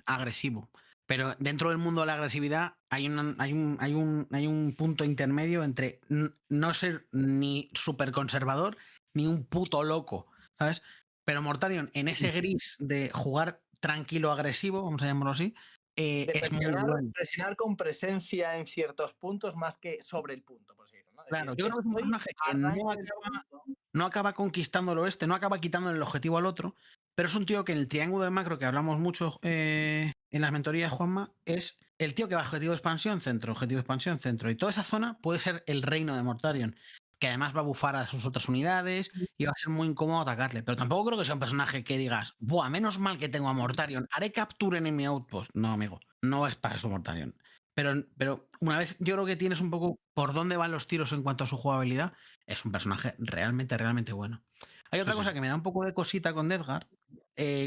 agresivo. Pero dentro del mundo de la agresividad hay un punto intermedio entre no ser ni súper conservador ni un puto loco, ¿sabes? Pero Mortarion, en ese gris de jugar tranquilo agresivo, vamos a llamarlo así, De es muy bueno. presionar con presencia en ciertos puntos más que sobre el punto, por así decirlo, ¿no? Es Claro, decir, yo creo que es un estoy personaje a que rango del punto. no acaba conquistando el oeste, no acaba quitando el objetivo al otro, pero es un tío que en el triángulo de macro que hablamos mucho en las mentorías, Juanma, es el tío que va objetivo de expansión, centro. Y toda esa zona puede ser el reino de Mortarion, que además va a bufar a sus otras unidades y va a ser muy incómodo atacarle. Pero tampoco creo que sea un personaje que digas, buah, menos mal que tengo a Mortarion, haré capture enemy outpost. No, amigo, no es para eso Mortarion. Pero una vez yo creo que tienes un poco por dónde van los tiros en cuanto a su jugabilidad, es un personaje realmente, realmente bueno. Hay Sí, otra sí. cosa que me da un poco de cosita con Deathguard,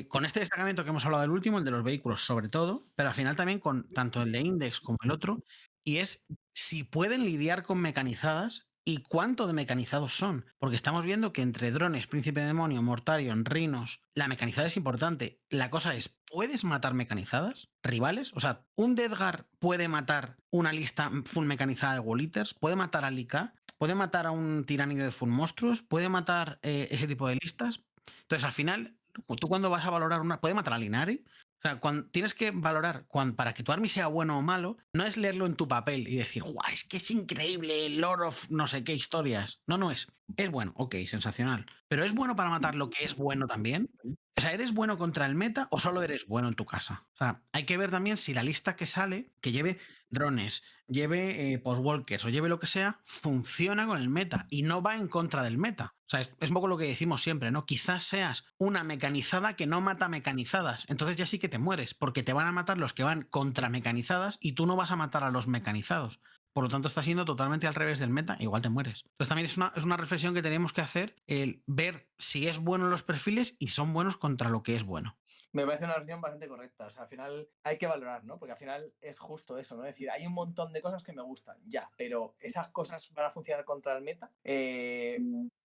con este destacamento que hemos hablado del último, el de los vehículos sobre todo, pero al final también con tanto el de Index como el otro, y es si pueden lidiar con mecanizadas y cuánto de mecanizados son. Porque estamos viendo que entre drones, Príncipe Demonio, Mortarion, Rhinos, la mecanizada es importante. La cosa es, ¿puedes matar mecanizadas rivales? O sea, ¿un Deathguard puede matar una lista full mecanizada de Wall Eaters? ¿Puede matar a Lika? ¿Puede matar a un tiránido de full monstruos? ¿Puede matar ese tipo de listas? Entonces, al final, tú cuando vas a valorar una... ¿Puede matar a Linari? O sea, cuando tienes que valorar para que tu army sea bueno o malo, no es leerlo en tu papel y decir, guau, es que es increíble, Lord of no sé qué historias. No, no es. Es bueno, ok, sensacional. Pero ¿es bueno para matar lo que es bueno también? O sea, ¿eres bueno contra el meta o solo eres bueno en tu casa? O sea, hay que ver también si la lista que sale, que lleve drones, lleve postwalkers o lleve lo que sea, funciona con el meta y no va en contra del meta. O sea, es un poco lo que decimos siempre, ¿no? Quizás seas una mecanizada que no mata mecanizadas. Entonces ya sí que te mueres, porque te van a matar los que van contra mecanizadas y tú no vas a matar a los mecanizados. Por lo tanto, está siendo totalmente al revés del meta, igual te mueres. Entonces también es una reflexión que tenemos que hacer, el ver si es bueno los perfiles y son buenos contra lo que es bueno. Me parece una opinión bastante correcta. O sea, al final hay que valorar, ¿no? Porque al final es justo eso, ¿no? Es decir, hay un montón de cosas que me gustan, ya, pero esas cosas van a funcionar contra el meta.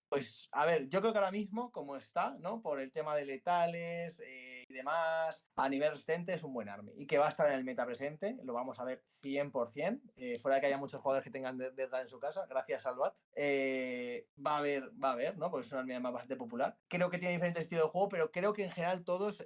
Pues, a ver, yo creo que ahora mismo, como está, ¿no? Por el tema de letales y demás, a nivel resistente es un buen army. Y que va a estar en el meta presente, lo vamos a ver 100%. Fuera de que haya muchos jugadores que tengan Deathguard en su casa, gracias al BAT. Va a haber, ¿no? Porque es una army además bastante popular. Creo que tiene diferentes estilos de juego, pero creo que en general todos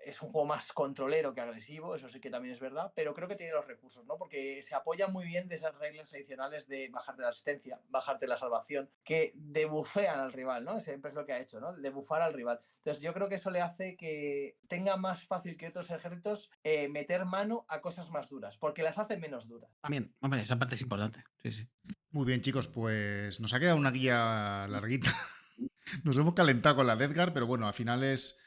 es un juego más controlero que agresivo, eso sí que también es verdad, pero creo que tiene los recursos, ¿no? Porque se apoya muy bien de esas reglas adicionales de bajarte la asistencia, bajarte la salvación, que debufean al rival, ¿no? Siempre es lo que ha hecho, ¿no? Debufar al rival. Entonces yo creo que eso le hace que tenga más fácil que otros ejércitos meter mano a cosas más duras, porque las hace menos duras. También, hombre, esa parte es importante. Sí, sí. Muy bien, chicos, pues nos ha quedado una guía larguita. Nos hemos calentado con la Deathguard, pero bueno, al final es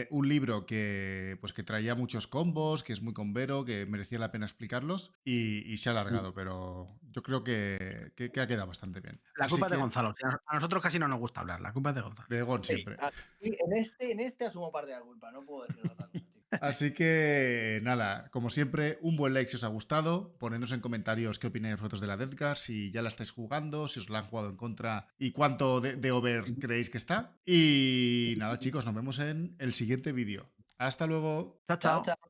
un libro que, pues, que traía muchos combos, que es muy convero, que merecía la pena explicarlos y se ha alargado, pero yo creo que ha quedado bastante bien. La Así culpa es de que, Gonzalo. A nosotros casi no nos gusta hablar. La culpa es de Gonzalo. de Gon Sí, siempre. en este asumo parte de la culpa, no puedo decir otra cosa, chicos. Así que nada, como siempre, un buen like si os ha gustado. Ponednos en comentarios qué opináis vosotros de la Deathguard, si ya la estáis jugando, si os la han jugado en contra y cuánto de over creéis que está. Y nada, chicos, nos vemos en el siguiente vídeo. Hasta luego. Chao, Chao, chao. chao.